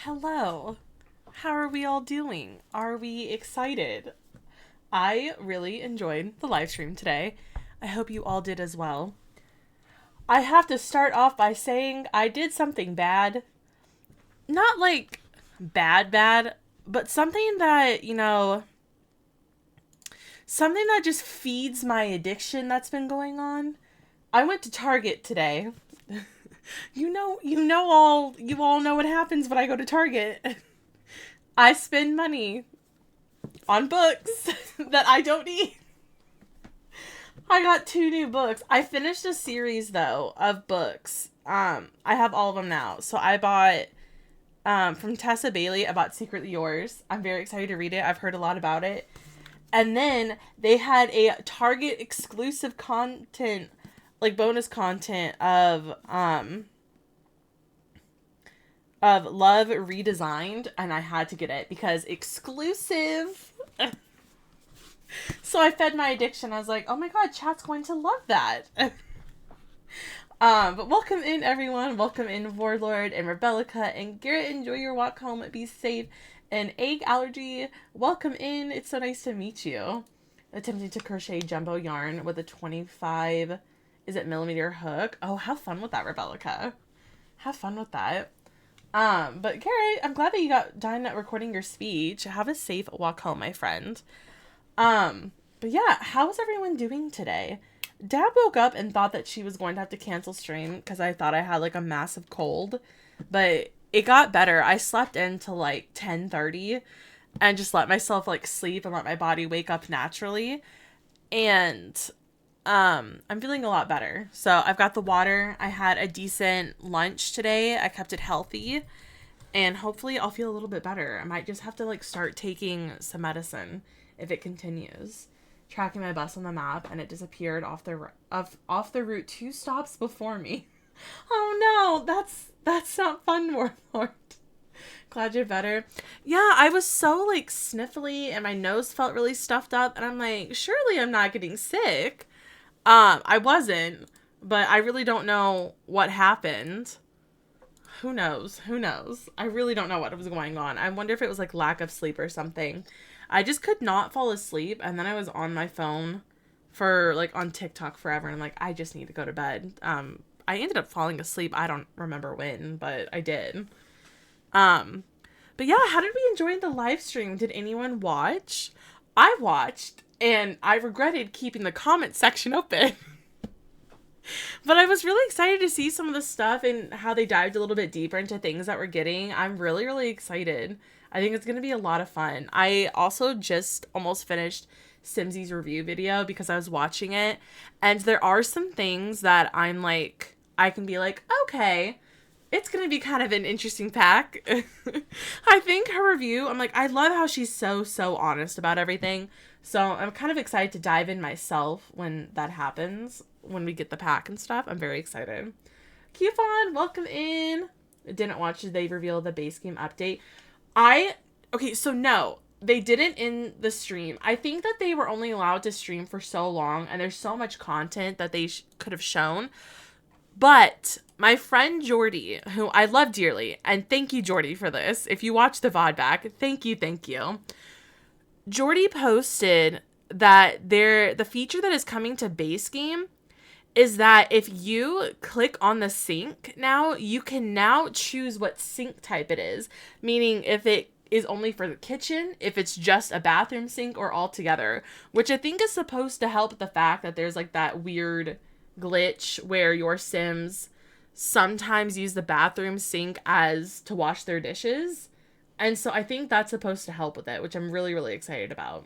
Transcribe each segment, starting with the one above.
Hello. How are we all doing? Are we excited? I really enjoyed the live stream today. I hope you all did as well. I have to start off by saying I did something bad. Not like bad, but something that, something that just feeds my addiction that's been going on. I went to Target today. You all know what happens when I go to Target. I spend money on books that I don't need. I got 2 new books. I finished a series though of books. I have all of them now. So I bought from Tessa Bailey. I bought Secretly Yours. I'm very excited to read it. I've heard a lot about it. And then they had a Target exclusive content, like bonus content of Love Redesigned, and I had to get it because exclusive. So I fed my addiction. I was like, oh my god, chat's going to love that. But welcome in, everyone. Welcome in, Warlord and Rebellica and Garrett. Enjoy your walk home. Be safe. And Egg Allergy, welcome in. It's so nice to meet you. Attempting to crochet jumbo yarn with a 25, is it millimeter hook? Oh, have fun with that, Rebellica. Have fun with that. But Garrett, I'm glad that you got done recording your speech. Have a safe walk home, my friend. But yeah, how's everyone doing today? Dad woke up and thought that she was going to have to cancel stream because I thought I had like a massive cold, but it got better. I slept until like 10:30 and just let myself like sleep and let my body wake up naturally. And I'm feeling a lot better. So I've got the water. I had a decent lunch today. I kept it healthy. And hopefully I'll feel a little bit better. I might just have to like start taking some medicine if it continues. Tracking my bus on the map and it disappeared off the route 2 stops before me. Oh no, that's not fun, Warlord. Glad you're better. Yeah, I was so like sniffly and my nose felt really stuffed up and I'm like, surely I'm not getting sick. I wasn't, but I really don't know what happened. Who knows? I really don't know what was going on. I wonder if it was like lack of sleep or something. I just could not fall asleep, and then I was on my phone for like on TikTok forever, and I'm like, I just need to go to bed. I ended up falling asleep. I don't remember when, but I did. But yeah, how did we enjoy the live stream? Did anyone watch? I watched, and I regretted keeping the comment section open. But I was really excited to see some of the stuff and how they dived a little bit deeper into things that we're getting. I'm really, really excited. I think it's going to be a lot of fun. I also just almost finished Simsy's review video because I was watching it. And there are some things that I'm like, I can be like, okay, it's going to be kind of an interesting pack. I think her review, I'm like, I love how she's so honest about everything. So I'm kind of excited to dive in myself when that happens, when we get the pack and stuff. I'm very excited. Kufon, welcome in. Didn't watch, they reveal the base game update. Okay, so no, they didn't in the stream. I think that they were only allowed to stream for so long, and there's so much content that they could have shown. But my friend Jordy, who I love dearly, and thank you, Jordy, for this. If you watch the VOD back, thank you. Jordy posted that the feature that is coming to base game is that if you click on the sink now, you can now choose what sink type it is. Meaning if it is only for the kitchen, if it's just a bathroom sink, or all together. Which I think is supposed to help the fact that there's like that weird glitch where your Sims sometimes use the bathroom sink as to wash their dishes. And so I think that's supposed to help with it, which I'm really, really excited about.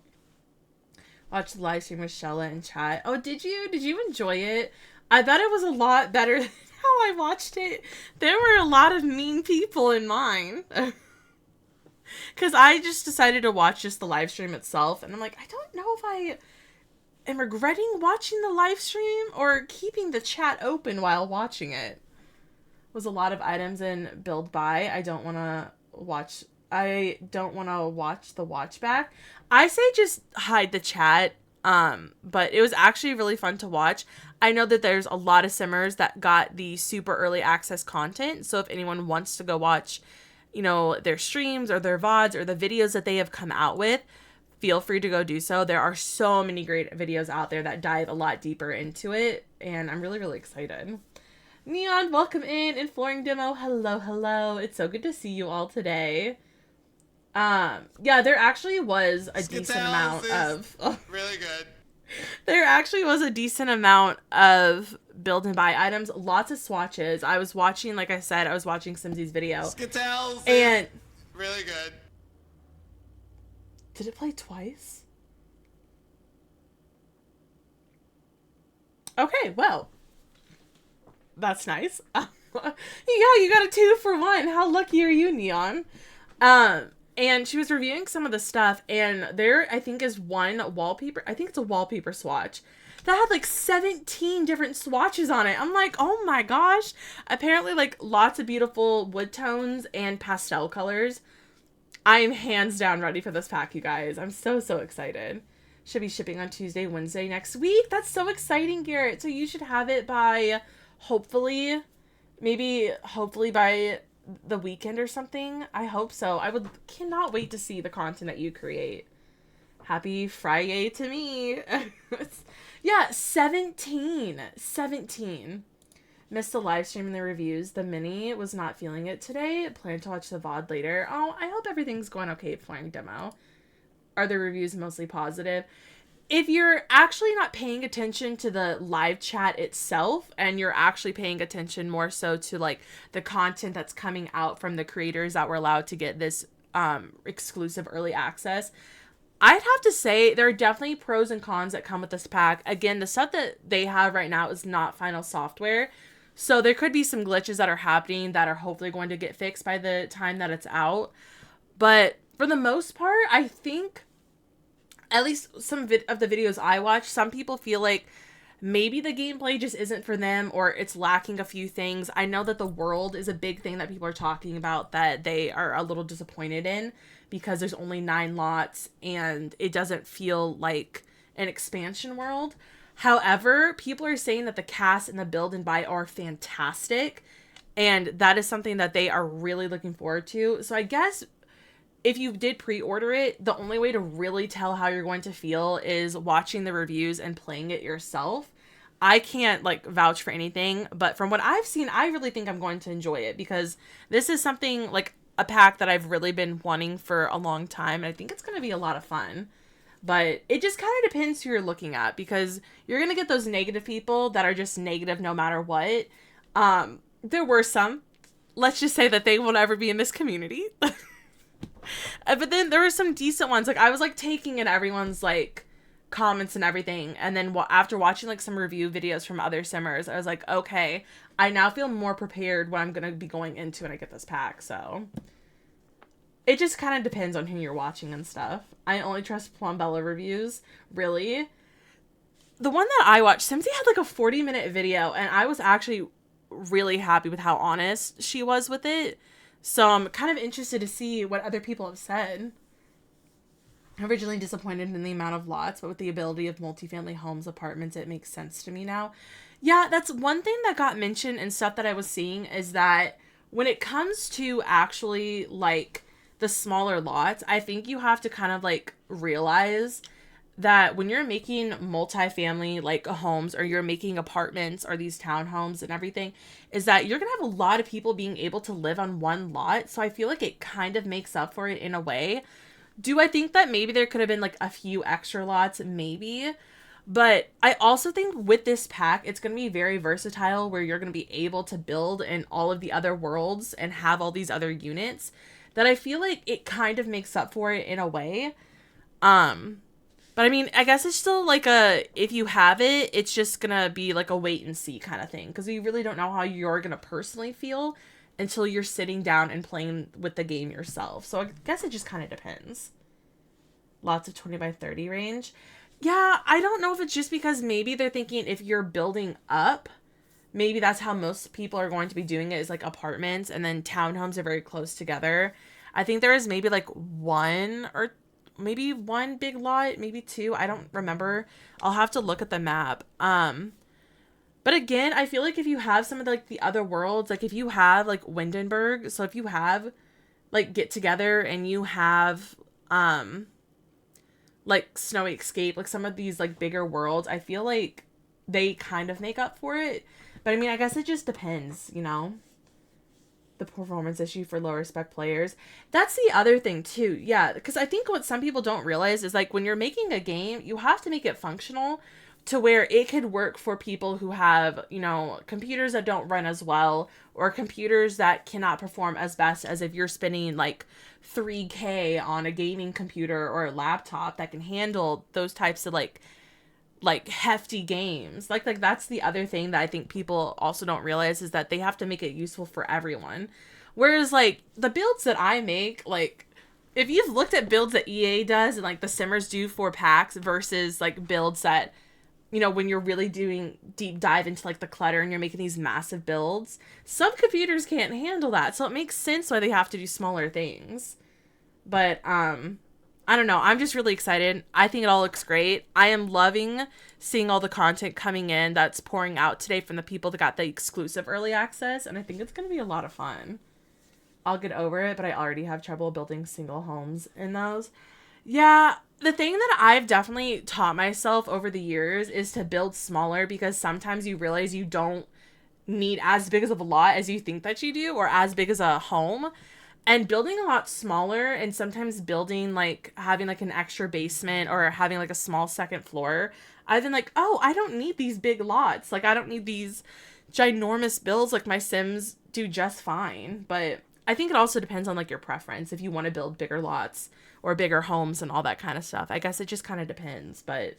Watch the live stream with Shella and chat. Oh, did you? Did you enjoy it? I bet it was a lot better than how I watched it. There were a lot of mean people in mine. Because I just decided to watch just the live stream itself. And I'm like, I don't know if I am regretting watching the live stream or keeping the chat open while watching it. Was a lot of items in build by. I don't want to watch the watch back. I say just hide the chat. But it was actually really fun to watch. I know that there's a lot of simmers that got the super early access content. So if anyone wants to go watch, their streams or their VODs or the videos that they have come out with, feel free to go do so. There are so many great videos out there that dive a lot deeper into it, and I'm really, really excited. Neon, welcome in. And Flooring Demo, hello, hello. It's so good to see you all today. Yeah, there actually was a decent amount of... really good. There actually was a decent amount of build and buy items. Lots of swatches. I was watching, like I said, I was watching Simsy's video. Skittles and really good. Did it play twice? Okay, well. That's nice. Yeah, you got a 2-for-1. How lucky are you, Neon? And she was reviewing some of the stuff, and there, I think, is one wallpaper. I think it's a wallpaper swatch that had like 17 different swatches on it. I'm like, oh my gosh. Apparently, like, lots of beautiful wood tones and pastel colors. I am hands down ready for this pack, you guys. I'm so, so excited. Should be shipping on Tuesday, Wednesday next week. That's so exciting, Garrett. So you should have it by, hopefully by the weekend or something. I hope so. Cannot wait to see the content that you create. Happy Friday to me. Yeah, 17. Missed the live stream and the reviews. The mini was not feeling it today. Plan to watch the VOD later. Oh, I hope everything's going okay at Flooring Demo. Are the reviews mostly positive? If you're actually not paying attention to the live chat itself, and you're actually paying attention more so to like the content that's coming out from the creators that were allowed to get this exclusive early access, I'd have to say there are definitely pros and cons that come with this pack. Again, the stuff that they have right now is not final software, so there could be some glitches that are happening that are hopefully going to get fixed by the time that it's out. But for the most part, I think, at least some of the videos I watch, some people feel like maybe the gameplay just isn't for them, or it's lacking a few things. I know that the world is a big thing that people are talking about that they are a little disappointed in, because there's only 9 lots and it doesn't feel like an expansion world. However, people are saying that the cast and the build and buy are fantastic, and that is something that they are really looking forward to. So I guess if you did pre-order it, the only way to really tell how you're going to feel is watching the reviews and playing it yourself. I can't like vouch for anything, but from what I've seen, I really think I'm going to enjoy it, because this is something like a pack that I've really been wanting for a long time, and I think it's going to be a lot of fun. But it just kind of depends who you're looking at, because you're going to get those negative people that are just negative no matter what. There were some, let's just say that they will never be in this community. But then there were some decent ones. Like, I was like taking in everyone's like comments and everything, and then after watching like some review videos from other simmers, I was like, okay, I now feel more prepared when I'm gonna be going into when I get this pack. So it just kind of depends on who you're watching and stuff. I only trust Plumbella reviews, really. The one that I watched, Simsy had like a 40-minute video, and I was actually really happy with how honest she was with it. So I'm kind of interested to see what other people have said. Originally disappointed in the amount of lots, but with the ability of multifamily homes, apartments, it makes sense to me now. Yeah, that's one thing that got mentioned and stuff that I was seeing, is that when it comes to actually like the smaller lots, I think you have to kind of like realize that when you're making multifamily like homes, or you're making apartments or these townhomes and everything, is that you're gonna have a lot of people being able to live on one lot. So I feel like it kind of makes up for it in a way. Do I think that maybe there could have been like a few extra lots? Maybe. But I also think with this pack, it's going to be very versatile, where you're going to be able to build in all of the other worlds and have all these other units, that I feel like it kind of makes up for it in a way. But I mean, I guess it's still like if you have it, it's just going to be like a wait and see kind of thing, because you really don't know how you're going to personally feel until you're sitting down and playing with the game yourself. So I guess it just kind of depends. Lots of 20 by 30 range. Yeah, I don't know if it's just because maybe they're thinking if you're building up, maybe that's how most people are going to be doing it, is like apartments, and then townhomes are very close together. I think there is maybe like one or maybe one big lot, maybe two. I don't remember. I'll have to look at the map. But again, I feel like if you have some of the, like the other worlds, like if you have like Windenburg, so if you have like get together and you have like Snowy Escape, like some of these like bigger worlds, I feel like they kind of make up for it. But I mean, I guess it just depends, you know? The performance issue for lower spec players. That's the other thing too. Yeah, because I think what some people don't realize is like when you're making a game, you have to make it functional to where it could work for people who have, you know, computers that don't run as well or computers that cannot perform as best as if you're spending like 3K on a gaming computer or a laptop that can handle those types of like hefty games. Like that's the other thing that I think people also don't realize is that they have to make it useful for everyone. Whereas like the builds that I make, like if you've looked at builds that EA does and like the Simmers do for packs versus like builds that, you know, when you're really doing deep dive into like the clutter and you're making these massive builds, some computers can't handle that. So it makes sense why they have to do smaller things. But I don't know. I'm just really excited. I think it all looks great. I am loving seeing all the content coming in that's pouring out today from the people that got the exclusive early access, and I think it's going to be a lot of fun. I'll get over it, but I already have trouble building single homes in those. Yeah, the thing that I've definitely taught myself over the years is to build smaller because sometimes you realize you don't need as big of a lot as you think that you do or as big as a home. And building a lot smaller and sometimes building like having like an extra basement or having like a small second floor, I've been like, oh, I don't need these big lots. Like I don't need these ginormous builds. Like my Sims do just fine. But I think it also depends on like your preference. If you want to build bigger lots or bigger homes and all that kind of stuff. I guess it just kind of depends. But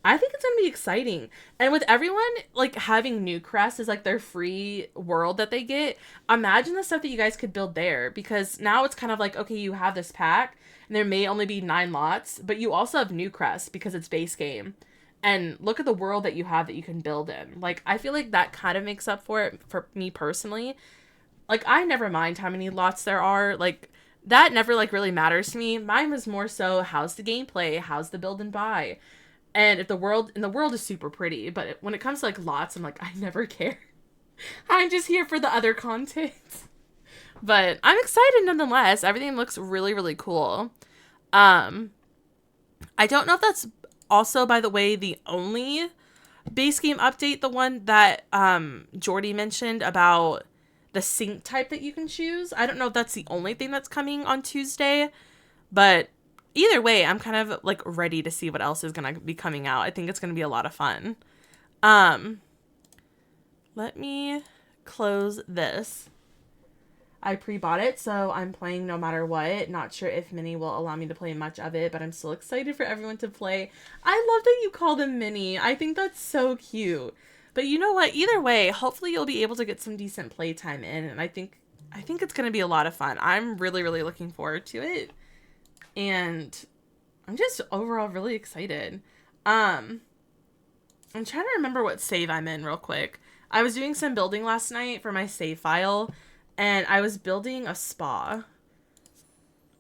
I think it's going to be exciting. And with everyone, like, having Newcrest as, like, their free world that they get, imagine the stuff that you guys could build there. Because now it's kind of like, okay, you have this pack, and there may only be 9 lots, but you also have Newcrest because it's base game. And look at the world that you have that you can build in. Like, I feel like that kind of makes up for it for me personally. Like, I never mind how many lots there are. Like, that never, like, really matters to me. Mine was more so, how's the gameplay? How's the build and buy? And if the world is super pretty, but when it comes to like lots, I'm like, I never care. I'm just here for the other content. But I'm excited nonetheless. Everything looks really, really cool. I don't know if that's also, by the way, the only base game update, the one that Jordy mentioned about the sync type that you can choose. I don't know if that's the only thing that's coming on Tuesday, but either way, I'm kind of like ready to see what else is going to be coming out. I think it's going to be a lot of fun. Let me close this. I pre-bought it, so I'm playing no matter what. Not sure if Mini will allow me to play much of it, but I'm still excited for everyone to play. I love that you call them Mini. I think that's so cute. But you know what? Either way, hopefully you'll be able to get some decent playtime in, and I think it's going to be a lot of fun. I'm really, really looking forward to it. And I'm just overall really excited. I'm trying to remember what save I'm in real quick. I was doing some building last night for my save file, and I was building a spa.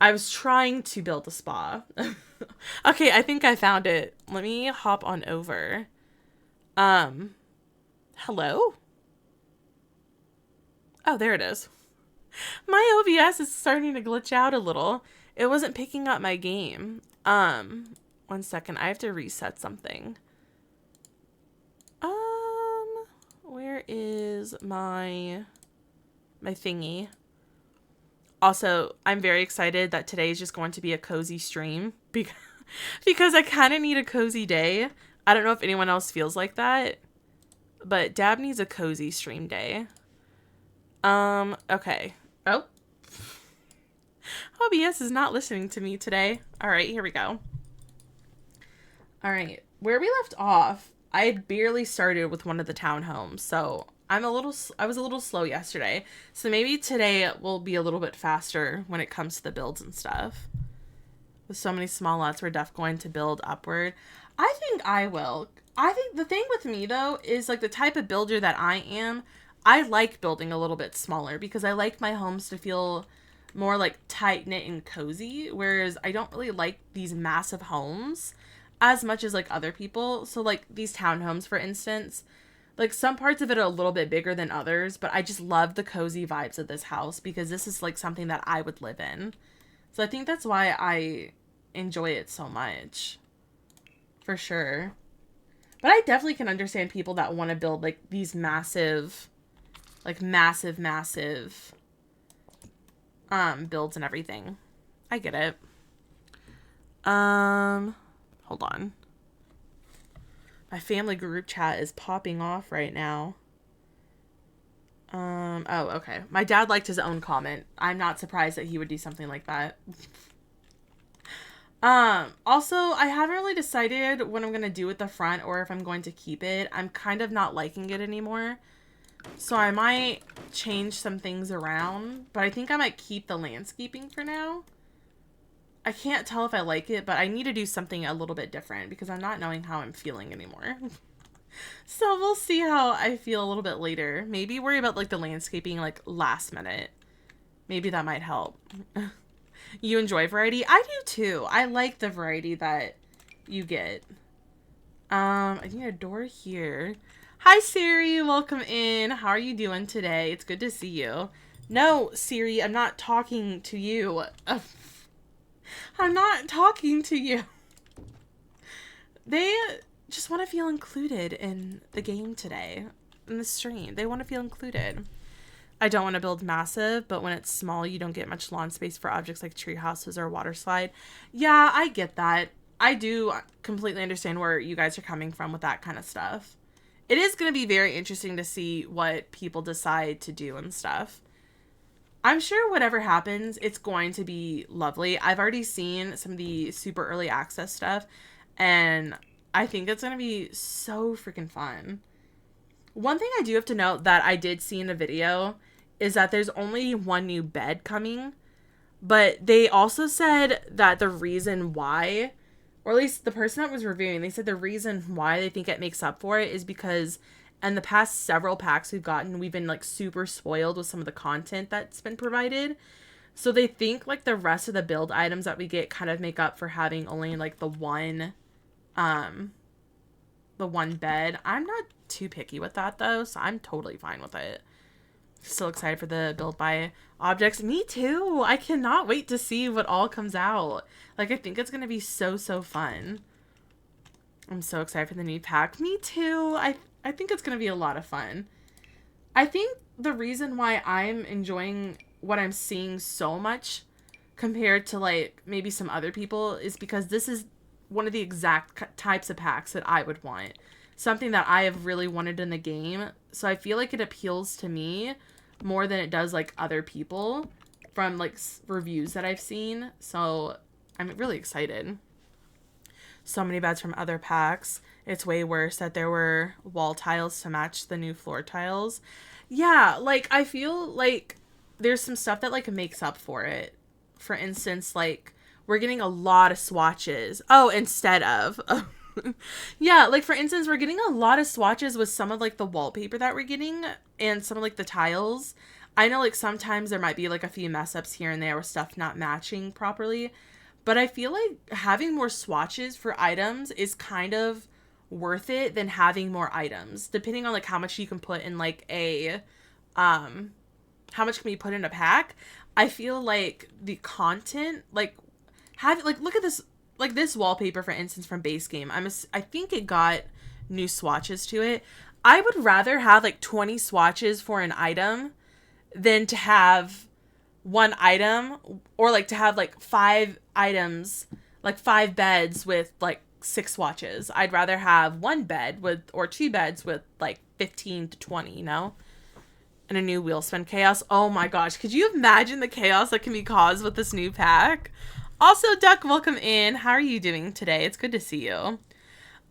I was trying to build a spa. Okay, I think I found it. Let me hop on over. Hello? Oh, there it is. My OBS is starting to glitch out a little. It wasn't picking up my game. 1 second. I have to reset something. Where is my thingy? Also, I'm very excited that today is just going to be a cozy stream because I kind of need a cozy day. I don't know if anyone else feels like that, but Dab needs a cozy stream day. Okay. Oh. OBS is not listening to me today. All right, here we go. All right, where we left off, I had barely started with one of the townhomes, so I was a little slow yesterday. So maybe today will be a little bit faster when it comes to the builds and stuff. With so many small lots, we're definitely going to build upward. I think I will. I think the thing with me, though, is like the type of builder that I am, I like building a little bit smaller because I like my homes to feel more like tight-knit and cozy, whereas I don't really like these massive homes as much as like other people. So like these townhomes, for instance, Like, some parts of it are a little bit bigger than others, but I just love the cozy vibes of this house because this is, like, something that I would live in. So I think that's why I enjoy it so much. For sure. But I definitely can understand people that want to build, like, these massive, massive builds and everything. I get it. Hold on. My family group chat is popping off right now. Oh, okay. My dad liked his own comment. I'm not surprised that he would do something like that. Also, I haven't really decided what I'm going to do with the front or if I'm going to keep it. I'm kind of not liking it anymore. So I might change some things around, but I think I might keep the landscaping for now. I can't tell if I like it, but I need to do something a little bit different because I'm not knowing how I'm feeling anymore. So we'll see how I feel a little bit later. Maybe worry about, like, the landscaping, like, last minute. Maybe that might help. You enjoy variety? I do too. I like the variety that you get. I need a door here. Hi, Siri. Welcome in. How are you doing today? It's good to see you. No, Siri, I'm not talking to you. I'm not talking to you. They just want to feel included in the game today, in the stream. They want to feel included. I don't want to build massive, but when it's small, you don't get much lawn space for objects like tree houses or water slide. Yeah, I get that. I do completely understand where you guys are coming from with that kind of stuff. It is going to be very interesting to see what people decide to do and stuff. I'm sure whatever happens, it's going to be lovely. I've already seen some of the super early access stuff, and I think it's going to be so freaking fun. One thing I do have to note that I did see in a video is that there's only one new bed coming, but they also said that the reason why, or at least the person that was reviewing, they said the reason why they think it makes up for it is because in the past several packs we've gotten, we've been, like, super spoiled with some of the content that's been provided. So they think, like, the rest of the build items that we get kind of make up for having only, like, the one bed. I'm not too picky with that, though, so I'm totally fine with it. Still excited for the build by objects. Me too. I cannot wait to see what all comes out. Like, I think it's going to be so, so fun. I'm so excited for the new pack. Me too. I think it's going to be a lot of fun. I think the reason why I'm enjoying what I'm seeing so much compared to, like, maybe some other people is because this is one of the exact types of packs that I would want. Something that I have really wanted in the game. So I feel like it appeals to me more than it does, like, other people from, like, reviews that I've seen. So I'm really excited. So many beds from other packs. It's way worse that there were wall tiles to match the new floor tiles. Yeah, like, I feel like there's some stuff that, like, makes up for it. For instance, like, we're getting a lot of swatches. Oh, instead of... Yeah, like, for instance, we're getting a lot of swatches with some of, like, the wallpaper that we're getting and some of, like, the tiles. I know, like, sometimes there might be, like, a few mess ups here and there with stuff not matching properly, but I feel like having more swatches for items is kind of worth it than having more items, depending on, like, how much you can put in, like, how much can you put in a pack. I feel like the content, like, look at this. Like, this wallpaper, for instance, from base game, I think it got new swatches to it. I would rather have, like, 20 swatches for an item than to have one item, or, like, to have, like, 5 items, like, 5 beds with, like, 6 swatches. I'd rather have one bed or 2 beds with, like, 15 to 20, you know? And a new wheel spin chaos. Oh my gosh, could you imagine the chaos that can be caused with this new pack? Also, Duck, welcome in. How are you doing today? It's good to see you.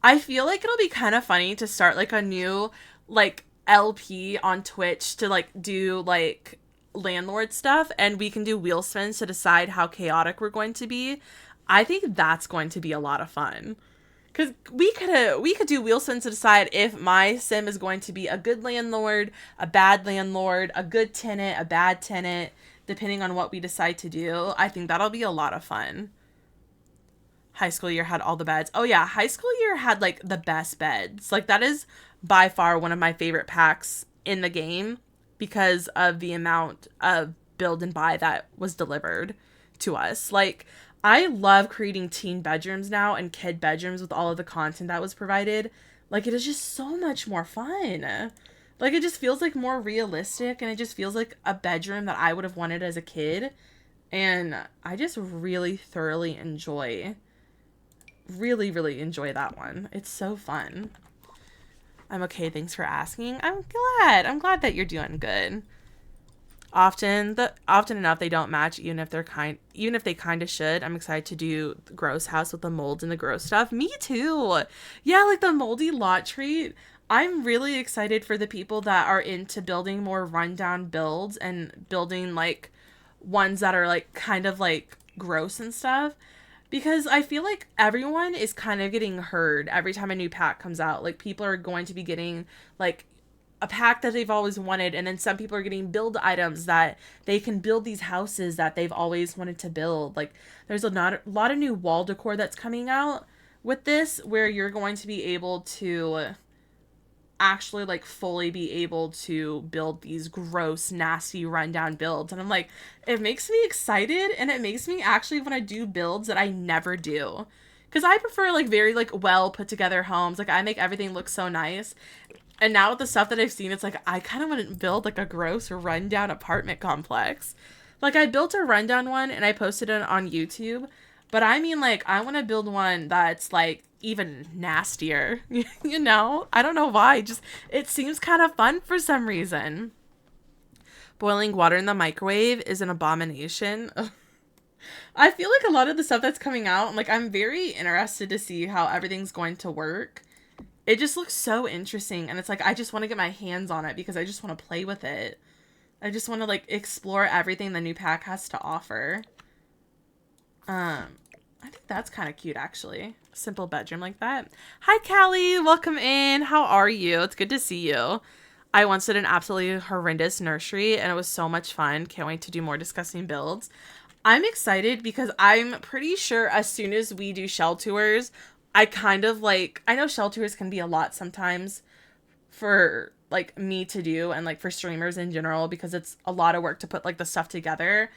I feel like it'll be kind of funny to start, like, a new, like, LP on Twitch to, like, do, like, landlord stuff, and we can do wheel spins to decide how chaotic we're going to be. I think that's going to be a lot of fun. Because we could do wheel spins to decide if my sim is going to be a good landlord, a bad landlord, a good tenant, a bad tenant, depending on what we decide to do. I think that'll be a lot of fun. High school year had all the beds. Oh yeah, high school year had like the best beds. Like that is by far one of my favorite packs in the game because of the amount of build and buy that was delivered to us. Like I love creating teen bedrooms now and kid bedrooms with all of the content that was provided. Like it is just so much more fun. Like it just feels like more realistic and it just feels like a bedroom that I would have wanted as a kid. And I just really thoroughly really enjoy that one. It's so fun. I'm okay, thanks for asking. I'm glad that you're doing good. Often enough they don't match even if they kind of should. I'm excited to do the gross house with the molds and the gross stuff. Me too. Yeah, like the moldy lot treat. I'm really excited for the people that are into building more rundown builds and building like ones that are like kind of like gross and stuff, because I feel like everyone is kind of getting heard every time a new pack comes out. Like people are going to be getting like a pack that they've always wanted, and then some people are getting build items that they can build these houses that they've always wanted to build. Like there's a lot of new wall decor that's coming out with this, where you're going to be able to actually like fully be able to build these gross, nasty, rundown builds. And I'm like, it makes me excited, and it makes me actually want to do builds that I never do. Because I prefer like very like well put together homes. Like I make everything look so nice. And now with the stuff that I've seen, it's like I kind of want to build like a gross rundown apartment complex. Like I built a rundown one and I posted it on YouTube. But I mean, like, I want to build one that's, like, even nastier, you know? I don't know why. Just, it seems kind of fun for some reason. Boiling water in the microwave is an abomination. I feel like a lot of the stuff that's coming out, like, I'm very interested to see how everything's going to work. It just looks so interesting. And it's like, I just want to get my hands on it because I just want to play with it. I just want to, like, explore everything the new pack has to offer. I think that's kind of cute, actually. Simple bedroom like that. Hi, Callie. Welcome in. How are you? It's good to see you. I once did an absolutely horrendous nursery, and it was so much fun. Can't wait to do more disgusting builds. I'm excited because I'm pretty sure as soon as we do shell tours, I know shell tours can be a lot sometimes for, like, me to do and, like, for streamers in general because it's a lot of work to put, like, the stuff together.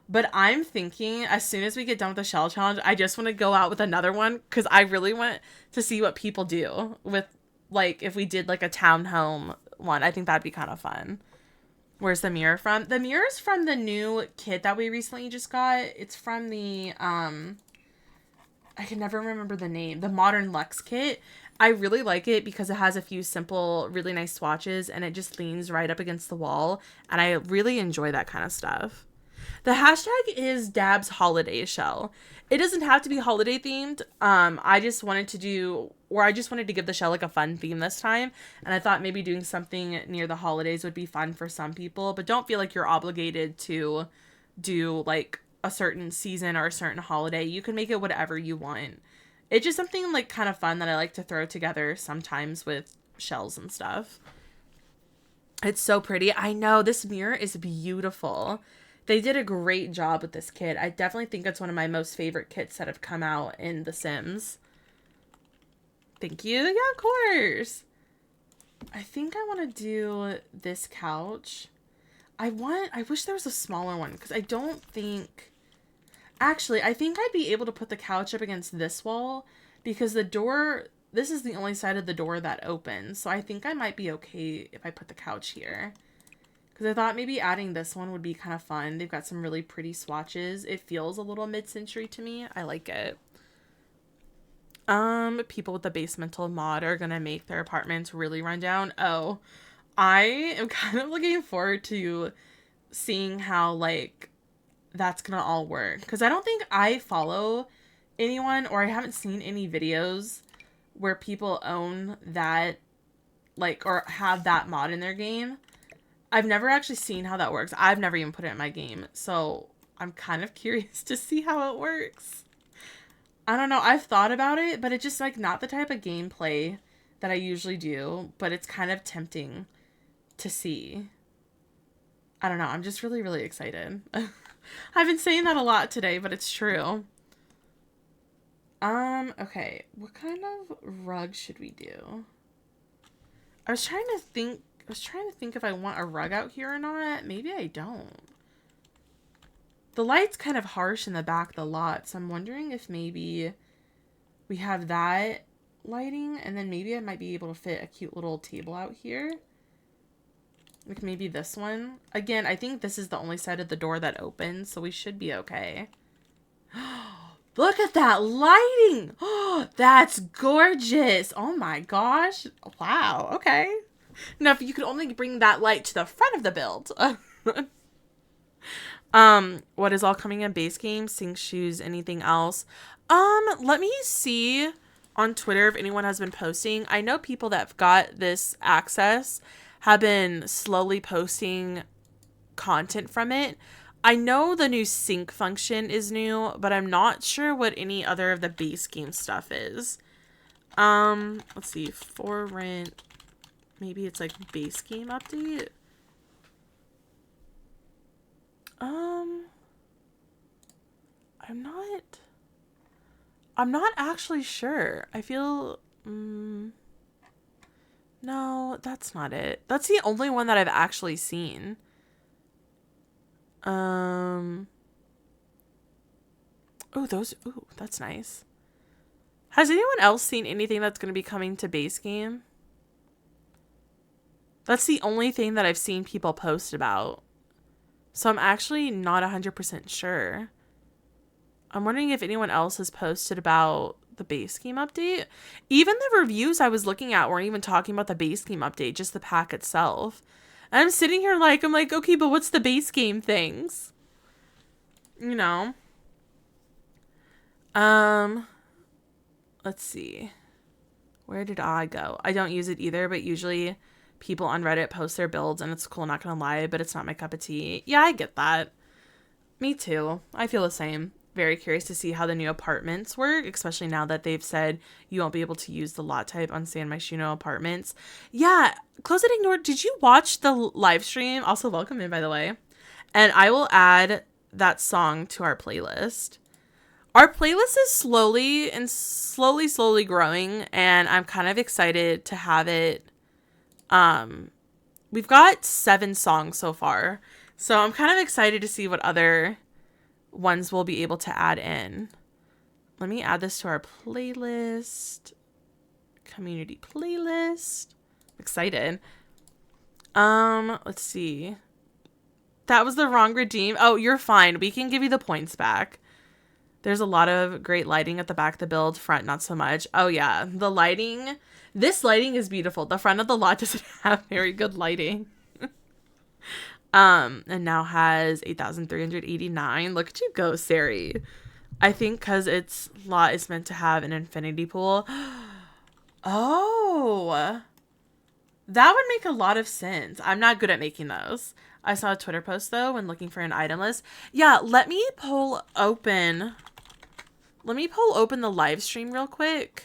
But I'm thinking as soon as we get done with the shell challenge, I just want to go out with another one because I really want to see what people do with, like, if we did, like, a townhome one. I think that'd be kind of fun. Where's the mirror from? The mirror's from the new kit that we recently just got. It's from the, I can never remember the name. The Modern Luxe kit. I really like it because it has a few simple, really nice swatches, and it just leans right up against the wall. And I really enjoy that kind of stuff. The hashtag is Dab's holiday shell. It doesn't have to be holiday themed. I just wanted to give the shell like a fun theme this time. And I thought maybe doing something near the holidays would be fun for some people, but don't feel like you're obligated to do like a certain season or a certain holiday. You can make it whatever you want. It's just something like kind of fun that I like to throw together sometimes with shells and stuff. It's so pretty. I know, this mirror is beautiful. They did a great job with this kit. I definitely think it's one of my most favorite kits that have come out in The Sims. Thank you. Yeah, of course. I think I want to do this couch. I wish there was a smaller one because I don't think... Actually, I think I'd be able to put the couch up against this wall because the door... This is the only side of the door that opens. So I think I might be okay if I put the couch here. Because I thought maybe adding this one would be kind of fun. They've got some really pretty swatches. It feels a little mid-century to me. I like it. People with the basemental mod are going to make their apartments really run down. Oh, I am kind of looking forward to seeing how, like, that's going to all work. Because I don't think I follow anyone or I haven't seen any videos where people own that, like, or have that mod in their game. I've never actually seen how that works. I've never even put it in my game. So I'm kind of curious to see how it works. I don't know. I've thought about it, but it's just like not the type of gameplay that I usually do. But it's kind of tempting to see. I don't know. I'm just really, really excited. I've been saying that a lot today, but it's true. Okay. What kind of rug should we do? I was trying to think if I want a rug out here or not. Maybe I don't. The light's kind of harsh in the back of the lot, so I'm wondering if maybe we have that lighting, and then maybe I might be able to fit a cute little table out here. Like maybe this one. Again, I think this is the only side of the door that opens, so we should be okay. Look at that lighting! Oh, that's gorgeous! Oh my gosh. Wow, okay. Now, if you could only bring that light to the front of the build. What is all coming in base game? Sink, shoes, anything else? Let me see on Twitter if anyone has been posting. I know people that have got this access have been slowly posting content from it. I know the new sync function is new, but I'm not sure what any other of the base game stuff is. Let's see, for rent, maybe it's like base game update. I'm not actually sure. I feel, no, that's not it. That's the only one that I've actually seen. Oh, that's nice. Has anyone else seen anything that's going to be coming to base game? That's the only thing that I've seen people post about. So I'm actually not 100% sure. I'm wondering if anyone else has posted about the base game update. Even the reviews I was looking at weren't even talking about the base game update, just the pack itself. And I'm sitting here like, I'm like, okay, but what's the base game things? You know? Let's see. Where did I go? I don't use it either, but usually people on Reddit post their builds and it's cool, not gonna lie, but it's not my cup of tea. Yeah, I get that. Me too. I feel the same. Very curious to see how the new apartments work, especially now that they've said you won't be able to use the lot type on San Myshuno apartments. Yeah, Close It Ignored. Did you watch the live stream? Also, welcome in, by the way. And I will add that song to our playlist. Our playlist is slowly growing, and I'm kind of excited to have it. We've got 7 songs so far, so I'm kind of excited to see what other ones we'll be able to add in. Let me add this to our playlist. Community playlist. I'm excited. Let's see. That was the wrong redeem. Oh, you're fine. We can give you the points back. There's a lot of great lighting at the back of the build. Front, not so much. Oh, yeah. The lighting. This lighting is beautiful. The front of the lot doesn't have very good lighting. And now has 8,389. Look at you go, Sari. I think because its lot is meant to have an infinity pool. Oh. That would make a lot of sense. I'm not good at making those. I saw a Twitter post, though, when looking for an item list. Yeah, let me pull open the live stream real quick.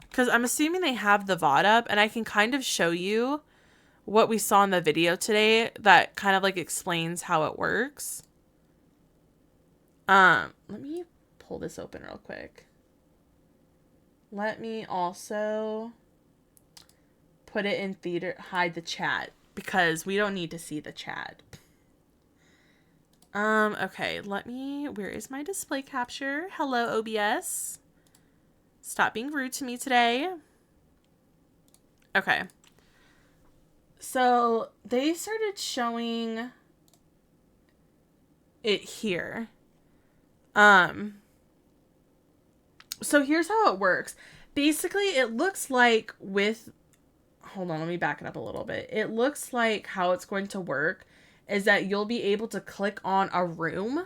Because I'm assuming they have the VOD up, and I can kind of show you what we saw in the video today that kind of like explains how it works. Let me pull this open real quick. Let me also put it in theater, hide the chat, because we don't need to see the chat. Okay, where is my display capture? Hello, OBS. Stop being rude to me today. Okay. So they started showing it here. So here's how it works. Basically, it looks like hold on, let me back it up a little bit. It looks like how it's going to work is that you'll be able to click on a room,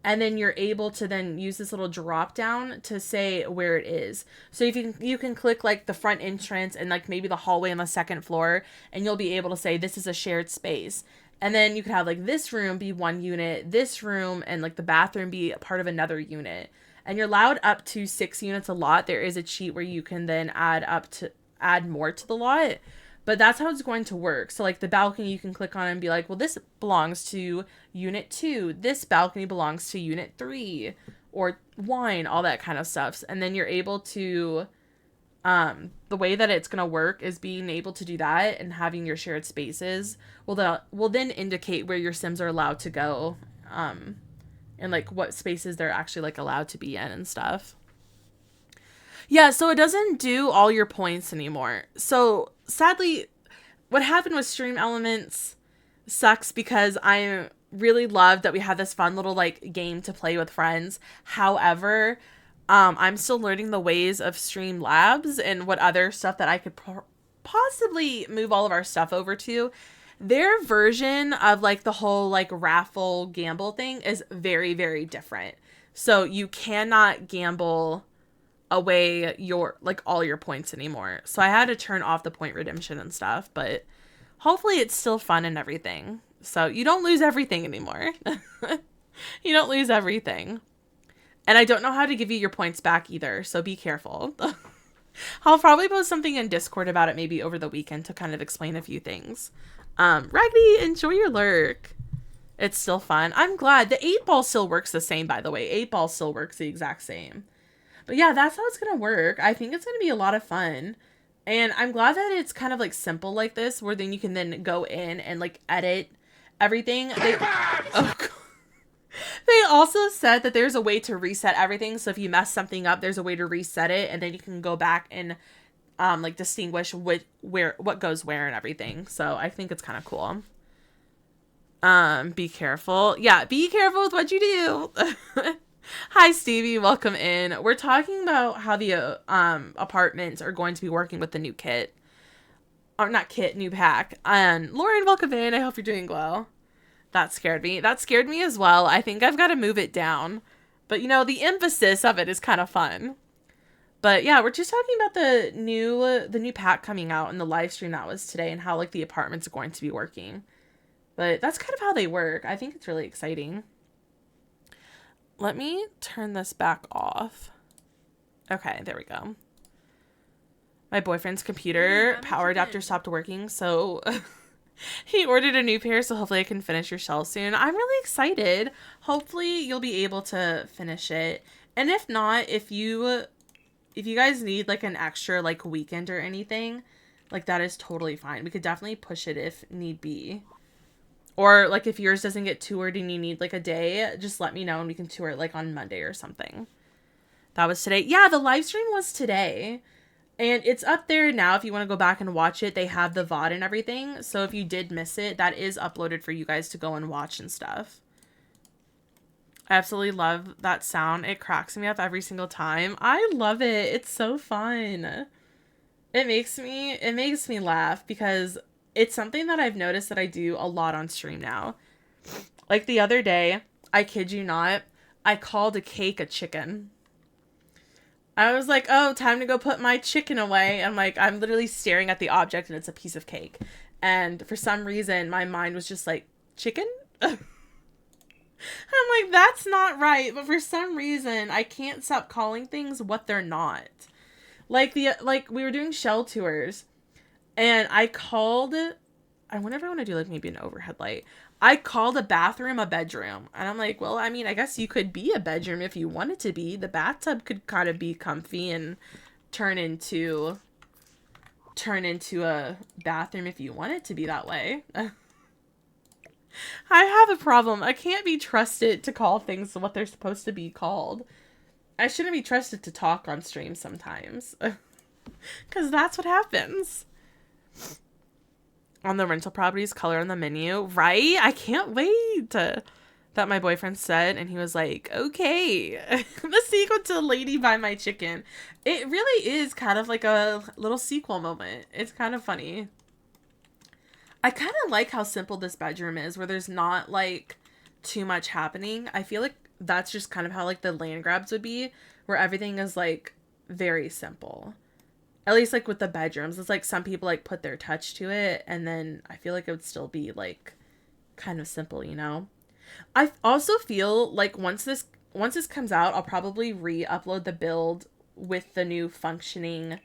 and then you're able to then use this little drop down to say where it is. So if you can click like the front entrance and like maybe the hallway on the second floor, and you'll be able to say this is a shared space. And then you could have like this room be one unit, this room and like the bathroom be a part of another unit. And you're allowed up to 6 units a lot. There is a cheat where you can then add more to the lot. But that's how it's going to work. So like the balcony, you can click on and be like, well, this belongs to unit 2. This balcony belongs to unit 3. or wine, all that kind of stuff. And then you're able to, the way that it's going to work is being able to do that and having your shared spaces will then indicate where your Sims are allowed to go, and like what spaces they're actually like allowed to be in and stuff. Yeah, so it doesn't do all your points anymore. So sadly, what happened with Stream Elements sucks because I really love that we have this fun little like game to play with friends. However, I'm still learning the ways of Streamlabs and what other stuff that I could possibly move all of our stuff over to. Their version of like the whole like raffle gamble thing is very, very different. So you cannot gamble away your like all your points anymore. So I had to turn off the point redemption and stuff, but hopefully it's still fun and everything. So you don't lose everything anymore. You don't lose everything. And I don't know how to give you your points back either, so be careful. I'll probably post something in Discord about it maybe over the weekend to kind of explain a few things. Ragni, enjoy your lurk. It's still fun. I'm glad. The 8-ball still works the same, by the way. 8-ball still works the exact same. But yeah, that's how it's going to work. I think it's going to be a lot of fun. And I'm glad that it's kind of like simple like this, where then you can then go in and like edit everything. They also said that there's a way to reset everything. So if you mess something up, there's a way to reset it. And then you can go back and like distinguish what goes where and everything. So I think it's kind of cool. Be careful. Yeah, be careful with what you do. Hi, Stevie. Welcome in. We're talking about how the apartments are going to be working with the new kit. Or not kit, new pack. And Lauren, welcome in. I hope you're doing well. That scared me. That scared me as well. I think I've got to move it down. But, you know, the emphasis of it is kind of fun. But, yeah, we're just talking about the new pack coming out in the live stream that was today and how, like, the apartments are going to be working. But that's kind of how they work. I think it's really exciting. Let me turn this back off. Okay, there we go. My boyfriend's computer power adapter stopped working, so he ordered a new pair, so hopefully I can finish your shell soon. I'm really excited. Hopefully you'll be able to finish it. And if not, if you guys need like an extra like weekend or anything, like that is totally fine. We could definitely push it if need be. Or like if yours doesn't get toured and you need like a day, just let me know and we can tour it like on Monday or something. That was today. Yeah, the live stream was today. And it's up there now if you want to go back and watch it. They have the VOD and everything. So if you did miss it, that is uploaded for you guys to go and watch and stuff. I absolutely love that sound. It cracks me up every single time. I love it. It's so fun. It makes me laugh because it's something that I've noticed that I do a lot on stream now. Like the other day, I kid you not, I called a cake a chicken. I was like, oh, time to go put my chicken away. And like, I'm literally staring at the object and it's a piece of cake. And for some reason, my mind was just like, chicken? I'm like, that's not right. But for some reason, I can't stop calling things what they're not. Like we were doing shell tours and I called, I wonder if I want to do like maybe an overhead light. I called a bathroom a bedroom. And I'm like, well, I mean, I guess you could be a bedroom if you wanted to be. The bathtub could kind of be comfy and turn into a bathroom if you want it to be that way. I have a problem. I can't be trusted to call things what they're supposed to be called. I shouldn't be trusted to talk on stream sometimes. Because that's what happens. On the rental properties, color on the menu. Right? I can't wait. That my boyfriend said, and he was like, okay. The sequel to Lady Buy My Chicken. It really is kind of like a little sequel moment. It's kind of funny. I kind of like how simple this bedroom is, where there's not like too much happening. I feel like that's just kind of how like the Landgraabs would be, where everything is like very simple. At least like with the bedrooms, it's like some people like put their touch to it, and then I feel like it would still be like kind of simple, you know? I also feel like once this comes out, I'll probably re-upload the build with the new functioning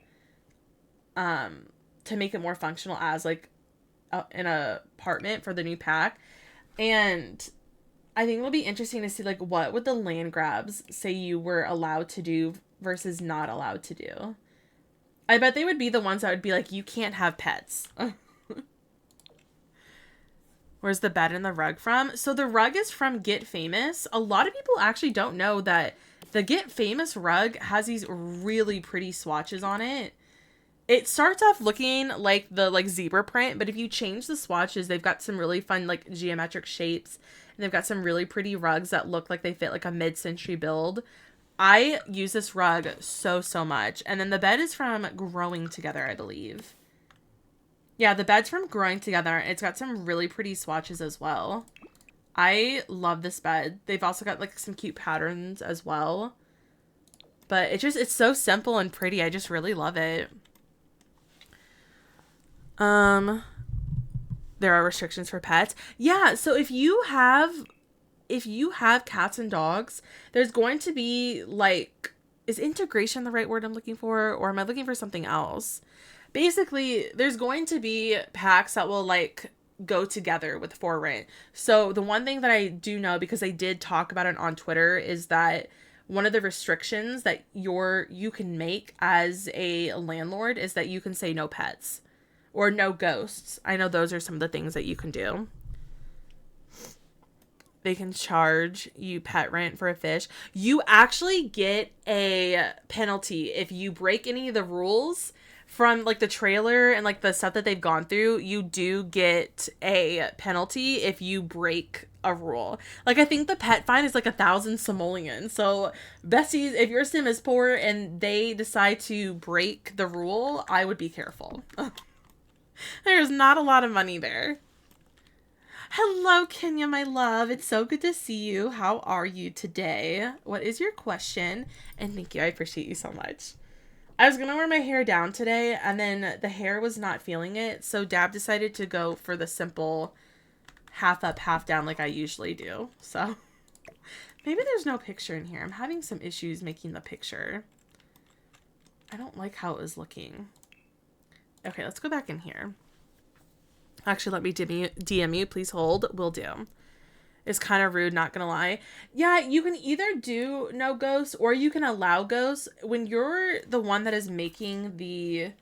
to make it more functional as like an apartment for the new pack. And I think it'll be interesting to see, like, what would the land grabs say you were allowed to do versus not allowed to do. I bet they would be the ones that would be like, you can't have pets. Where's the bed and the rug from? So the rug is from Get Famous. A lot of people actually don't know that the Get Famous rug has these really pretty swatches on it. It starts off looking like the zebra print, but if you change the swatches, they've got some really fun like geometric shapes. And they've got some really pretty rugs that look like they fit like a mid-century build. I use this rug so much. And then the bed is from Growing Together, I believe. Yeah, the bed's from Growing Together. It's got some really pretty swatches as well. I love this bed. They've also got like some cute patterns as well. But it's so simple and pretty. I just really love it. There are restrictions for pets. Yeah, so if you have cats and dogs, there's going to be like, is integration the right word I'm looking for, or am I looking for something else? Basically, there's going to be packs that will like go together with for rent. So the one thing that I do know, because I did talk about it on Twitter, is that one of the restrictions that you can make as a landlord is that you can say no pets or no ghosts. I know those are some of the things that you can do. They can charge you pet rent for a fish. You actually get a penalty if you break any of the rules from like the trailer and like the stuff that they've gone through. You do get a penalty if you break a rule. Like, I think the pet fine is like 1,000 simoleons. So besties, if your sim is poor and they decide to break the rule, I would be careful. There's not a lot of money there. Hello, Kenya, my love. It's so good to see you. How are you today? What is your question? And thank you. I appreciate you so much. I was going to wear my hair down today, and then the hair was not feeling it. So Dab decided to go for the simple half up, half down like I usually do. So maybe there's no picture in here. I'm having some issues making the picture. I don't like how it was looking. Okay, let's go back in here. Actually, let me DM you. Please hold. Will do. It's kind of rude, not gonna lie. Yeah, you can either do no ghosts or you can allow ghosts. When you're the one that is making the...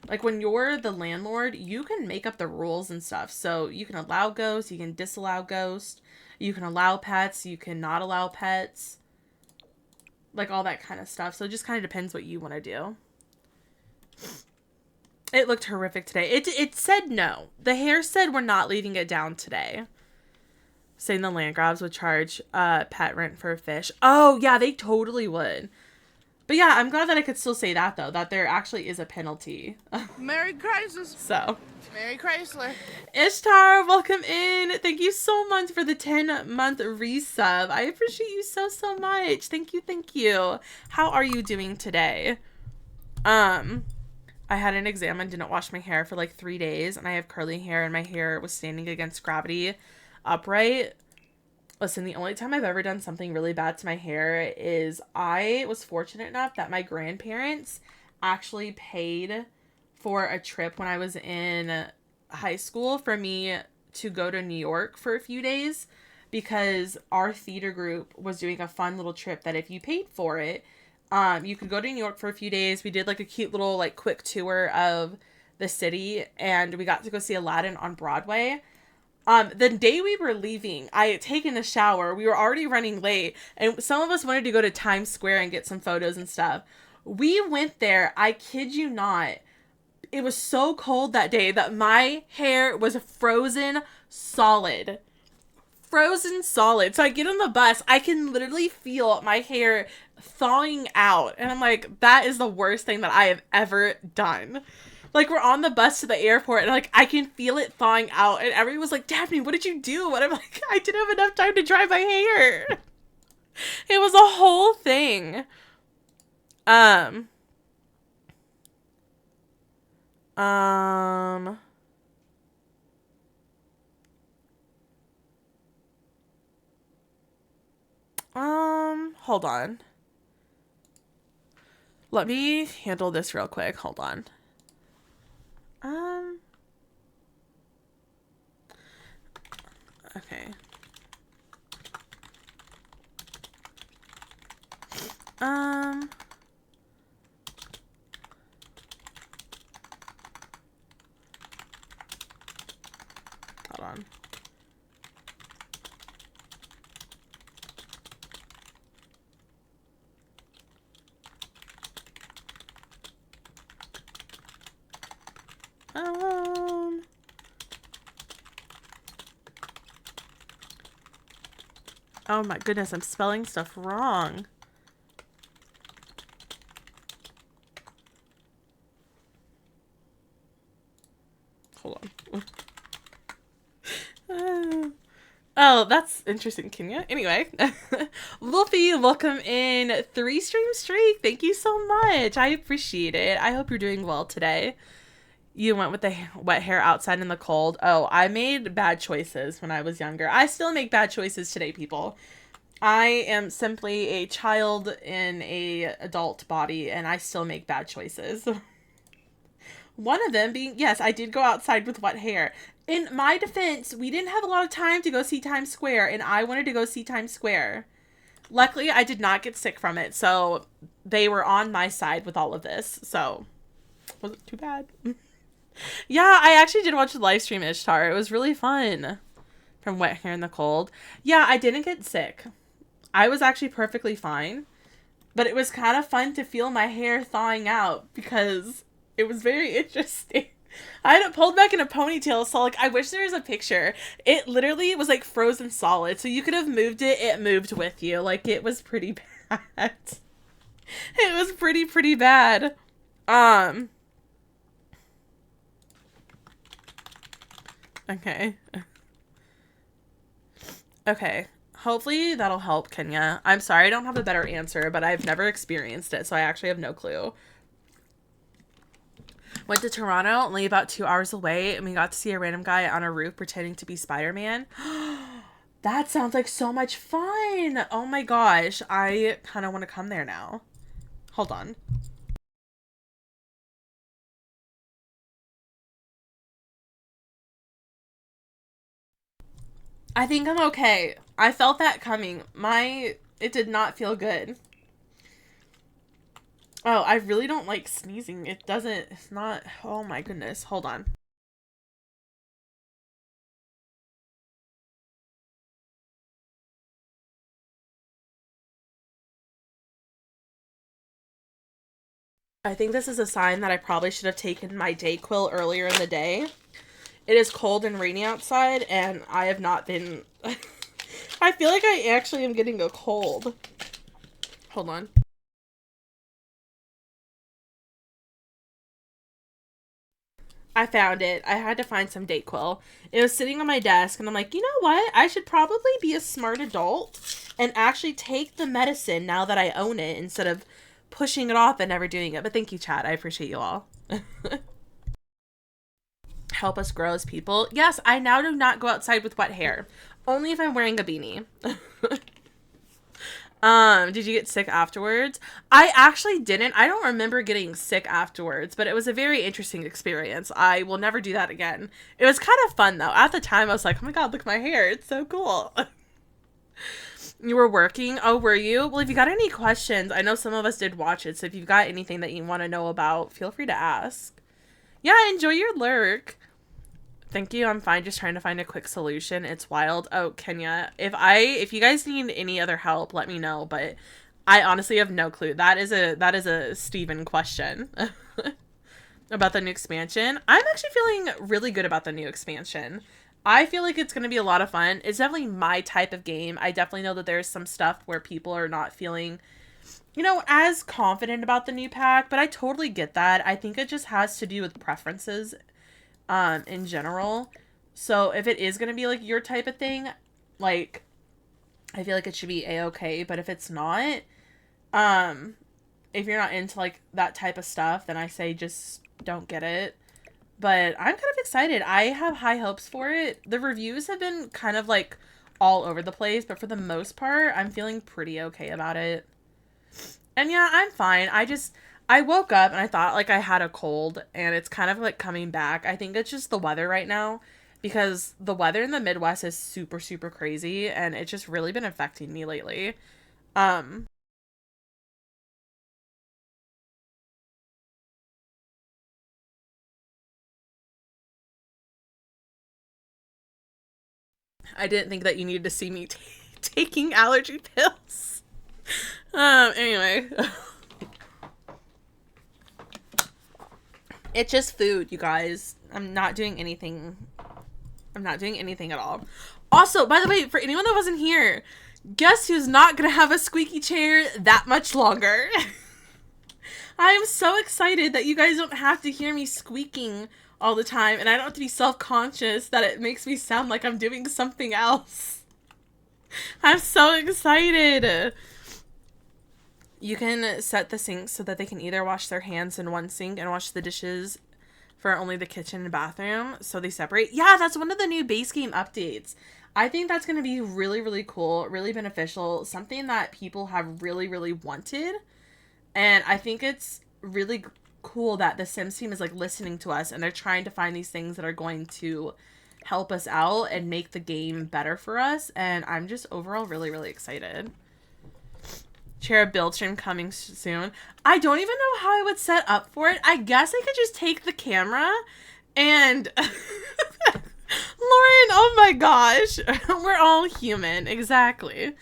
Like, when you're the landlord, you can make up the rules and stuff. So, you can allow ghosts, you can disallow ghosts, you can allow pets, you can not allow pets. Like, all that kind of stuff. So, it just kind of depends what you want to do. It looked horrific today. It said no. The hair said we're not leaving it down today. Saying the Landgraabs would charge pet rent for a fish. Oh, yeah, they totally would. But yeah, I'm glad that I could still say that, though. That there actually is a penalty. Merry Chrysler. So. Merry Chrysler. Ishtar, welcome in. Thank you so much for the 10-month resub. I appreciate you so much. Thank you. How are you doing today? I had an exam and didn't wash my hair for like 3 days, and I have curly hair, and my hair was standing against gravity upright. Listen, the only time I've ever done something really bad to my hair is I was fortunate enough that my grandparents actually paid for a trip when I was in high school for me to go to New York for a few days, because our theater group was doing a fun little trip that if you paid for it, you could go to New York for a few days. We did like a cute little like quick tour of the city, and we got to go see Aladdin on Broadway. The day we were leaving, I had taken a shower. We were already running late, and some of us wanted to go to Times Square and get some photos and stuff. We went there. I kid you not. It was so cold that day that my hair was frozen solid. So I get on the bus, I can literally feel my hair thawing out, and I'm like, that is the worst thing that I have ever done. Like, we're on the bus to the airport, and like I can feel it thawing out, and everyone was like, Daphne, what did you do? And I'm like, I didn't have enough time to dry my hair. It was a whole thing. Hold on. Let me handle this real quick. Hold on. Okay. on. Oh my goodness, I'm spelling stuff wrong. Hold on. Oh, that's interesting, Kenya. Anyway, Wolfie, welcome in. 3 stream streak. Thank you so much. I appreciate it. I hope you're doing well today. You went with the wet hair outside in the cold. Oh, I made bad choices when I was younger. I still make bad choices today, people. I am simply a child in a adult body, and I still make bad choices. One of them being, yes, I did go outside with wet hair. In my defense, we didn't have a lot of time to go see Times Square, and I wanted to go see Times Square. Luckily, I did not get sick from it, so they were on my side with all of this, so wasn't too bad. Yeah, I actually did watch the live stream Ishtar. It was really fun. From wet hair in the cold. Yeah, I didn't get sick. I was actually perfectly fine. But it was kind of fun to feel my hair thawing out because it was very interesting. I had it pulled back in a ponytail, so like I wish there was a picture. It literally was like frozen solid, so you could have moved it, it moved with you. Like it was pretty bad. It was pretty bad. Okay. Okay. Hopefully that'll help, Kenya. I'm sorry I don't have a better answer, but I've never experienced it, so I actually have no clue. Went to Toronto, only about 2 hours away, and we got to see a random guy on a roof pretending to be Spider-Man. That sounds like so much fun! Oh my gosh, I kind of want to come there now. Hold on. I think I'm okay. I felt that coming. It did not feel good. Oh, I really don't like sneezing. It's not, oh my goodness. Hold on. I think this is a sign that I probably should have taken my Dayquil earlier in the day. It is cold and rainy outside, and I have not been... I feel like I actually am getting a cold. Hold on. I found it. I had to find some Dayquil. It was sitting on my desk, and I'm like, you know what? I should probably be a smart adult and actually take the medicine now that I own it instead of pushing it off and never doing it. But thank you, chat. I appreciate you all. Help us grow as people. Yes, I now do not go outside with wet hair. Only if I'm wearing a beanie. Did you get sick afterwards? I actually didn't. I don't remember getting sick afterwards, but it was a very interesting experience. I will never do that again. It was kind of fun though. At the time I was like, oh my god, look at my hair. It's so cool. You were working? Oh, were you? Well, if you got any questions, I know some of us did watch it, so if you've got anything that you want to know about, feel free to ask. Yeah, enjoy your lurk. Thank you. I'm fine. Just trying to find a quick solution. It's wild. Oh, Kenya, if you guys need any other help, let me know. But I honestly have no clue. That is a Steven question about the new expansion. I'm actually feeling really good about the new expansion. I feel like it's going to be a lot of fun. It's definitely my type of game. I definitely know that there's some stuff where people are not feeling, as confident about the new pack, but I totally get that. I think it just has to do with preferences in general. So if it is going to be like your type of thing, like I feel like it should be a-okay, but if it's not, if you're not into like that type of stuff, then I say just don't get it. But I'm kind of excited. I have high hopes for it. The reviews have been kind of like all over the place, but for the most part, I'm feeling pretty okay about it. And yeah, I'm fine. I woke up and I thought like I had a cold, and it's kind of like coming back. I think it's just the weather right now, because the weather in the Midwest is super, super crazy, and it's just really been affecting me lately. Um, I didn't think that you needed to see me taking allergy pills. Anyway. It's just food, you guys. I'm not doing anything at all. Also, by the way, for anyone that wasn't here, guess who's not gonna have a squeaky chair that much longer? I am so excited that you guys don't have to hear me squeaking all the time, and I don't have to be self-conscious that it makes me sound like I'm doing something else. I'm so excited. You can set the sinks so that they can either wash their hands in one sink and wash the dishes for only the kitchen and bathroom, so they separate. Yeah, that's one of the new base game updates. I think that's going to be really, really cool, really beneficial, something that people have really, really wanted. And I think it's really cool that the Sims team is like listening to us, and they're trying to find these things that are going to help us out and make the game better for us. And I'm just overall really, really excited. Chair build stream coming soon. I don't even know how I would set up for it. I guess I could just take the camera and Lauren, oh my gosh. We're all human. Exactly.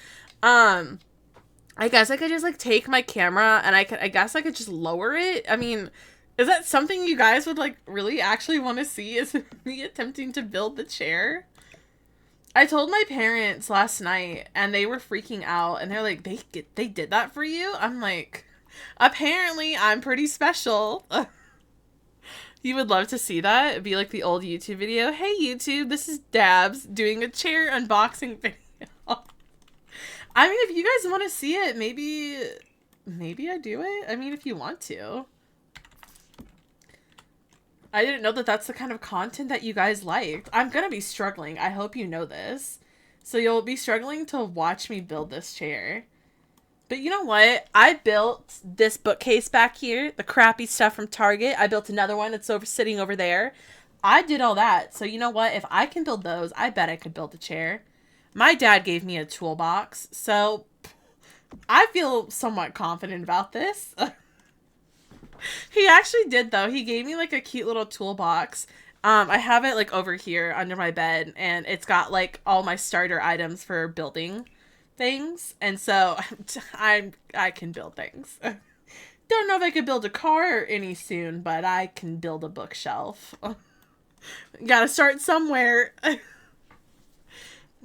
I guess I could just like take my camera and I guess I could just lower it. I mean, is that something you guys would like really actually want to see, is me attempting to build the chair? I told my parents last night and they were freaking out, and they're like, they did that for you? I'm like, apparently I'm pretty special. You would love to see that. It'd be like the old YouTube video. Hey YouTube, this is Dabs doing a chair unboxing video. I mean, if you guys want to see it, maybe I do it. I mean, if you want to. I didn't know that that's the kind of content that you guys liked. I'm gonna be struggling. I hope you know this. So you'll be struggling to watch me build this chair. But you know what? I built this bookcase back here, the crappy stuff from Target. I built another one that's sitting over there. I did all that. So you know what? If I can build those, I bet I could build a chair. My dad gave me a toolbox, so I feel somewhat confident about this. He actually did, though. He gave me like a cute little toolbox. I have it like over here under my bed, and it's got like all my starter items for building things. And so I can build things. Don't know if I could build a car any soon, but I can build a bookshelf. Gotta start somewhere.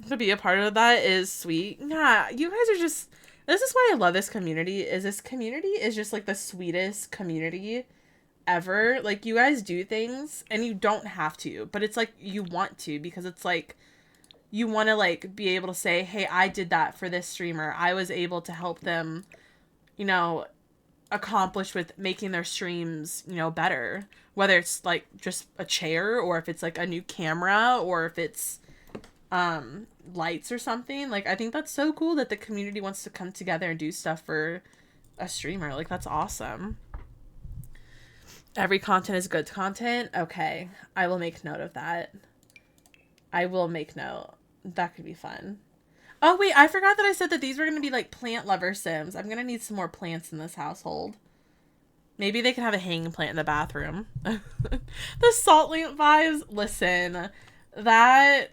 To be a part of that is sweet. Yeah, you guys are just... This is why I love this community, is this community is just like the sweetest community ever. Like, you guys do things and you don't have to, but it's like you want to, because it's like you want to like be able to say, hey, I did that for this streamer. I was able to help them, you know, accomplish with making their streams, you know, better. Whether it's like just a chair, or if it's like a new camera, or if it's lights or something. Like, I think that's so cool that the community wants to come together and do stuff for a streamer. Like, that's awesome. Every content is good content. Okay, I will make note of that. I will make note. That could be fun. Oh wait, I forgot that I said that these were going to be like plant lover Sims. I'm going to need some more plants in this household. Maybe they can have a hanging plant in the bathroom. The salt lamp vibes. Listen, that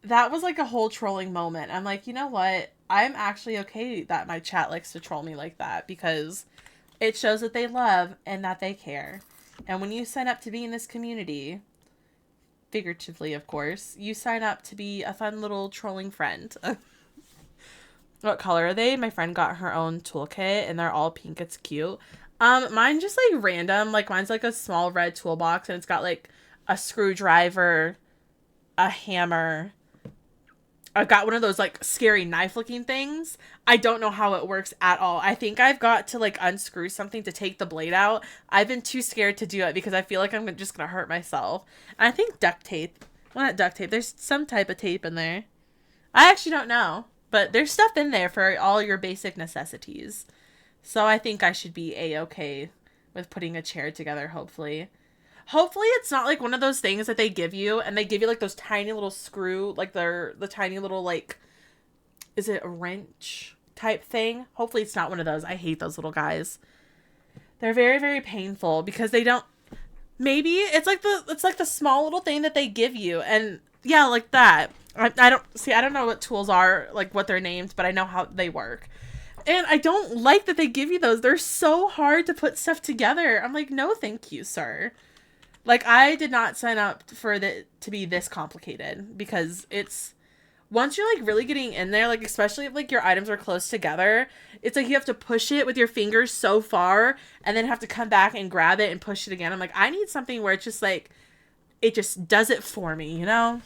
was like a whole trolling moment. I'm like, you know what? I'm actually okay that my chat likes to troll me like that, because it shows that they love and that they care. And when you sign up to be in this community, figuratively, of course, you sign up to be a fun little trolling friend. What color are they? My friend got her own toolkit and they're all pink. It's cute. Mine just like random. Like, mine's like a small red toolbox and it's got like a screwdriver, a hammer. I've got one of those like scary knife looking things. I don't know how it works at all. I think I've got to like unscrew something to take the blade out. I've been too scared to do it because I feel like I'm just gonna hurt myself. And I think duct tape. Well, not duct tape. There's some type of tape in there. I actually don't know. But there's stuff in there for all your basic necessities. So I think I should be a-okay with putting a chair together, hopefully. Hopefully it's not like one of those things that they give you, and they give you like those tiny little screw, like the tiny little like, is it a wrench type thing? Hopefully it's not one of those. I hate those little guys. They're very, very painful because they don't, maybe it's like the small little thing that they give you, and yeah, like that. I don't know what tools are, like what they're named, but I know how they work. And I don't like that they give you those. They're so hard to put stuff together. I'm like, no, thank you, sir. Like, I did not sign up for it to be this complicated, because it's, once you're like really getting in there, like especially if like your items are close together, it's like you have to push it with your fingers so far and then have to come back and grab it and push it again. I'm like, I need something where it's just like, it just does it for me, you know?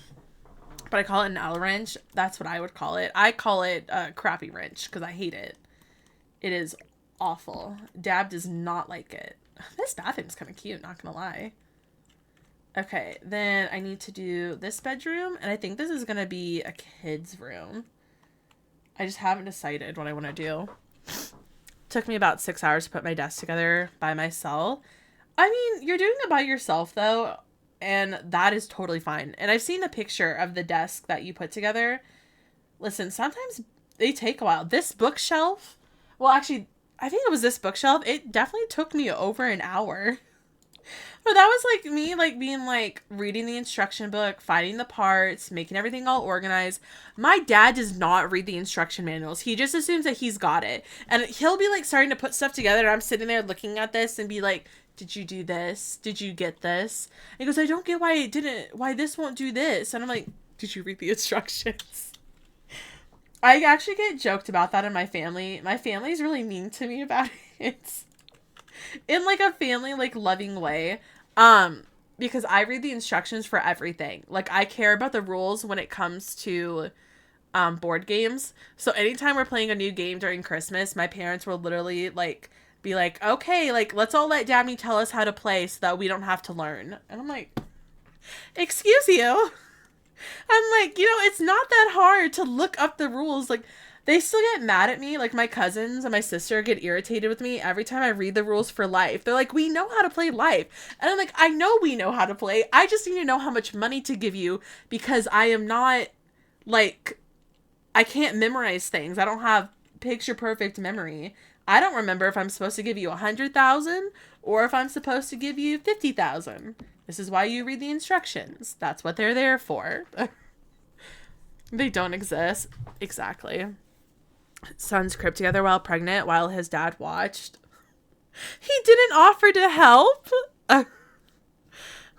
But I call it an Allen wrench. That's what I would call it. I call it a crappy wrench because I hate it. It is awful. Dab does not like it. This bathroom's kind of cute, not gonna lie. Okay, then I need to do this bedroom, and I think this is gonna be a kid's room. I just haven't decided what I want to do. Took me about 6 hours to put my desk together by myself. I mean, you're doing it by yourself, though, and that is totally fine. And I've seen the picture of the desk that you put together. Listen, sometimes they take a while. This bookshelf, well, actually, I think it was this bookshelf. It definitely took me over an hour. But that was like me, like being like reading the instruction book, finding the parts, making everything all organized. My dad does not read the instruction manuals. He just assumes that he's got it. And he'll be like starting to put stuff together. And I'm sitting there looking at this and be like, did you do this? Did you get this? And he goes, I don't get why this won't do this. And I'm like, did you read the instructions? I actually get joked about that in my family. My family's really mean to me about it. In like a family, like loving way. Because I read the instructions for everything. Like, I care about the rules when it comes to board games. So anytime we're playing a new game during Christmas, my parents will literally like be like, okay, like let's all let Dabney tell us how to play so that we don't have to learn. And I'm like, excuse you. I'm like, you know, it's not that hard to look up the rules. Like, they still get mad at me. Like, my cousins and my sister get irritated with me every time I read the rules for life. They're like, we know how to play life. And I'm like, I know we know how to play. I just need to know how much money to give you, because I am not, like, I can't memorize things. I don't have picture perfect memory. I don't remember if I'm supposed to give you 100,000 or if I'm supposed to give you 50,000. This is why you read the instructions. That's what they're there for. They don't exist. Exactly. Son's crib together while pregnant while his dad watched. He didn't offer to help.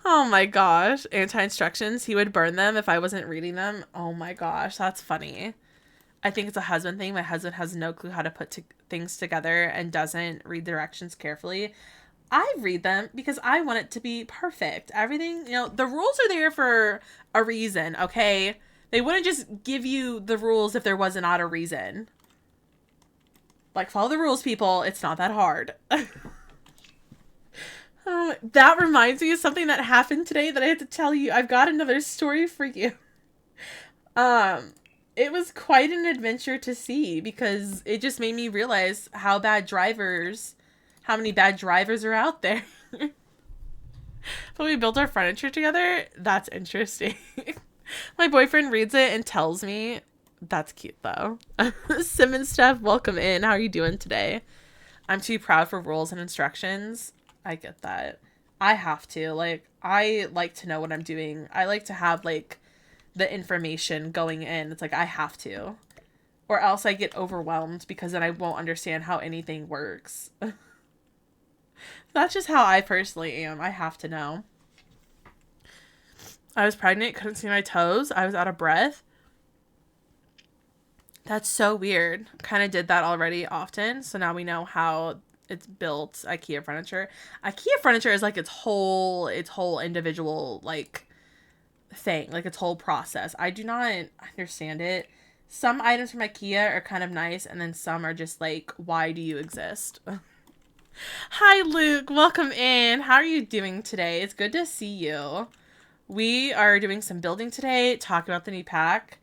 Oh my gosh. Anti-instructions. He would burn them if I wasn't reading them. Oh my gosh. That's funny. I think it's a husband thing. My husband has no clue how to put things together and doesn't read directions carefully. I read them because I want it to be perfect. Everything, you know, the rules are there for a reason, okay? They wouldn't just give you the rules if there wasn't not a reason. Like, follow the rules, people. It's not that hard. That reminds me of something that happened today that I had to tell you. I've got another story for you. It was quite an adventure to see, because it just made me realize how many bad drivers are out there. But we built our furniture together. That's interesting. My boyfriend reads it and tells me. That's cute, though. Sim and Steph, welcome in. How are you doing today? I'm too proud for rules and instructions. I get that. I have to. Like, I like to know what I'm doing. I like to have, like, the information going in. It's like, I have to. Or else I get overwhelmed, because then I won't understand how anything works. That's just how I personally am. I have to know. I was pregnant, couldn't see my toes. I was out of breath. That's so weird. Kind of did that already often. So now we know how it's built. IKEA furniture. IKEA furniture is like its whole individual like thing, like its whole process. I do not understand it. Some items from IKEA are kind of nice, and then some are just like, why do you exist? Hi, Luke. Welcome in. How are you doing today? It's good to see you. We are doing some building today, talking about the new pack.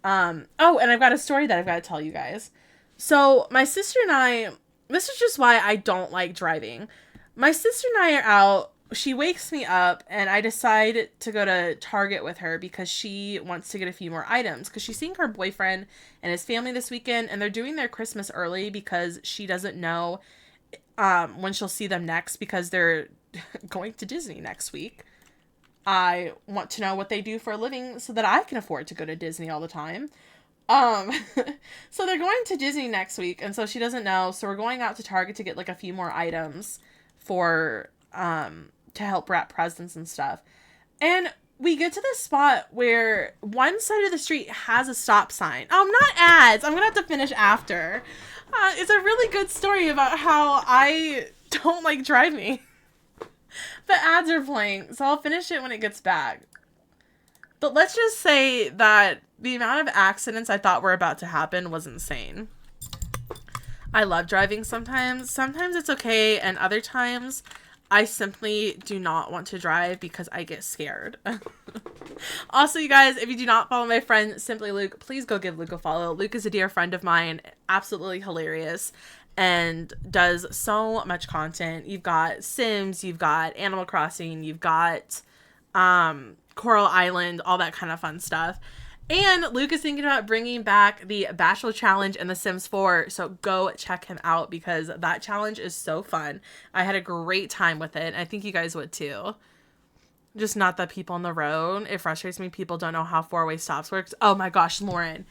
Oh, and I've got a story that I've got to tell you guys. So my sister and I, this is just why I don't like driving. My sister and I are out. She wakes me up, and I decide to go to Target with her because she wants to get a few more items, because she's seeing her boyfriend and his family this weekend, and they're doing their Christmas early because she doesn't know when she'll see them next, because they're going to Disney next week. I want to know what they do for a living so that I can afford to go to Disney all the time. Um, so they're going to Disney next week, and so she doesn't know. So we're going out to Target to get like a few more items for, to help wrap presents and stuff. And we get to this spot where one side of the street has a stop sign. Not ads. I'm gonna have to finish after. It's a really good story about how I don't like driving. But ads are playing, so I'll finish it when it gets back. But let's just say that the amount of accidents I thought were about to happen was insane. I love driving sometimes. Sometimes it's okay, and other times I simply do not want to drive because I get scared. Also, you guys, if you do not follow my friend Simply Luke, please go give Luke a follow. Luke is a dear friend of mine, absolutely hilarious, and does so much content. You've got Sims, you've got Animal Crossing, you've got Coral Island, all that kind of fun stuff. And Luke is thinking about bringing back the Bachelor Challenge and The Sims 4, so go check him out because that challenge is so fun. I had a great time with it, and I think you guys would too. Just not the people on the road. It frustrates me people don't know how four-way stops works. Oh my gosh, Lauren.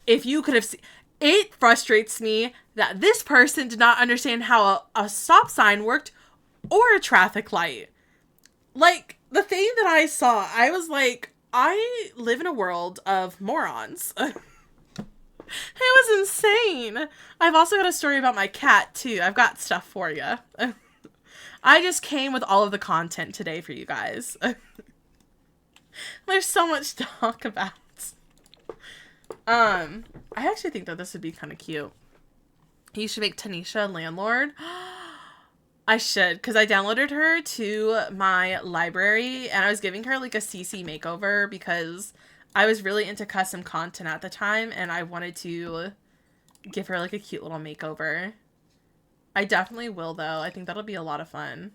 If you could have seen... It frustrates me that this person did not understand how a stop sign worked or a traffic light. Like, the thing that I saw, I was like, I live in a world of morons. It was insane. I've also got a story about my cat, too. I've got stuff for you. I just came with all of the content today for you guys. There's so much to talk about. I actually think that this would be kind of cute. You should make Tanisha a landlord. I should, because I downloaded her to my library, and I was giving her, like, a CC makeover, because I was really into custom content at the time, and I wanted to give her, like, a cute little makeover. I definitely will, though. I think that'll be a lot of fun.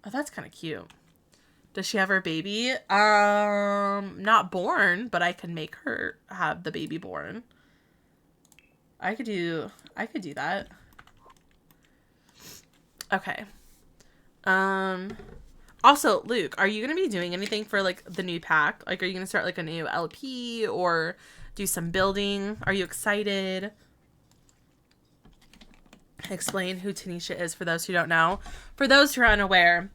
Oh, that's kind of cute. Does she have her baby? Not born, but I can make her have the baby born. I could do that. Okay. Also, Luke, are you going to be doing anything for, like, the new pack? Like, are you going to start, like, a new LP or do some building? Are you excited? Explain who Tanisha is for those who don't know. For those who are unaware,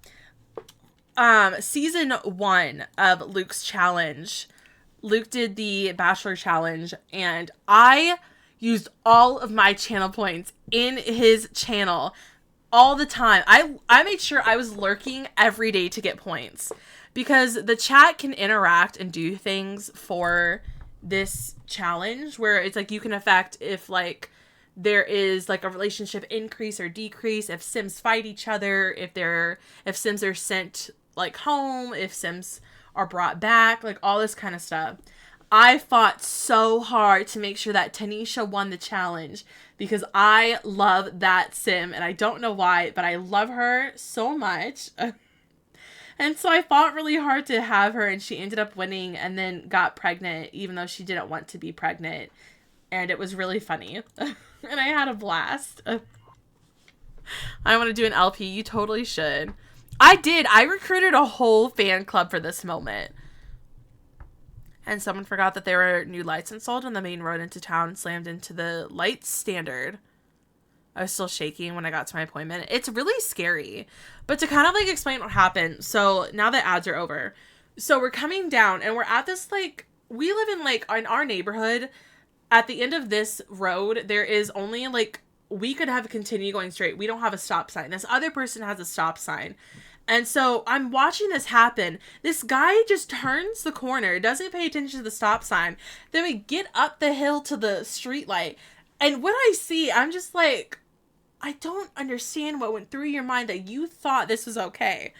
season 1 of Luke's challenge, Luke did the Bachelor Challenge, and I used all of my channel points in his channel all the time. I made sure I was lurking every day to get points because the chat can interact and do things for this challenge where it's like you can affect if, like, there is, like, a relationship increase or decrease, if Sims fight each other, if Sims are sent, like, home, if Sims are brought back, like, all this kind of stuff. I fought so hard to make sure that Tanisha won the challenge because I love that Sim, and I don't know why, but I love her so much. And so I fought really hard to have her, and she ended up winning and then got pregnant, even though she didn't want to be pregnant. And it was really funny. And I had a blast. I want to do an LP. You totally should. I did. I recruited a whole fan club for this moment. And someone forgot that there were new lights installed on the main road into town and slammed into the light standard. I was still shaking when I got to my appointment. It's really scary. But to kind of, like, explain what happened. So now that ads are over. So we're coming down and we're at this, like, we live in, like, in our neighborhood. At the end of this road, there is only, like, we could have continue going straight. We don't have a stop sign. This other person has a stop sign. And so I'm watching this happen. This guy just turns the corner, doesn't pay attention to the stop sign. Then we get up the hill to the street light. And what I see, I'm just like, I don't understand what went through your mind that you thought this was okay.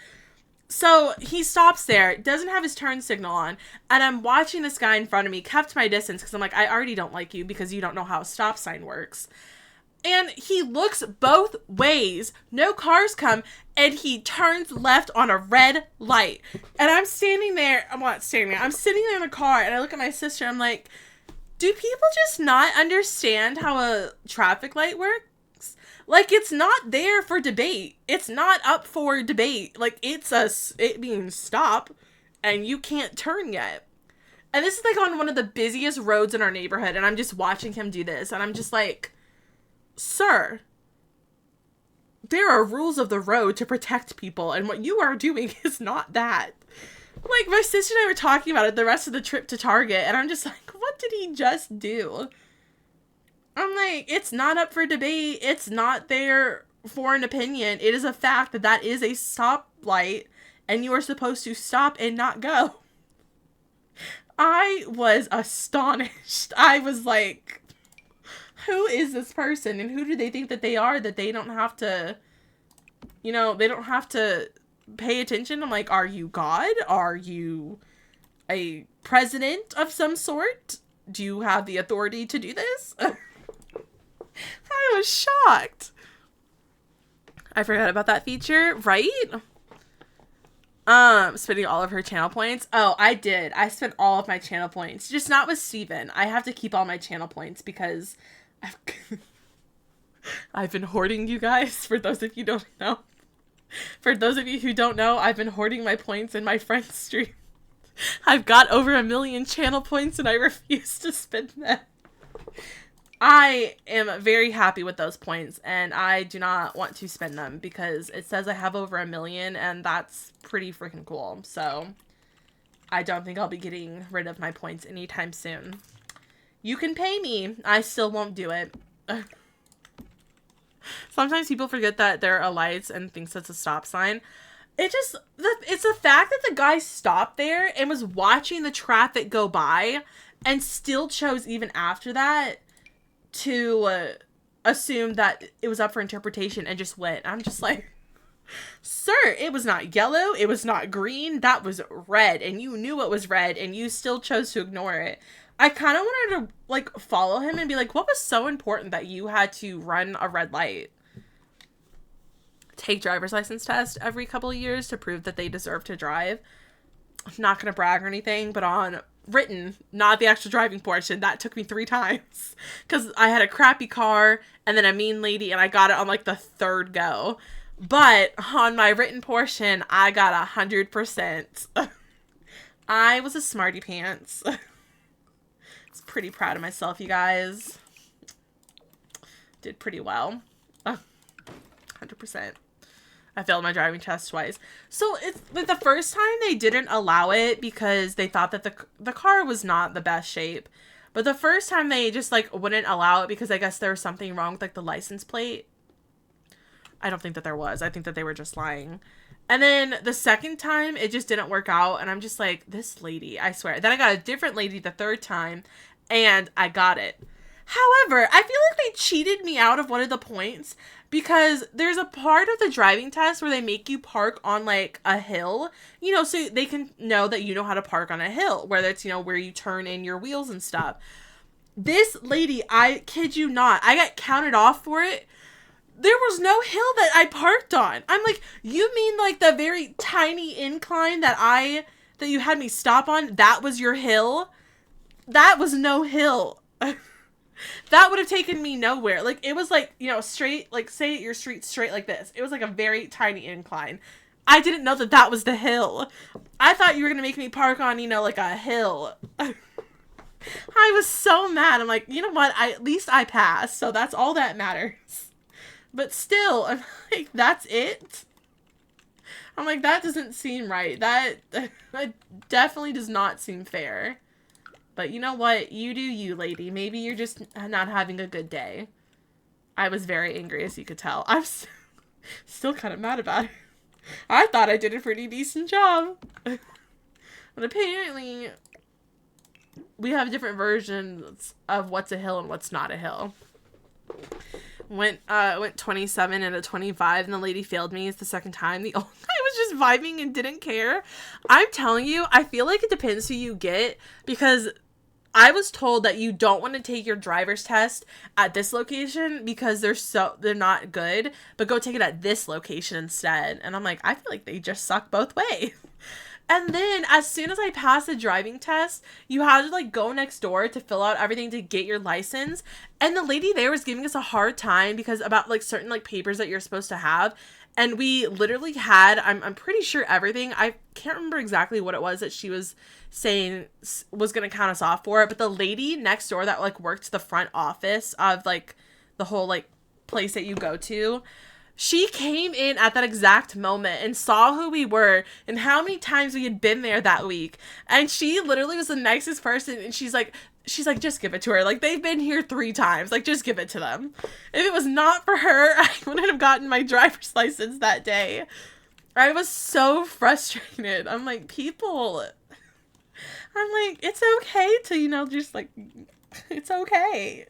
So he stops there, doesn't have his turn signal on, and I'm watching this guy in front of me, kept my distance, because I'm like, I already don't like you because you don't know how a stop sign works. And he looks both ways, no cars come, and he turns left on a red light. And I'm standing there, I'm sitting there in the car, and I look at my sister, I'm like, do people just not understand how a traffic light works? Like, it's not there for debate. It's not up for debate. Like, it means stop, and you can't turn yet. And this is, like, on one of the busiest roads in our neighborhood, and I'm just watching him do this, and I'm just like, sir, there are rules of the road to protect people, and what you are doing is not that. Like, my sister and I were talking about it the rest of the trip to Target, and I'm just like, what did he just do? I'm like, it's not up for debate. It's not there for an opinion. It is a fact that that is a stoplight, and you are supposed to stop and not go. I was astonished. I was like, who is this person, and who do they think that they are, that they don't have to, they don't have to pay attention? I'm like, are you God? Are you a president of some sort? Do you have the authority to do this? I was shocked. I forgot about that feature, right? Spending all of her channel points. Oh, I did. I spent all of my channel points. Just not with Steven. I have to keep all my channel points because I've been hoarding, you guys, for those of you who don't know. For those of you who don't know, I've been hoarding my points in my friend's stream. I've got over 1 million channel points and I refuse to spend them. I am very happy with those points, and I do not want to spend them because it says I have over 1 million, and that's pretty freaking cool. So I don't think I'll be getting rid of my points anytime soon. You can pay me. I still won't do it. Sometimes people forget that there are lights and thinks it's a stop sign. It's the fact that the guy stopped there and was watching the traffic go by and still chose even after that to assume that it was up for interpretation and just went. I'm just like, sir, it was not yellow, it was not green, that was red, and you knew it was red, and you still chose to ignore it. I kind of wanted to, like, follow him and be like, what was so important that you had to run a red light? Take driver's license test every couple of years to prove that they deserve to drive. I'm not going to brag or anything, but on written, not the actual driving portion, that took me 3 times because I had a crappy car and then a mean lady, and I got it on like the 3rd go. But on my written portion, I got 100%. I was a smarty pants. I was pretty proud of myself, you guys. Did pretty well. 100%. I failed my driving test twice. So it's like the first time they didn't allow it because they thought that the car was not the best shape. But the first time they just like wouldn't allow it because I guess there was something wrong with like the license plate. I don't think that there was. I think that they were just lying. And then the second time it just didn't work out, and I'm just like, this lady, I swear. Then I got a different lady the 3rd time and I got it. However, I feel like they cheated me out of one of the points because there's a part of the driving test where they make you park on like a hill, so they can know that you know how to park on a hill, whether it's, where you turn in your wheels and stuff. This lady, I kid you not, I got counted off for it. There was no hill that I parked on. I'm like, you mean like the very tiny incline that you had me stop on? That was your hill? That was no hill. That would have taken me nowhere. Like, it was like, straight, like, say your street's straight like this. It was like a very tiny incline. I didn't know that that was the hill. I thought you were going to make me park on, like a hill. I was so mad. I'm like, you know what? At least I passed. So that's all that matters. But still, I'm like, that's it? I'm like, that doesn't seem right. That definitely does not seem fair. But you know what? You do you, lady. Maybe you're just not having a good day. I was very angry, as you could tell. I'm still kind of mad about it. I thought I did a pretty decent job. But apparently, we have different versions of what's a hill and what's not a hill. Went 27 and a 25, and the lady failed me the second time. I was just vibing and didn't care. I'm telling you, I feel like it depends who you get, because I was told that you don't want to take your driver's test at this location because they're not good, but go take it at this location instead. And I'm like, I feel like they just suck both ways. And then as soon as I passed the driving test, you had to like go next door to fill out everything to get your license. And the lady there was giving us a hard time because about like certain like papers that you're supposed to have. And we literally had, I'm pretty sure everything. I can't remember exactly what it was that she was saying was going to count us off for it. But the lady next door that like worked the front office of like the whole like place that you go to, she came in at that exact moment and saw who we were and how many times we had been there that week. And she literally was the nicest person. And she's like, just give it to her. Like, they've been here 3 times. Like, just give it to them. If it was not for her, I wouldn't have gotten my driver's license that day. I was so frustrated. I'm like, people, I'm like, it's okay to, you know, just like, it's okay.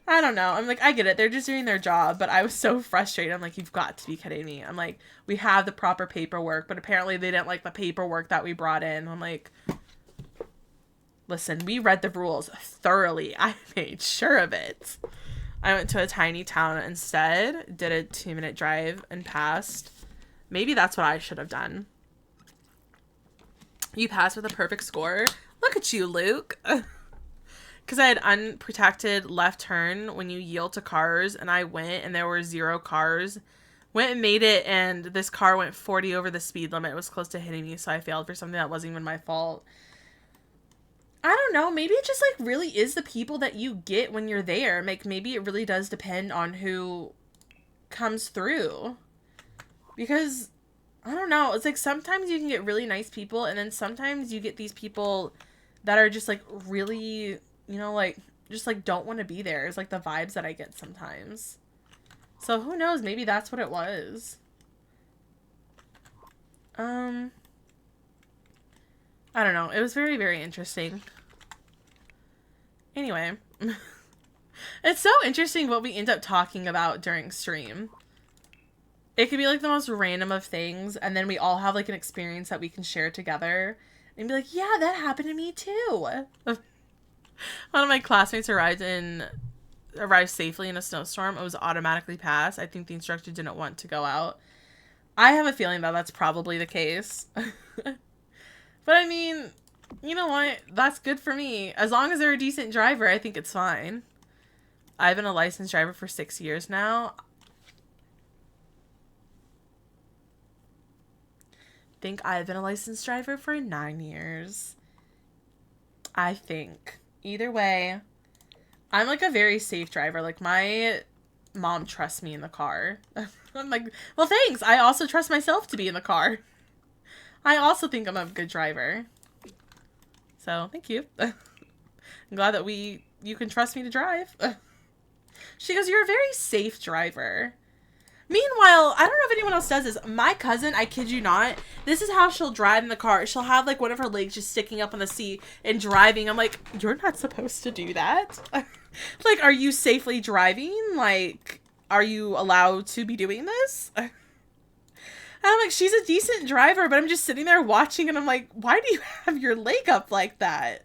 I don't know. I'm like, I get it. They're just doing their job. But I was so frustrated. I'm like, you've got to be kidding me. I'm like, we have the proper paperwork. But apparently they didn't like the paperwork that we brought in. I'm like, listen, we read the rules thoroughly. I made sure of it. I went to a tiny town instead. Did a 2-minute drive and passed. Maybe that's what I should have done. You passed with a perfect score. Look at you, Luke. Because I had unprotected left turn when you yield to cars, and I went, and there were 0 cars. Went and made it, and this car went 40 over the speed limit. It was close to hitting me, so I failed for something that wasn't even my fault. I don't know. Maybe it just, like, really is the people that you get when you're there. Like, maybe it really does depend on who comes through. Because, I don't know. It's like sometimes you can get really nice people, and then sometimes you get these people that are just, like, really... you know, like, just, like, don't want to be there. It's, like, the vibes that I get sometimes. So, who knows? Maybe that's what it was. I don't know. It was very, very interesting. Anyway. It's so interesting what we end up talking about during stream. It could be, like, the most random of things, and then we all have, like, an experience that we can share together. And be like, yeah, that happened to me, too. One of my classmates arrived safely in a snowstorm. It was automatically passed. I think the instructor didn't want to go out. I have a feeling that that's probably the case. But I mean, you know what? That's good for me. As long as they're a decent driver, I think it's fine. I've been a licensed driver for 6 years now. I think I've been a licensed driver for 9 years. I think. Either way, I'm, like, a very safe driver. Like, my mom trusts me in the car. I'm like, well, thanks. I also trust myself to be in the car. I also think I'm a good driver. So, thank you. I'm glad that you can trust me to drive. She goes, you're a very safe driver. Meanwhile, I don't know if anyone else does this. My cousin, I kid you not, this is how she'll drive in the car. She'll have, like, one of her legs just sticking up on the seat and driving. I'm like, you're not supposed to do that. Like, are you safely driving? Like, are you allowed to be doing this? And I'm like, she's a decent driver, but I'm just sitting there watching, and I'm like, why do you have your leg up like that?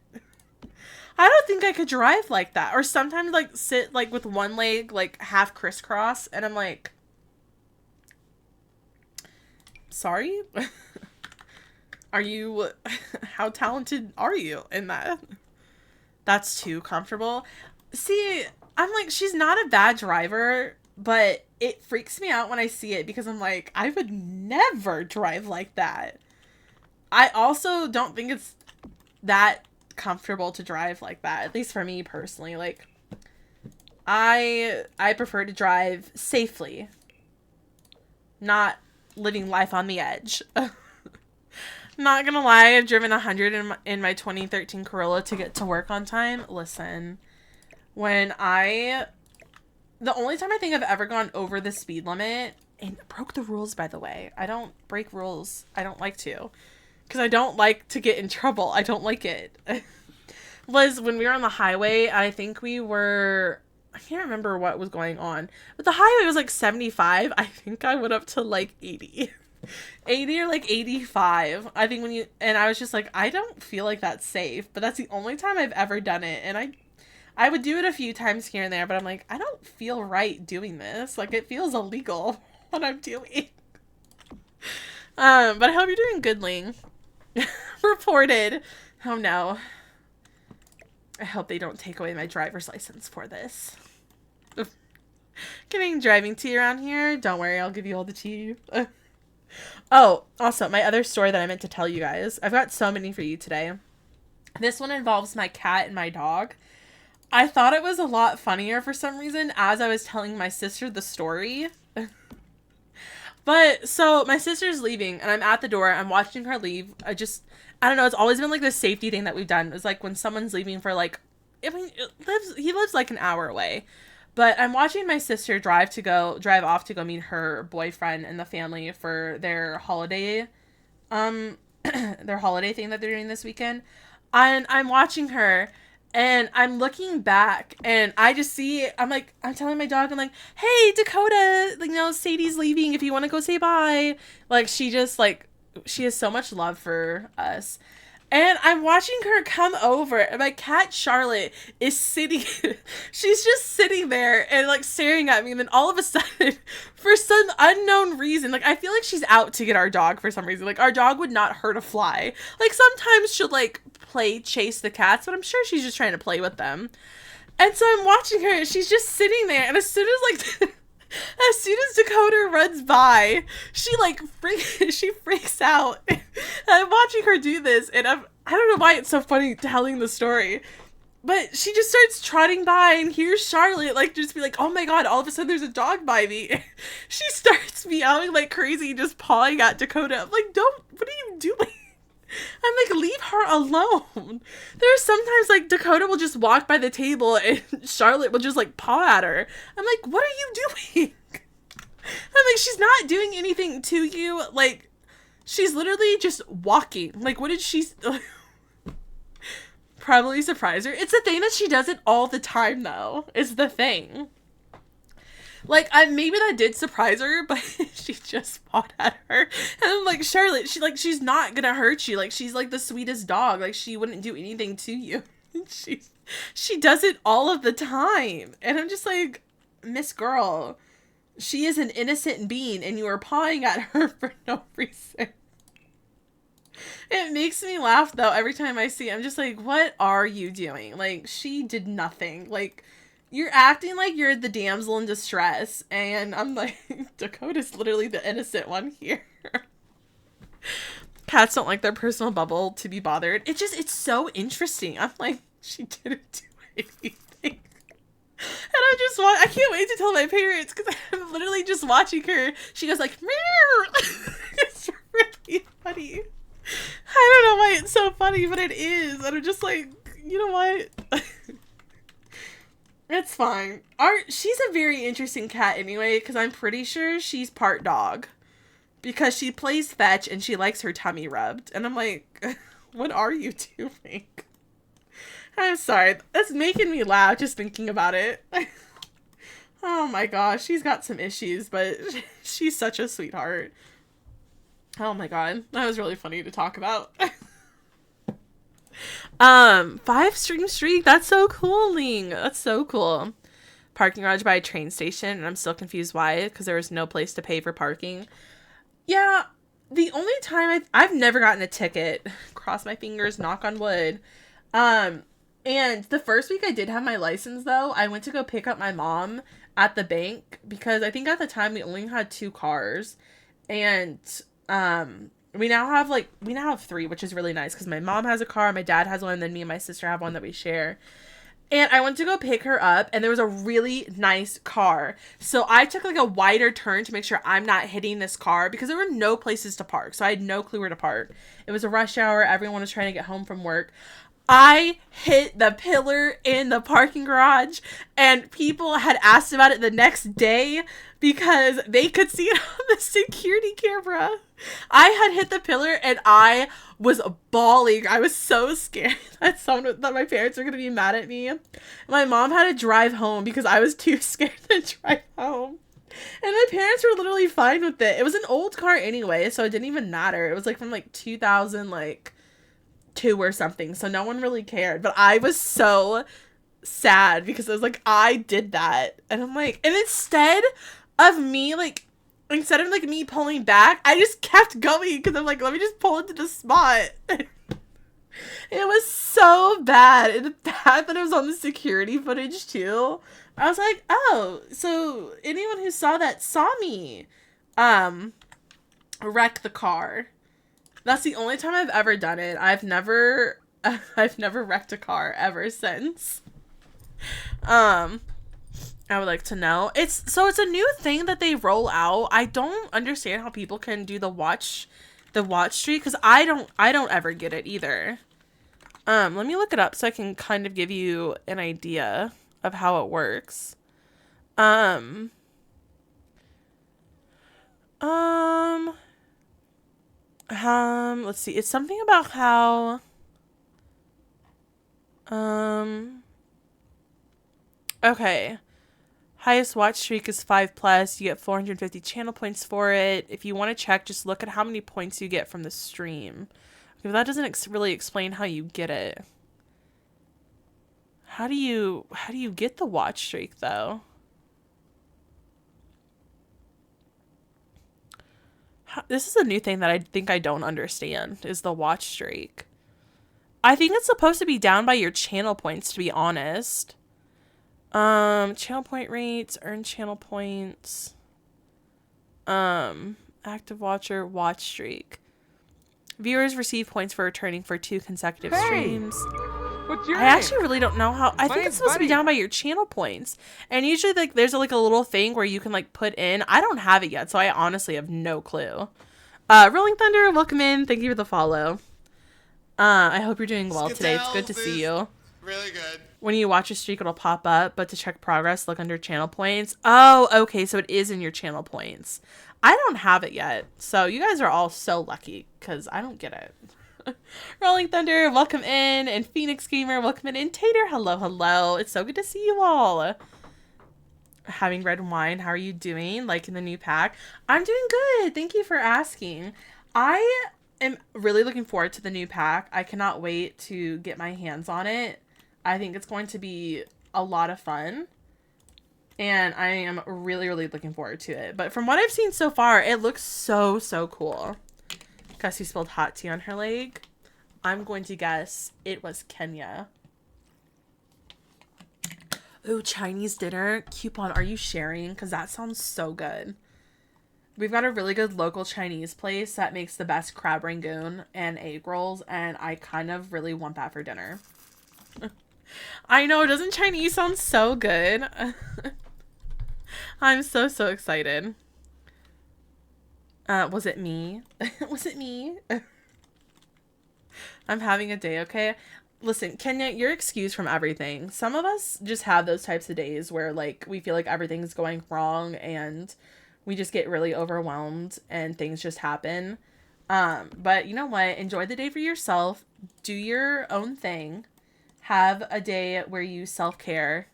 I don't think I could drive like that. Or sometimes, like, sit, like, with one leg, like, half crisscross, and I'm like... sorry? Are you... how talented are you in that? That's too comfortable. See, I'm like, she's not a bad driver, but it freaks me out when I see it because I'm like, I would never drive like that. I also don't think it's that comfortable to drive like that, at least for me personally. Like, I prefer to drive safely, not living life on the edge. Not gonna lie, I've driven 100 in my 2013 Corolla to get to work on time. Listen, the only time I think I've ever gone over the speed limit, and broke the rules, by the way. I don't break rules. I don't like to. Because I don't like to get in trouble. I don't like it. Was when we were on the highway, I think we were... I can't remember what was going on. But the highway was like 75. I think I went up to like 80. 80 or like 85. I think and I was just like, I don't feel like that's safe. But that's the only time I've ever done it. And I would do it a few times here and there. But I'm like, I don't feel right doing this. Like, it feels illegal what I'm doing. But I hope you're doing good, Ling. Reported. Oh no. I hope they don't take away my driver's license for this. Getting driving tea around here. Don't worry, I'll give you all the tea. Oh, also, my other story that I meant to tell you guys. I've got so many for you today. This one involves my cat and my dog. I thought it was a lot funnier for some reason as I was telling my sister the story. But, so, my sister's leaving, and I'm at the door. I'm watching her leave. I don't know. It's always been, like, this safety thing that we've done. It's, like, when someone's leaving for, like, he lives, like, an hour away. But I'm watching my sister drive off to go meet her boyfriend and the family for their holiday, their holiday thing that they're doing this weekend. And I'm watching her, and I'm looking back, and I just see, I'm telling my dog, I'm like, hey, Dakota, like, Sadie's leaving, if you want to go say bye. Like, she has so much love for us. And I'm watching her come over, and my cat Charlotte is sitting, she's just sitting there and, like, staring at me, and then all of a sudden, for some unknown reason, like, I feel like she's out to get our dog for some reason. Like, our dog would not hurt a fly. Like, sometimes she'll, like, chase the cats, but I'm sure she's just trying to play with them. And so I'm watching her, and she's just sitting there, and as soon as Dakota runs by, she freaks out. I'm watching her do this, and I don't know why it's so funny telling the story, but she just starts trotting by, and here's Charlotte, like, just be like, oh my god, all of a sudden there's a dog by me. She starts meowing like crazy, just pawing at Dakota. I'm like, what are you doing? I'm like, leave her alone. There's sometimes, like, Dakota will just walk by the table and Charlotte will just, like, paw at her. I'm like, what are you doing? I'm like, she's not doing anything to you. Like, she's literally just walking. Like, what did she... Probably surprise her. It's a thing that she does it all the time, though, is the thing. Like, maybe that did surprise her, but she just fought at her. And I'm like, Charlotte, she's not gonna hurt you. Like, she's, like, the sweetest dog. Like, she wouldn't do anything to you. She does it all of the time. And I'm just like, Miss Girl, she is an innocent being, and you are pawing at her for no reason. It makes me laugh, though, every time I see it. I'm just like, what are you doing? Like, she did nothing. Like... You're acting like you're the damsel in distress, and I'm like, Dakota's literally the innocent one here. Cats don't like their personal bubble to be bothered. It's so interesting. I'm like, she didn't do anything. And I can't wait to tell my parents, because I'm literally just watching her. She goes like, meow. It's really funny. I don't know why it's so funny, but it is. And I'm just like, you know what? It's fine. She's a very interesting cat anyway, because I'm pretty sure she's part dog. Because she plays fetch and she likes her tummy rubbed. And I'm like, what are you doing? I'm sorry. That's making me laugh just thinking about it. Oh my gosh, she's got some issues, but she's such a sweetheart. Oh my god, that was really funny to talk about. 5-stream streak. That's so cool, Ling. That's so cool. Parking garage by a train station, and I'm still confused why, because there was no place to pay for parking. Yeah, the only time I've never gotten a ticket. Cross my fingers, knock on wood. And the first week I did have my license, though, I went to go pick up my mom at the bank, because I think at the time we only had 2 cars, and we now have 3, which is really nice, because my mom has a car, my dad has one, and then me and my sister have one that we share. And I went to go pick her up, and there was a really nice car. So I took, like, a wider turn to make sure I'm not hitting this car, because there were no places to park. So I had no clue where to park. It was a rush hour. Everyone was trying to get home from work. I hit the pillar in the parking garage, and people had asked about it the next day because they could see it on the security camera. I had hit the pillar, and I was bawling. I was so scared that my parents were going to be mad at me. My mom had to drive home because I was too scared to drive home. And my parents were literally fine with it. It was an old car anyway, so it didn't even matter. It was, like, from, like, 2002 or something, so no one really cared. But I was so sad because I was like, I did that. And I'm like, and instead of me, like, instead of like me pulling back, I just kept going because I'm like, let me just pull into the spot. It was so bad. And the fact that it was on the security footage too. I was like, oh, so anyone who saw that saw me wreck the car. That's the only time I've ever done it. I've never wrecked a car ever since. I would like to know. It's a new thing that they roll out. I don't understand how people can do the watch streak, because I don't ever get it either. Let me look it up so I can kind of give you an idea of how it works. Let's see. It's something about how okay. Highest watch streak is 5+. You get 450 channel points for it. If you want to check, just look at how many points you get from the stream. Because that doesn't really explain how you get it. How do you get the watch streak though? This is a new thing that I think I don't understand, is the watch streak. I think it's supposed to be down by your channel points, to be honest. Channel point rates, earn channel points. Active watcher, watch streak. Viewers receive points for returning for 2 consecutive streams. What's your I name? actually really don't know how. I think it's supposed to be down by your channel points. And usually like there's like a little thing where you can like put in. I don't have it yet, so I honestly have no clue. Rolling Thunder, welcome in. Thank you for the follow. I hope you're doing well today. It's good to see you. Really good. When you watch a streak, it'll pop up, but to check progress, look under channel points. Oh, okay, so it is in your channel points. I don't have it yet, so you guys are all so lucky, because I don't get it. Rolling Thunder, welcome in, and Phoenix Gamer, welcome in, and Tater, hello, hello. It's so good to see you all. Having red wine, how are you doing? Liking the new pack? I'm doing good, thank you for asking. I am really looking forward to the new pack. I cannot wait to get my hands on it. I think it's going to be a lot of fun. And I am really, really looking forward to it. But from what I've seen so far, it looks so, so cool. Gussie spilled hot tea on her leg. I'm going to guess it was Kenya. Ooh, Chinese dinner. Coupon, are you sharing? Because that sounds so good. We've got a really good local Chinese place that makes the best crab rangoon and egg rolls. And I kind of really want that for dinner. I know, doesn't Chinese sound so good? I'm so, so excited. Was it me? Was it me? I'm having a day, okay? Listen, Kenya, you're excused from everything. Some of us just have those types of days where, like, we feel like everything's going wrong and we just get really overwhelmed and things just happen. But you know what? Enjoy the day for yourself. Do your own thing. Have a day where you self-care.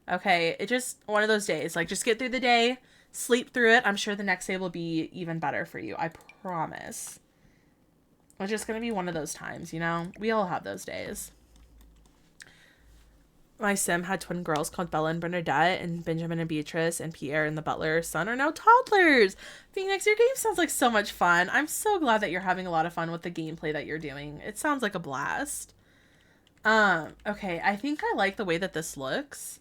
Okay, it's just one of those days. Like, just get through the day, sleep through it. I'm sure the next day will be even better for you. I promise. It's just going to be one of those times, you know? We all have those days. My sim had twin girls called Bella and Bernadette, and Benjamin and Beatrice, and Pierre and the butler's son are now toddlers. Phoenix, your game sounds like so much fun. I'm so glad that you're having a lot of fun with the gameplay that you're doing. It sounds like a blast. Okay, I think I like the way that this looks.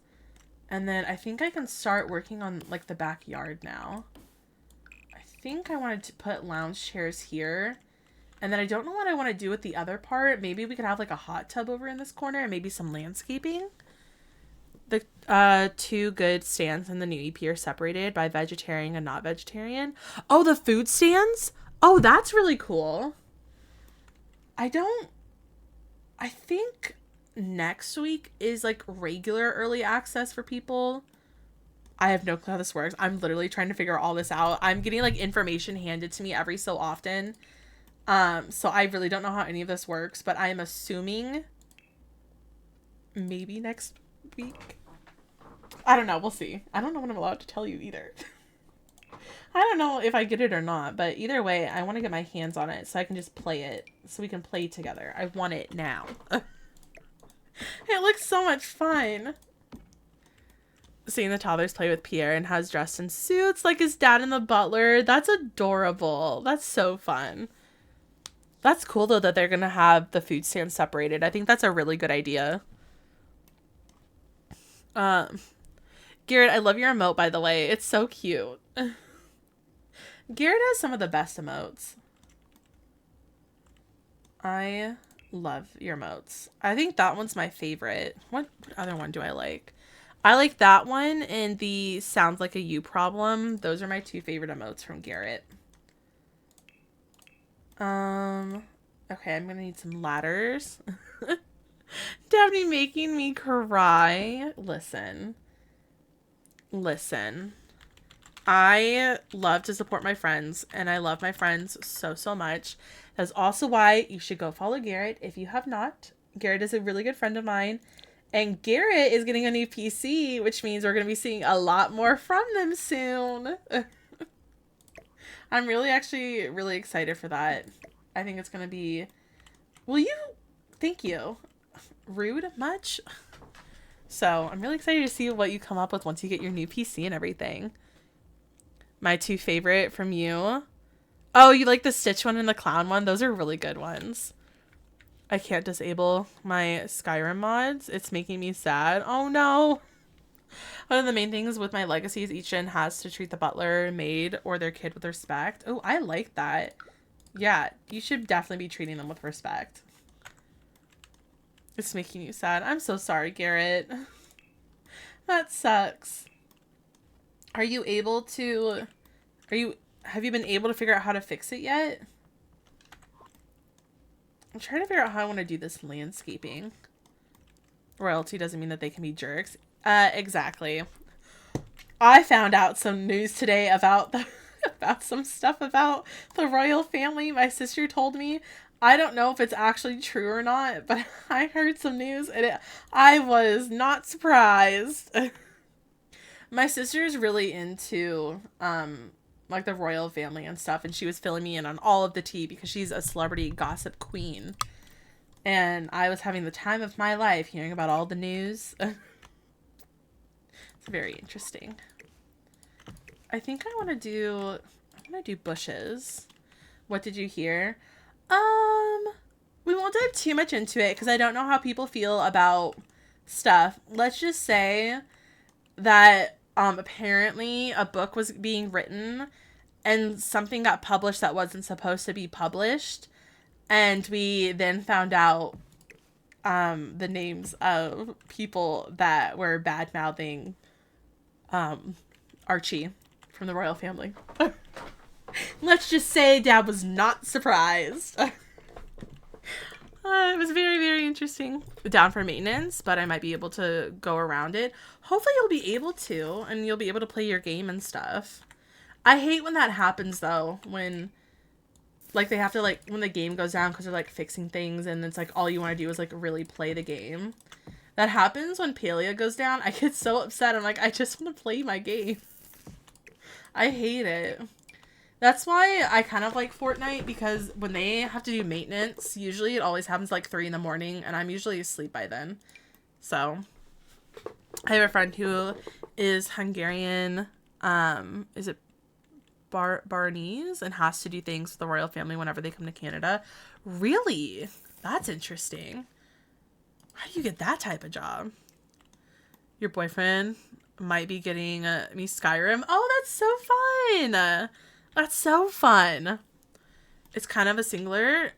And then I think I can start working on, like, the backyard now. I think I wanted to put lounge chairs here. And then I don't know what I want to do with the other part. Maybe we could have, like, a hot tub over in this corner and maybe some landscaping. The 2 good stands in the new EP are separated by vegetarian and not vegetarian. Oh, the food stands? Oh, that's really cool. I think next week is like regular early access for people. I have no clue how this works. I'm literally trying to figure all this out. I'm getting like information handed to me every so often. So I really don't know how any of this works, but I'm assuming maybe next week. I don't know. We'll see. I don't know what I'm allowed to tell you either. I don't know if I get it or not, but either way, I want to get my hands on it so I can just play it, so we can play together. I want it now. It looks so much fun. seeing the toddlers play with Pierre and has dressed in suits like his dad and the butler. That's adorable. That's so fun. That's cool, though, that they're going to have the food stand separated. I think that's a really good idea. Garrett, I love your emote, by the way. It's so cute. Garrett has some of the best emotes. I love your emotes. I think that one's my favorite. What other one do I like? I like that one and the sounds like a you problem. Those are my two favorite emotes from Garrett. Okay, I'm gonna need some ladders. Dabney making me cry. Listen. I love to support my friends, and I love my friends so, so much. That's also why you should go follow Garrett if you have not. Garrett is a really good friend of mine, and Garrett is getting a new PC, which means we're going to be seeing a lot more from them soon. I'm really excited for that. I think it's going to be... Will you? Thank you. Rude much? So I'm really excited to see what you come up with once you get your new PC and everything. My two favorite from you. Oh, you like the Stitch one and the Clown one? Those are really good ones. I can't disable my Skyrim mods. It's making me sad. Oh no. One of the main things with my legacies, each gen has to treat the butler, maid, or their kid with respect. Oh, I like that. Yeah, you should definitely be treating them with respect. It's making you sad. I'm so sorry, Garrett. That sucks. Have you been able to figure out how to fix it yet? I'm trying to figure out how I want to do this landscaping. Royalty doesn't mean that they can be jerks. Exactly. I found out some news today about about some stuff about the royal family. My sister told me. I don't know if it's actually true or not, but I heard some news and I was not surprised. My sister's really into like the royal family and stuff, and she was filling me in on all of the tea because she's a celebrity gossip queen. And I was having the time of my life hearing about all the news. It's very interesting. I think I want to do bushes. What did you hear? We won't dive too much into it because I don't know how people feel about stuff. Let's just say that apparently a book was being written and something got published that wasn't supposed to be published, and we then found out the names of people that were bad-mouthing Archie from the royal family. Let's just say Dad was not surprised. It was very, very interesting. Down for maintenance, but I might be able to go around it. Hopefully you'll be able to, and you'll be able to play your game and stuff. I hate when that happens, though, when, like, they have to, like, when the game goes down because they're, like, fixing things, and it's, like, all you want to do is, like, really play the game. That happens when Palia goes down. I get so upset. I'm like, I just want to play my game. I hate it. That's why I kind of like Fortnite, because when they have to do maintenance, usually it always happens like 3 in the morning, and I'm usually asleep by then. So, I have a friend who is Hungarian, is it Barnese, and has to do things with the royal family whenever they come to Canada. Really? That's interesting. How do you get that type of job? Your boyfriend might be getting me Skyrim. Oh, that's so fun! That's so fun. It's kind of similar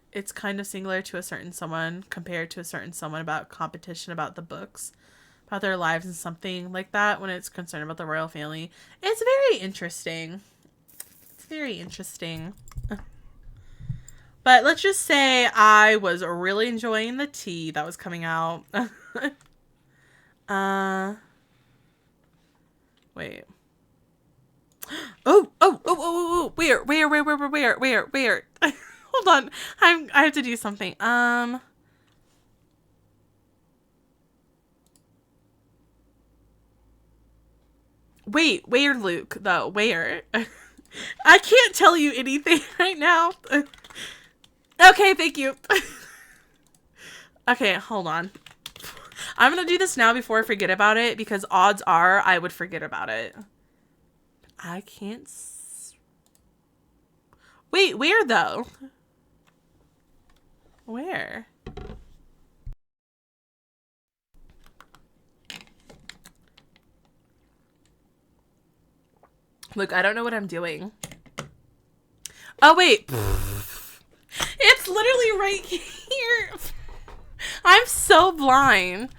to a certain someone, compared to a certain someone about competition about the books, about their lives and something like that when it's concerned about the royal family. It's very interesting. It's very interesting. But let's just say I was really enjoying the tea that was coming out. Wait. Oh, where? Hold on. I have to do something. Wait, where, Luke, though? Where? I can't tell you anything right now. Okay, thank you. Okay, hold on. I'm going to do this now before I forget about it, because odds are I would forget about it. I can't... Wait, where though? Where? Look, I don't know what I'm doing. Oh, wait. It's literally right here. I'm so blind.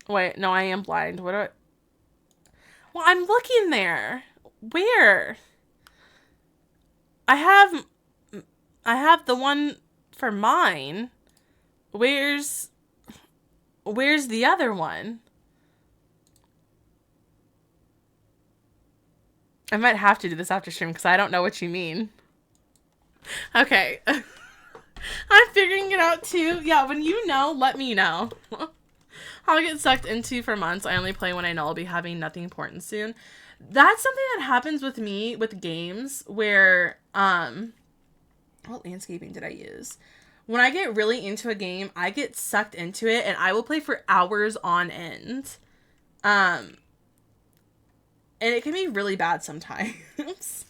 Wait, no, I am blind. What do I... Well, I'm looking there. Where? I have the one for mine. Where's the other one? I might have to do this after stream because I don't know what you mean. Okay. I'm figuring it out too. Yeah, when you know, let me know. I'll get sucked into for months. I only play when I know I'll be having nothing important soon. That's something that happens with me with games where, what landscaping did I use? When I get really into a game, I get sucked into it and I will play for hours on end. And it can be really bad sometimes.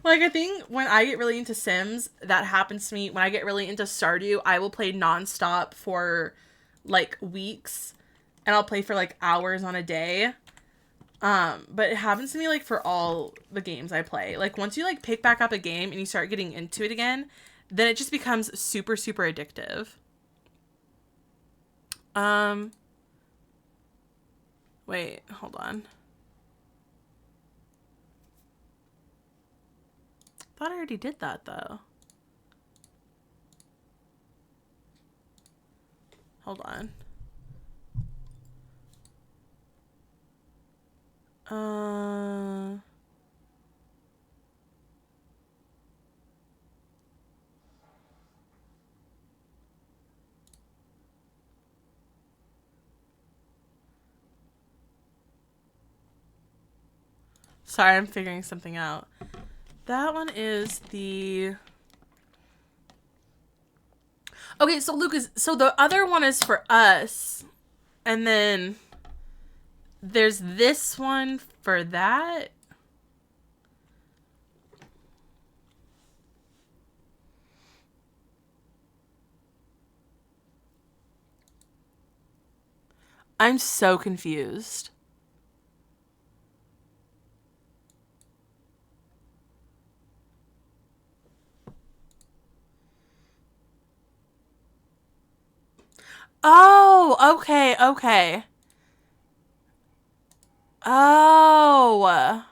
Like, I think when I get really into Sims, that happens to me. When I get really into Stardew, I will play nonstop for, like, weeks. And I'll play for, like, hours on a day. But it happens to me, like, for all the games I play. Like, once you, like, pick back up a game and you start getting into it again, then it just becomes super, super addictive. Wait, hold on. Thought I already did that, though. Hold on. Sorry, I'm figuring something out. That one is the... Okay, so Lucas, so the other one is for us. And then there's this one for that. I'm so confused. Oh, okay, okay. Oh.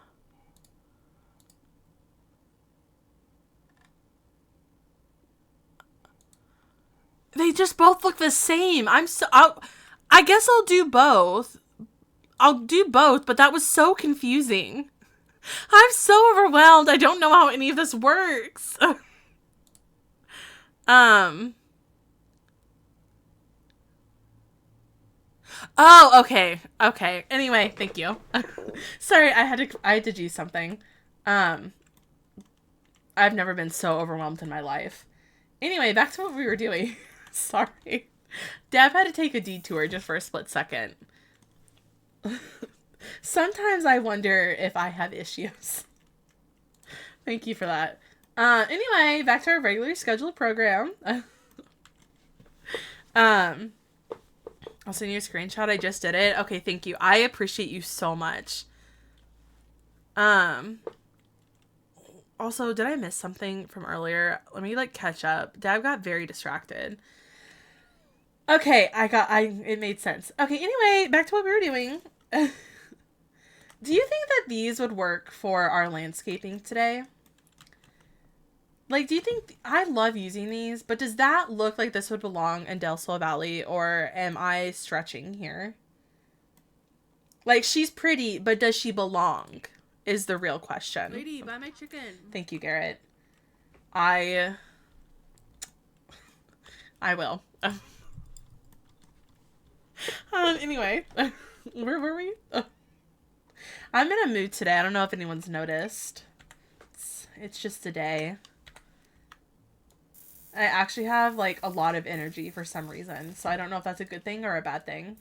They just both look the same. I guess I'll do both. I'll do both, but that was so confusing. I'm so overwhelmed. I don't know how any of this works. Oh, okay. Okay. Anyway, thank you. Sorry, I had to do something. I've never been so overwhelmed in my life. Anyway, back to what we were doing. Sorry. Deb had to take a detour just for a split second. Sometimes I wonder if I have issues. Thank you for that. Anyway, back to our regularly scheduled program. I'll send you a screenshot. I just did it. Okay, thank you. I appreciate you so much. Also, did I miss something from earlier? Let me, like, catch up. Dad got very distracted. Okay, it made sense. Okay, anyway, back to what we were doing. Do you think that these would work for our landscaping today? Like, do you think... I love using these, but does that look like this would belong in Del Sol Valley, or am I stretching here? Like, she's pretty, but does she belong? Is the real question. Lady, buy my chicken. Thank you, Garrett. I will. Anyway. Where were we? I'm in a mood today. I don't know if anyone's noticed. It's just a day. I actually have, like, a lot of energy for some reason. So I don't know if that's a good thing or a bad thing.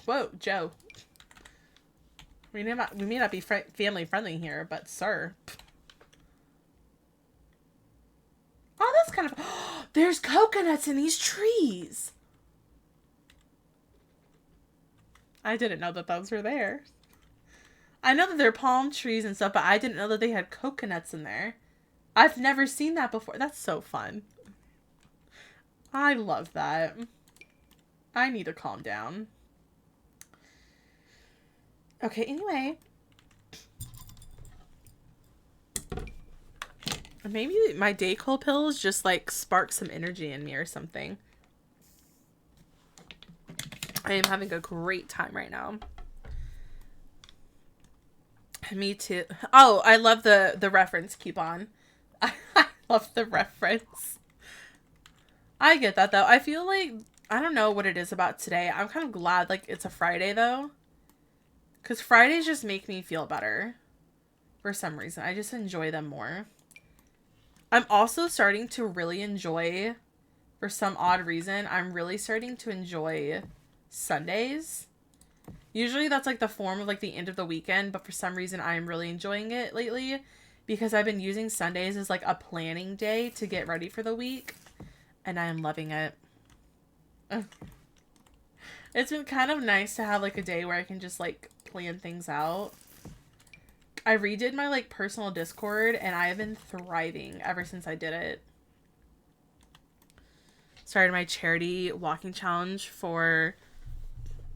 Whoa, Joe. We may not be family friendly here, but sir. Oh, that's kind of... There's coconuts in these trees. I didn't know that those were there. I know that they're palm trees and stuff, but I didn't know that they had coconuts in there. I've never seen that before. That's so fun. I love that. I need to calm down. Okay, anyway. Maybe my Dayquil pills just, like, spark some energy in me or something. I am having a great time right now. Me too. Oh, I love the reference coupon. I love the reference. I get that, though. I feel like, I don't know what it is about today. I'm kind of glad, like, it's a Friday, though. Because Fridays just make me feel better. For some reason. I just enjoy them more. I'm also starting to really enjoy, for some odd reason, I'm really starting to enjoy Sundays. Usually that's like the form of like the end of the weekend, but for some reason I'm really enjoying it lately because I've been using Sundays as like a planning day to get ready for the week, and I am loving it. It's been kind of nice to have like a day where I can just like plan things out. I redid my like personal Discord and I have been thriving ever since I did it. Started my charity walking challenge for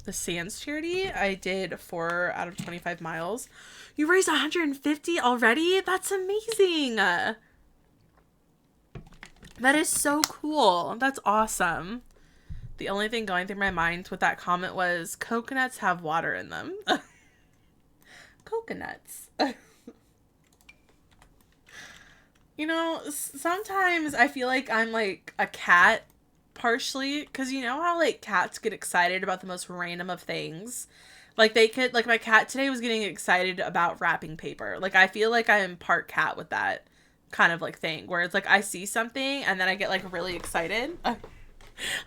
the Sands charity. I did 4 out of 25 miles. You raised 150 already? That's amazing. That is so cool. That's awesome. The only thing going through my mind with that comment was coconuts have water in them. Coconuts. You know, sometimes I feel like I'm like a cat partially, because you know how like cats get excited about the most random of things. Like they could, like my cat today was getting excited about wrapping paper. Like I feel like I'm part cat with that kind of like thing where it's like I see something and then I get like really excited.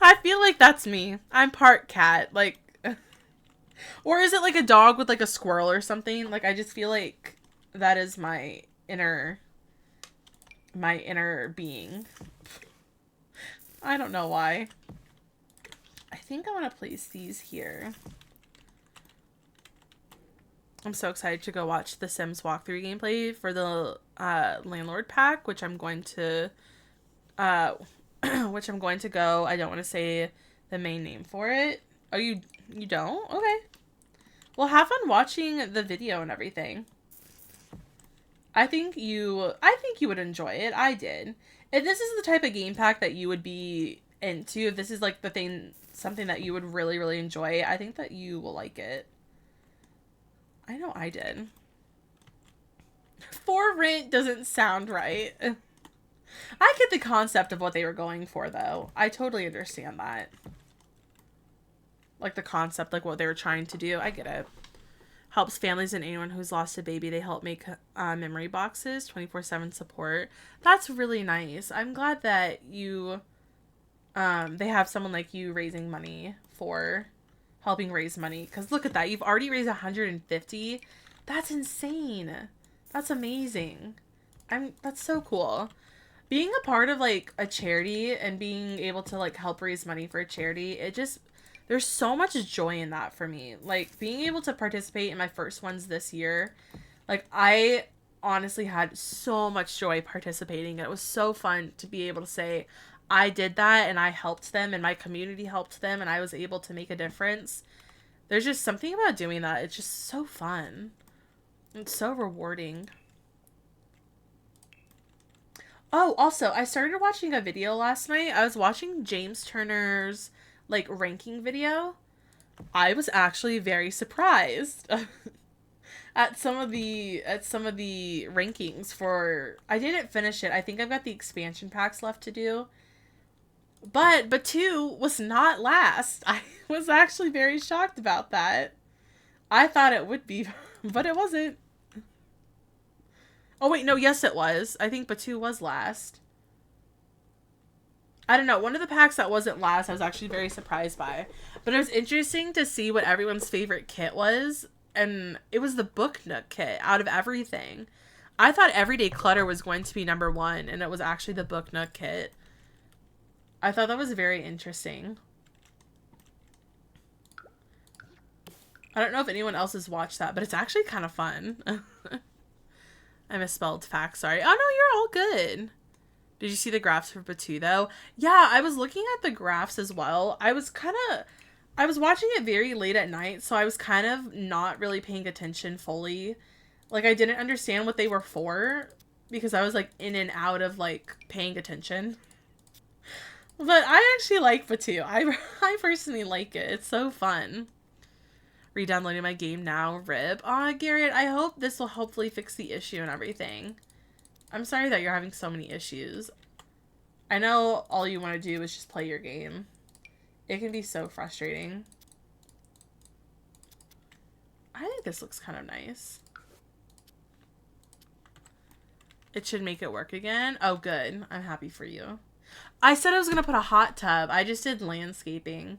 I feel like that's me. I'm part cat. Like, or is it like a dog with like a squirrel or something? Like I just feel like that is my inner being. I don't know why. I think I want to place these here. I'm so excited to go watch the Sims walkthrough gameplay for the Landlord pack, which I'm going to go. I don't want to say the main name for it. Oh, you don't? Okay. Well, have fun watching the video and everything. I think you would enjoy it. I did. If this is the type of game pack that you would be into, if this is like something that you would really, really enjoy, I think that you will like it. I know I did. For rent doesn't sound right. I get the concept of what they were going for, though. I totally understand that. Like the concept, like what they were trying to do. I get it. Helps families and anyone who's lost a baby. They help make memory boxes, 24/7 support. That's really nice. I'm glad that you, they have someone like you raising money for helping raise money. Because look at that. You've already raised 150. That's insane. That's amazing. That's so cool. Being a part of like a charity and being able to like help raise money for a charity, there's so much joy in that for me. Like, being able to participate in my first ones this year, like, I honestly had so much joy participating. It was so fun to be able to say, I did that, and I helped them, and my community helped them, and I was able to make a difference. There's just something about doing that. It's just so fun. It's so rewarding. Oh, also, I started watching a video last night. I was watching James Turner's like ranking video. I was actually very surprised at some of the rankings for. I didn't finish it. I think I've got the expansion packs left to do. But Batu was not last. I was actually very shocked about that. I thought it would be, but it wasn't. Oh, wait, no, yes, it was. I think Batu was last. I don't know. One of the packs that wasn't last, I was actually very surprised by. But it was interesting to see what everyone's favorite kit was. And it was the Book Nook kit out of everything. I thought Everyday Clutter was going to be number 1, and it was actually the Book Nook kit. I thought that was very interesting. I don't know if anyone else has watched that, but it's actually kind of fun. I misspelled facts, sorry. Oh, no, you're all good. Did you see the graphs for Batu, though? Yeah, I was looking at the graphs as well. I was watching it very late at night, so I was kind of not really paying attention fully. Like, I didn't understand what they were for, because I was, like, in and out of, like, paying attention. But I actually like Batu. I personally like it. It's so fun. Re-downloading my game now, rip. Aw, Garrett, I hope this will hopefully fix the issue and everything. I'm sorry that you're having so many issues. I know all you want to do is just play your game. It can be so frustrating. I think this looks kind of nice. It should make it work again. Oh, good. I'm happy for you. I said I was going to put a hot tub. I just did landscaping.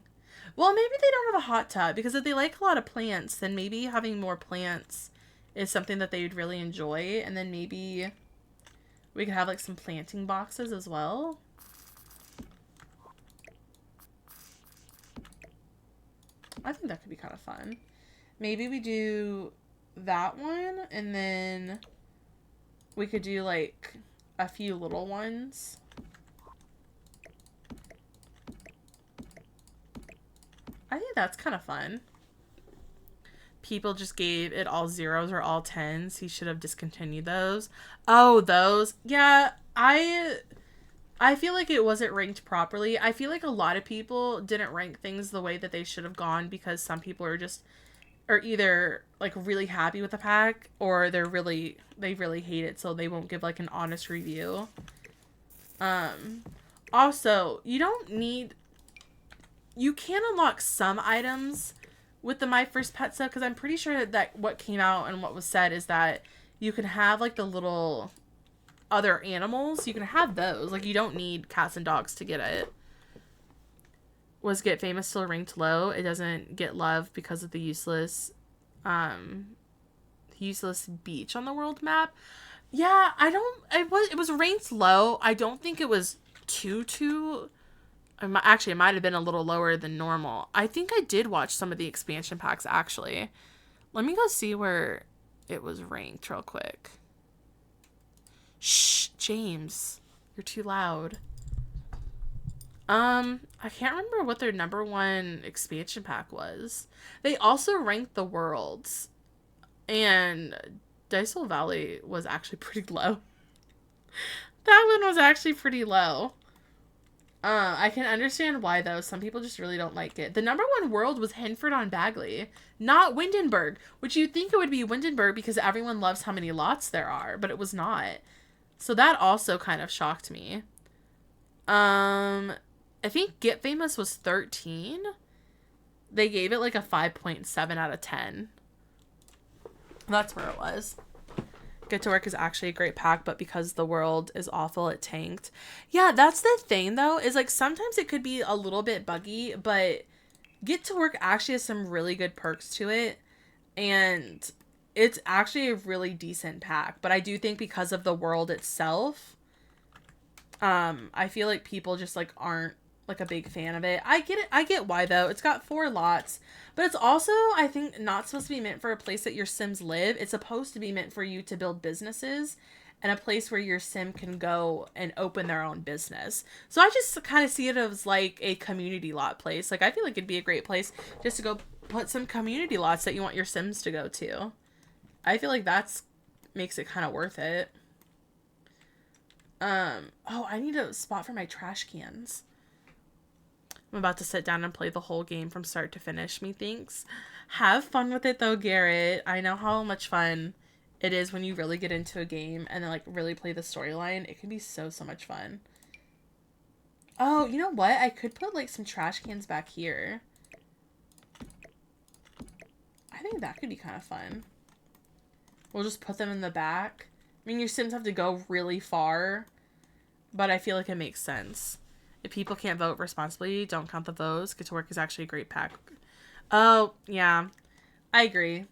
Well, maybe they don't have a hot tub, because if they like a lot of plants, then maybe having more plants is something that they would really enjoy. And then maybe we could have like some planting boxes as well. I think that could be kind of fun. Maybe we do that one, and then we could do like a few little ones. I think that's kind of fun. People just gave it all 0s or all 10s. He should have discontinued those. Oh, those. Yeah, I feel like it wasn't ranked properly. I feel like a lot of people didn't rank things the way that they should have gone, because some people are either like really happy with the pack, or they really hate it, so they won't give like an honest review. Also, you can unlock some items with the My First Pet set, because I'm pretty sure that what came out and what was said is that you can have like the little other animals. You can have those. Like, you don't need cats and dogs to get it. Was Get Famous still ranked low? It doesn't get love because of the useless beach on the world map. Yeah, it was ranked low. I don't think it was too actually, it might have been a little lower than normal. I think I did watch some of the expansion packs, actually. Let me go see where it was ranked real quick. Shh, James. You're too loud. I can't remember what their number 1 expansion pack was. They also ranked the worlds. And Dicel Valley was actually pretty low. That one was actually pretty low. I can understand why, though. Some people just really don't like it. The number 1 world was Henford on Bagley, not Windenburg, which you'd think it would be Windenburg because everyone loves how many lots there are, but it was not. So that also kind of shocked me. I think Get Famous was 13. They gave it like a 5.7 out of 10. That's where it was. Get to Work is actually a great pack, but because the world is awful, it tanked. Yeah, that's the thing, though, is like sometimes it could be a little bit buggy, but Get to Work actually has some really good perks to it, and it's actually a really decent pack. But I do think because of the world itself, I feel like people just like aren't like a big fan of it. I get it. I get why, though. It's got 4 lots, but it's also, I think, not supposed to be meant for a place that your Sims live. It's supposed to be meant for you to build businesses and a place where your Sim can go and open their own business. So I just kind of see it as like a community lot place. Like, I feel like it'd be a great place just to go put some community lots that you want your Sims to go to. I feel like that's makes it kind of worth it. Oh, I need a spot for my trash cans. I'm about to sit down and play the whole game from start to finish, methinks. Have fun with it, though, Garrett. I know how much fun it is when you really get into a game and then, like, really play the storyline. It can be so much fun. Oh, you know what? I could put, like, some trash cans back here. I think that could be kind of fun. We'll just put them in the back, I mean, your Sims have to go really far, but I feel like it makes sense. If people can't vote responsibly, don't count the votes. Get to Work is actually a great pack. Oh, yeah. I agree.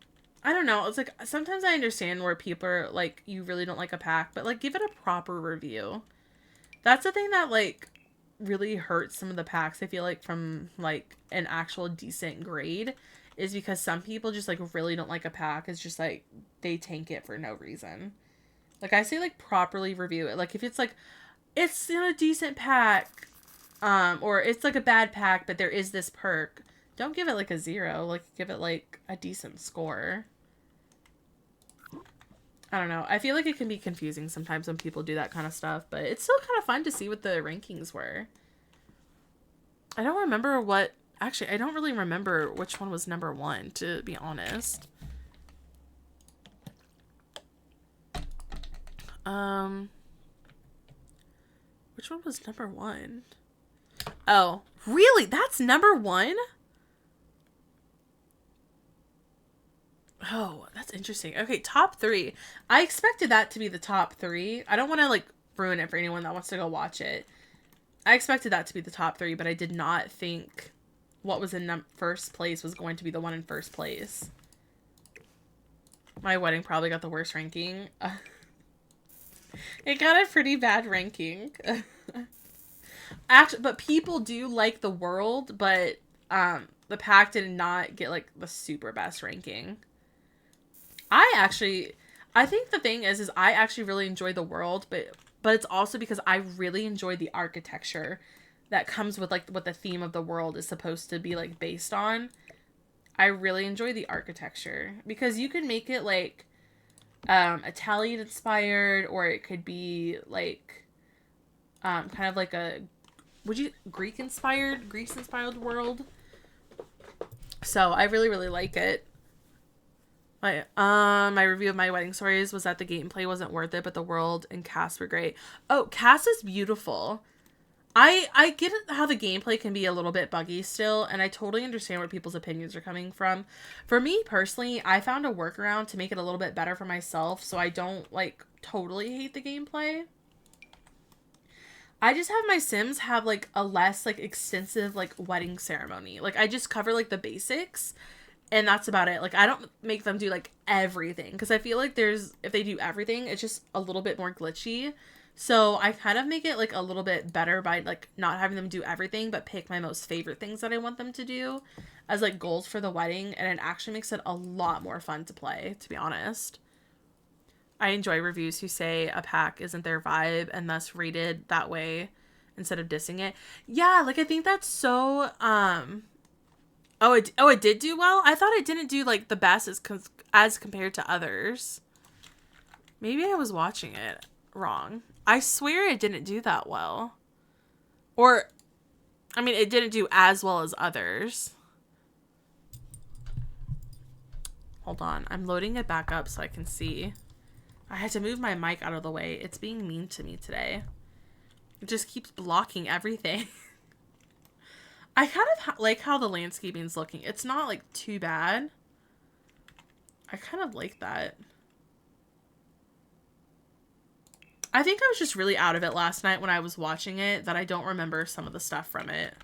I don't know. It's like, sometimes I understand where people are like, you really don't like a pack, but like, give it a proper review. That's the thing that like really hurts some of the packs, I feel like, from like an actual decent grade, is because some people just like really don't like a pack. It's just like they tank it for no reason. Like, I say like properly review it. Like, if it's like, it's a decent pack, or it's like a bad pack, but there is this perk, don't give it like a 0. Like, give it like a decent score. I don't know. I feel like it can be confusing sometimes when people do that kind of stuff, but it's still kind of fun to see what the rankings were. I don't remember what... Actually, I don't really remember which one was number 1, to be honest. Which one was number 1? Oh, really? That's number 1? Oh, that's interesting. Okay, top 3. I expected that to be the top 3. I don't want to, like, ruin it for anyone that wants to go watch it. I expected that to be the top 3, but I did not think what was in first place was going to be the one in first place. My wedding probably got the worst ranking. It got a pretty bad ranking. Actually, but people do like the world, but the pack did not get, like, the super best ranking. I think the thing is I actually really enjoy the world, but it's also because I really enjoy the architecture that comes with, like, what the theme of the world is supposed to be, like, based on. I really enjoy the architecture because you can make it, like, Italian inspired, or it could be, like, kind of like a, Greece inspired world. So I really, really like it. My review of My Wedding Stories was that the gameplay wasn't worth it, but the world and cast were great. Oh, cast is beautiful. I get how the gameplay can be a little bit buggy still, and I totally understand where people's opinions are coming from. For me personally, I found a workaround to make it a little bit better for myself, so I don't, like, totally hate the gameplay. I just have my Sims have, like, a less, like, extensive, like, wedding ceremony. Like, I just cover, like, the basics. And that's about it. Like, I don't make them do, like, everything. Because I feel like if they do everything, it's just a little bit more glitchy. So I kind of make it, like, a little bit better by, like, not having them do everything, but pick my most favorite things that I want them to do as, like, goals for the wedding. And it actually makes it a lot more fun to play, to be honest. I enjoy reviews who say a pack isn't their vibe and thus rated that way instead of dissing it. Yeah, like, I think that's so, Oh, it did do well? I thought it didn't do, like, the best as compared to others. Maybe I was watching it wrong. I swear it didn't do that well. Or, I mean, it didn't do as well as others. Hold on. I'm loading it back up so I can see. I had to move my mic out of the way. It's being mean to me today. It just keeps blocking everything. I kind of like how the landscaping's looking. It's not, like, too bad. I kind of like that. I think I was just really out of it last night when I was watching it, that I don't remember some of the stuff from it.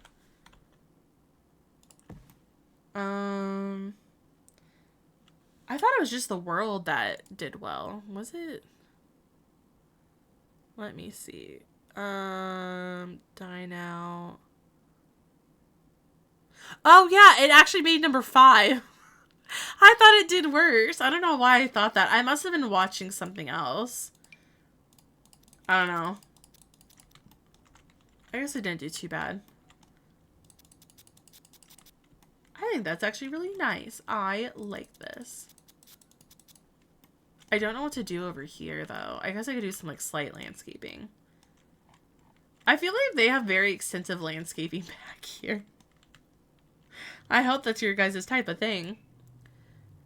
I thought it was just the world that did well. Was it? Let me see. Dine Out. Oh, yeah, it actually made number 5. I thought it did worse. I don't know why I thought that. I must have been watching something else. I don't know. I guess it didn't do too bad. I think that's actually really nice. I like this. I don't know what to do over here, though. I guess I could do some, like, slight landscaping. I feel like they have very extensive landscaping back here. I hope that's your guys' type of thing.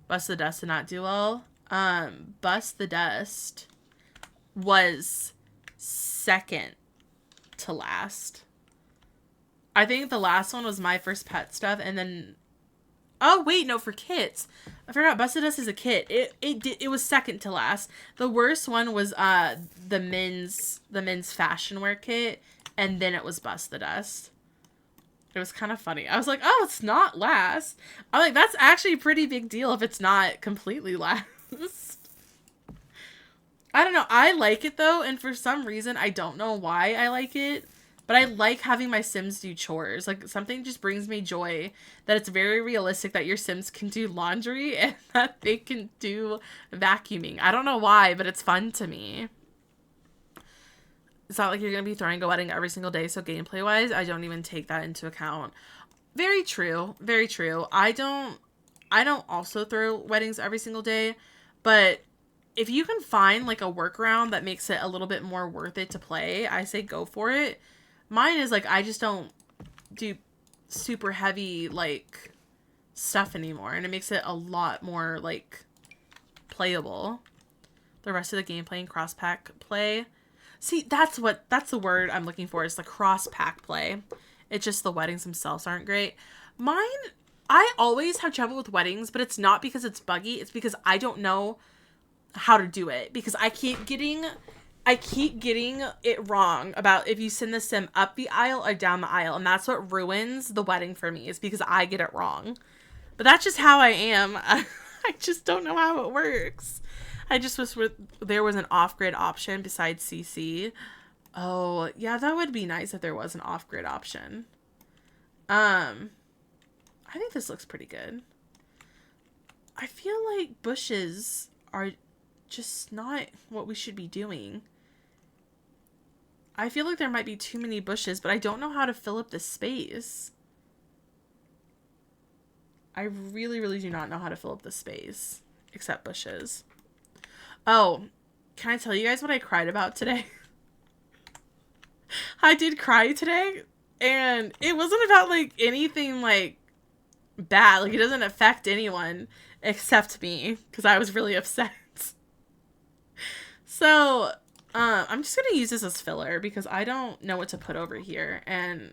Bust the Dust did not do well. Bust the Dust was second to last. I think the last one was My First Pet stuff, and then... Oh, wait, no, for kits. I forgot Busted Us is a kit. It was second to last. The worst one was the men's fashion wear kit, and then it was Busted Us. It was kind of funny. I was like, oh, it's not last. I'm like, that's actually a pretty big deal if it's not completely last. I don't know. I like it, though, and for some reason, I don't know why I like it, but I like having my Sims do chores. Like, something just brings me joy that it's very realistic that your Sims can do laundry and that they can do vacuuming. I don't know why, but it's fun to me. It's not like you're going to be throwing a wedding every single day, so gameplay-wise, I don't even take that into account. Very true. Very true. I don't also throw weddings every single day, but if you can find, like, a workaround that makes it a little bit more worth it to play, I say go for it. Mine is, like, I just don't do super heavy, like, stuff anymore, and it makes it a lot more, like, playable. The rest of the gameplay and cross-pack play. See, that's the word I'm looking for, is the cross-pack play. It's just the weddings themselves aren't great. Mine, I always have trouble with weddings, but it's not because it's buggy. It's because I don't know how to do it. Because I keep getting it wrong about if you send the sim up the aisle or down the aisle. And that's what ruins the wedding for me, is because I get it wrong. But that's just how I am. I just don't know how it works. I just wish there was an off-grid option besides CC. Oh, yeah, that would be nice if there was an off-grid option. I think this looks pretty good. I feel like bushes are just not what we should be doing. I feel like there might be too many bushes, but I don't know how to fill up the space. I really, really do not know how to fill up the space, except bushes. Oh, can I tell you guys what I cried about today? I did cry today, and it wasn't about, like, anything, like, bad. Like, it doesn't affect anyone except me, because I was really upset. So, I'm just gonna use this as filler, because I don't know what to put over here, and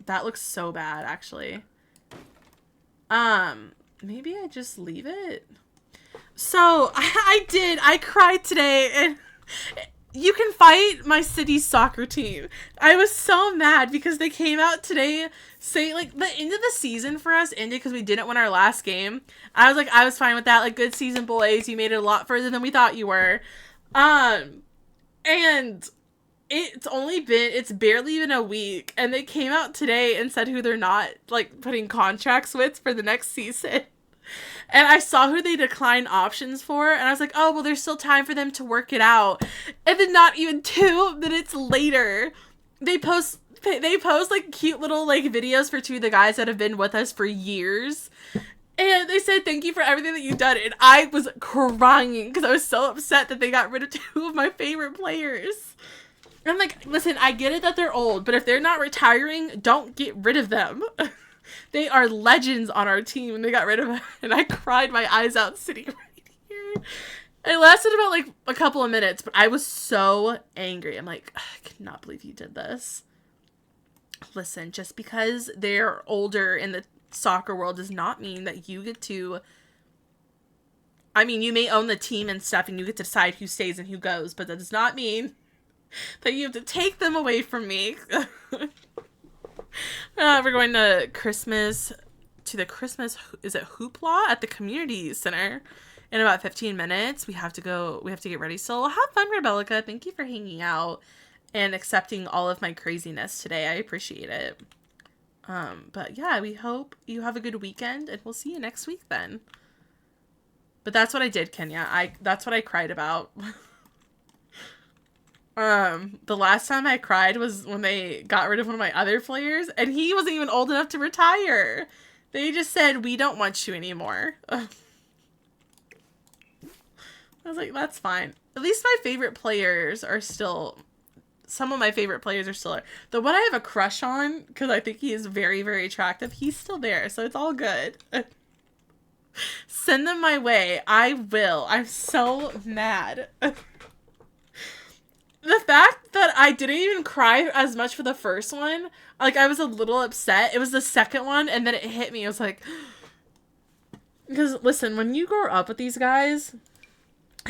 that looks so bad, actually. Maybe I just leave it? So, I cried today, and you can fight my city's soccer team. I was so mad because they came out today saying, like, the end of the season for us ended because we didn't win our last game. I was like, I was fine with that. Like, good season, boys. You made it a lot further than we thought you were. And it's barely even a week, and they came out today and said who they're not, like, putting contracts with for the next season. And I saw who they declined options for, and I was like, oh, well, there's still time for them to work it out. And then not even 2 minutes later, they post, like, cute little, like, videos for 2 of the guys that have been with us for years. And they said, thank you for everything that you've done. And I was crying because I was so upset that they got rid of 2 of my favorite players. And I'm like, listen, I get it that they're old, but if they're not retiring, don't get rid of them. They are legends on our team, and they got rid of them. And I cried my eyes out sitting right here. It lasted about, like, a couple of minutes, but I was so angry. I'm like, I cannot believe you did this. Listen, just because they're older in the soccer world does not mean that you get to... I mean, you may own the team and stuff, and you get to decide who stays and who goes, but that does not mean that you have to take them away from me. We're going to the Christmas, is it Hoopla at the community center in about 15 minutes. We have to get ready. So have fun, Rebellica. Thank you for hanging out and accepting all of my craziness today. I appreciate it. But yeah, we hope you have a good weekend, and we'll see you next week then. But that's what I did, Kenya. That's what I cried about. The last time I cried was when they got rid of one of my other players, and he wasn't even old enough to retire. They just said, we don't want you anymore. I was like, that's fine. At least my favorite players are still... Some of my favorite players are still there. The one I have a crush on, because I think he is very, very attractive, he's still there, so it's all good. Send them my way. I will. I'm so mad. The fact that I didn't even cry as much for the first one, like, I was a little upset. It was the second one, and then it hit me. I was like, Because, listen, when you grow up with these guys,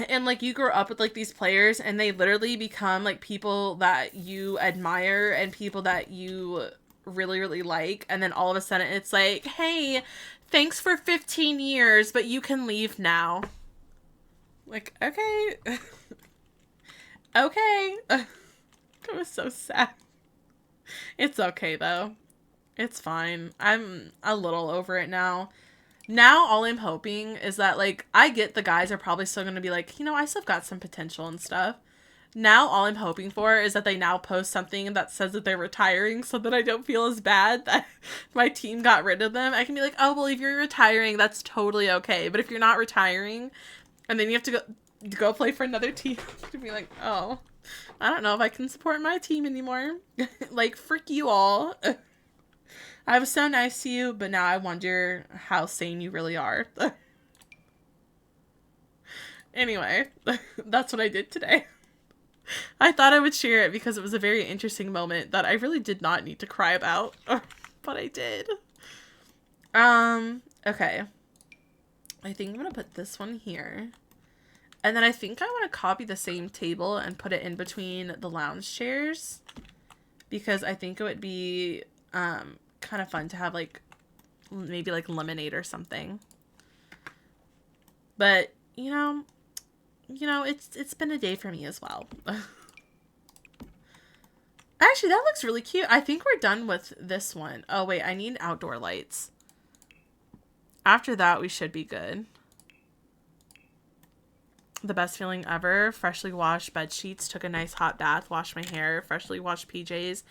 and, like, you grow up with, like, these players, and they literally become, like, people that you admire and people that you really, really like, and then all of a sudden it's like, hey, thanks for 15 years, but you can leave now. Like, okay. Okay. It was so sad. It's okay, though. It's fine. I'm a little over it now. Now, all I'm hoping is that, like, I get the guys are probably still going to be like, you know, I still got some potential and stuff. Now, all I'm hoping for is that they now post something that says that they're retiring so that I don't feel as bad that my team got rid of them. I can be like, oh, well, if you're retiring, that's totally okay. But if you're not retiring, and then you have to go play for another team, to be like, oh, I don't know if I can support my team anymore. Like, frick you all. I was so nice to you, but now I wonder how sane you really are. Anyway, that's what I did today. I thought I would share it because it was a very interesting moment that I really did not need to cry about, but I did. Okay. I think I'm going to put this one here. And then I think I want to copy the same table and put it in between the lounge chairs because I think it would be kind of fun to have, like, maybe like lemonade or something. But you know it's been a day for me as well. Actually, that looks really cute. I think we're done with this one. Oh wait, I need outdoor lights. After that, we should be good. The best feeling ever. Freshly washed bed sheets. Took a nice hot bath. Washed my hair. Freshly washed PJs.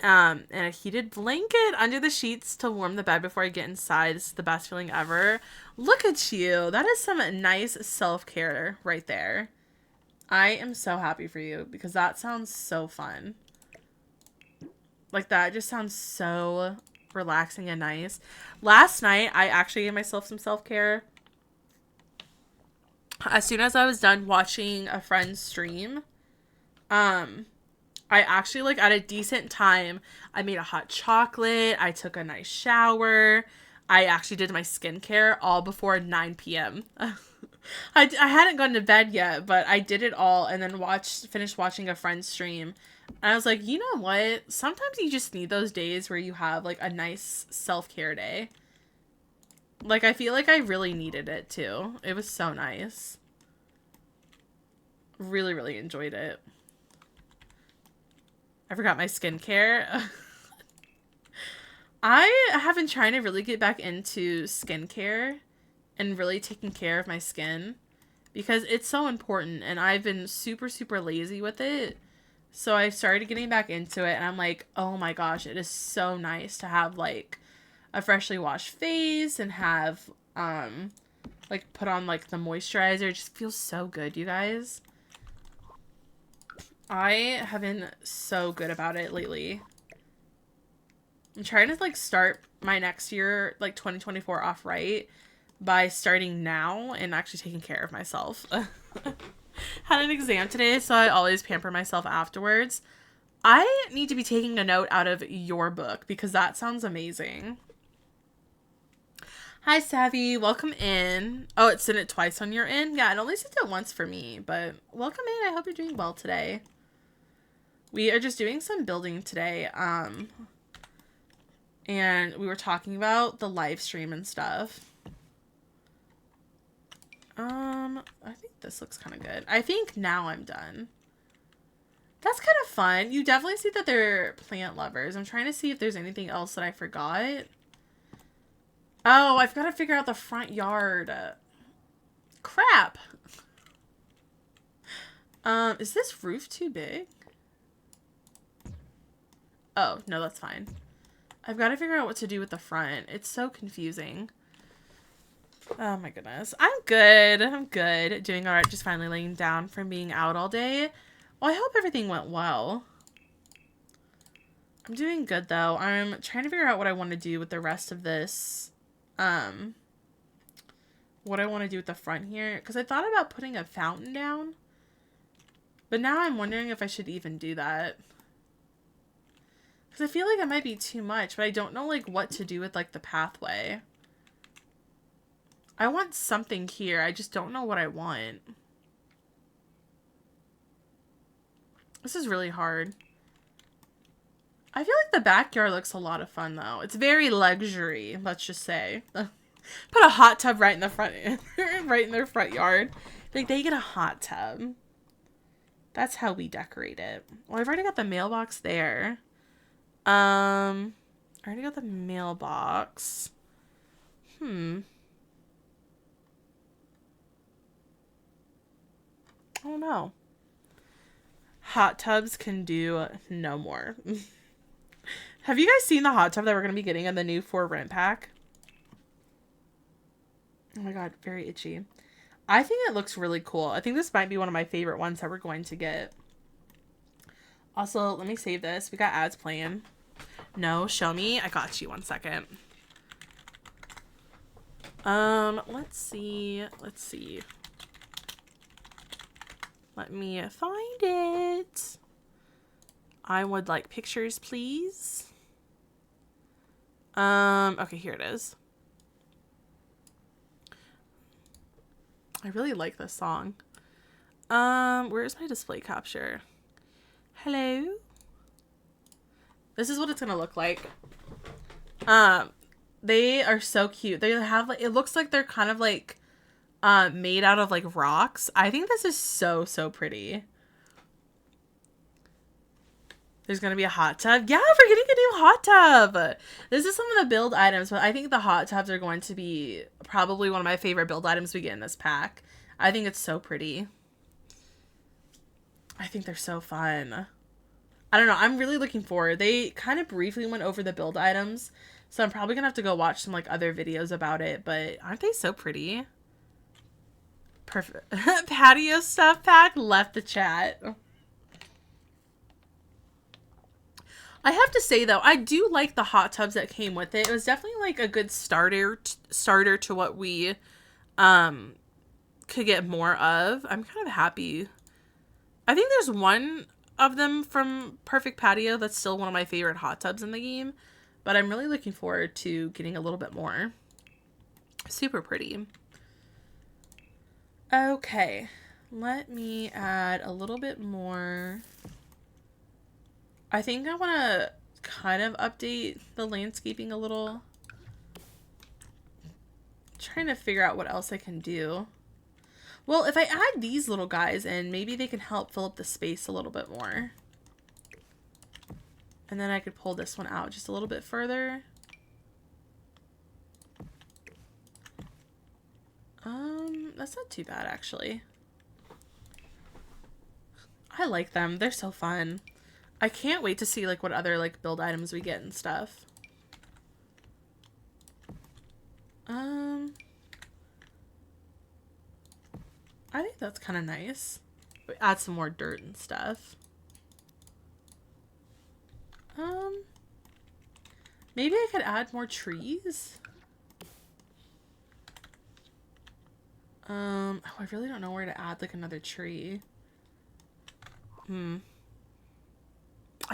And a heated blanket under the sheets to warm the bed before I get inside. This is the best feeling ever. Look at you. That is some nice self-care right there. I am so happy for you because that sounds so fun. Like, that just sounds so relaxing and nice. Last night, I actually gave myself some self-care. As soon as I was done watching a friend's stream, I actually, like, at a decent time, I made a hot chocolate, I took a nice shower, I actually did my skincare all before 9 p.m. I hadn't gone to bed yet, but I did it all and then finished watching a friend's stream. And I was like, you know what? Sometimes you just need those days where you have, like, a nice self-care day. Like, I feel like I really needed it, too. It was so nice. Really, really enjoyed it. I forgot my skincare. I have been trying to really get back into skincare and really taking care of my skin because it's so important and I've been super, super lazy with it. So I started getting back into it and I'm like, oh my gosh, it is so nice to have, like, a freshly washed face and have, like, put on, like, the moisturizer. It just feels so good, you guys. I have been so good about it lately. I'm trying to, like, start my next year, like, 2024 off right by starting now and actually taking care of myself. Had an exam today, so I always pamper myself afterwards. I need to be taking a note out of your book because that sounds amazing. Hi, Savvy. Welcome in. Oh, it sent it twice on your end? Yeah, it only sent it once for me, but welcome in. I hope you're doing well today. We are just doing some building today, and we were talking about the live stream and stuff. I think this looks kind of good. I think now I'm done. That's kind of fun. You definitely see that they're plant lovers. I'm trying to see if there's anything else that I forgot. Oh, I've got to figure out the front yard. Crap. Is this roof too big? Oh, no, that's fine. I've got to figure out what to do with the front. It's so confusing. Oh my goodness. I'm good. I'm good. Doing all right. Just finally laying down from being out all day. Well, I hope everything went well. I'm doing good, though. I'm trying to figure out what I want to do with the rest of this. What I want to do with the front here. Because I thought about putting a fountain down. But now I'm wondering if I should even do that. Because I feel like it might be too much. But I don't know, like, what to do with, like, the pathway. I want something here. I just don't know what I want. This is really hard. I feel like the backyard looks a lot of fun, though. It's very luxury, let's just say. Put a hot tub right in the front, right in their front yard. Like, they get a hot tub. That's how we decorate it. Well, I've already got the mailbox there. I already got the mailbox. I don't know. Hot tubs can do no more. Have you guys seen the hot tub that we're going to be getting in the new for rent pack? Oh my god, very itchy. I think it looks really cool. I think this might be one of my favorite ones that we're going to get. Also, let me save this. We got ads playing. No, show me. I got you. 1 second. Let's see. Let me find it. I would like pictures, please. Okay, here it is. I really like this song. Where's my display capture? Hello? This is what it's gonna look like. They are so cute. They have like, it looks like they're kind of like made out of like rocks. I think this is so pretty. There's gonna be a hot tub. Yeah, we're getting a new hot tub. This is some of the build items, but I think the hot tubs are going to be probably one of my favorite build items we get in this pack. I think it's so pretty. I think they're so fun. I don't know. I'm really looking forward. They kind of briefly went over the build items, so I'm probably gonna have to go watch some like other videos about it, but aren't they so pretty? Perfect. Patio stuff pack left the chat. I have to say though, I do like the hot tubs that came with it. It was definitely like a good starter to what we could get more of. I'm kind of happy. I think there's one of them from Perfect Patio that's still one of my favorite hot tubs in the game, but I'm really looking forward to getting a little bit more. Super pretty. Okay, let me add a little bit more. I think I want to kind of update the landscaping a little. Trying to figure out what else I can do. Well, if I add these little guys in, maybe they can help fill up the space a little bit more. And then I could pull this one out just a little bit further. That's not too bad, actually. I like them. They're so fun. I can't wait to see like what other like build items we get and stuff. I think that's kind of nice. Add some more dirt and stuff. Maybe I could add more trees. Oh, I really don't know where to add like another tree. I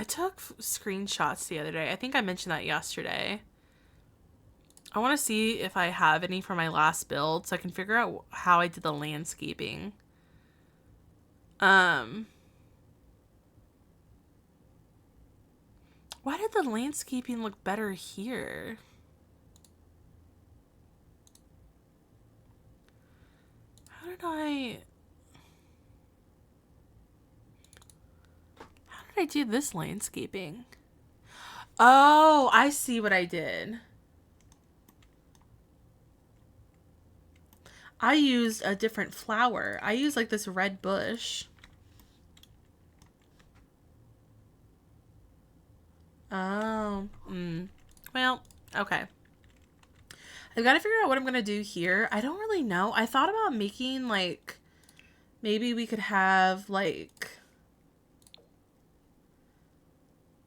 took screenshots the other day. I think I mentioned that yesterday. I want to see if I have any for my last build so I can figure out how I did the landscaping. Why did the landscaping look better here? How did I do this landscaping? Oh, I see what I did. I used a different flower. I used like this red bush. Oh, well, okay. I've got to figure out what I'm going to do here. I don't really know. I thought about making like, maybe we could have like,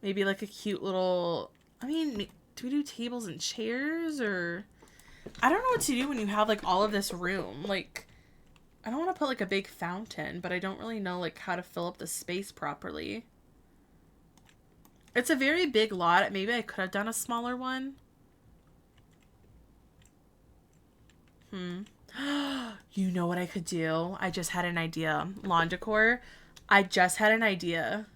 maybe like a cute little, I mean, do we do tables and chairs or, I don't know what to do when you have like all of this room. Like, I don't want to put like a big fountain, but I don't really know like how to fill up the space properly. It's a very big lot. Maybe I could have done a smaller one. You know what I could do? I just had an idea. Lawn decor. I just had an idea.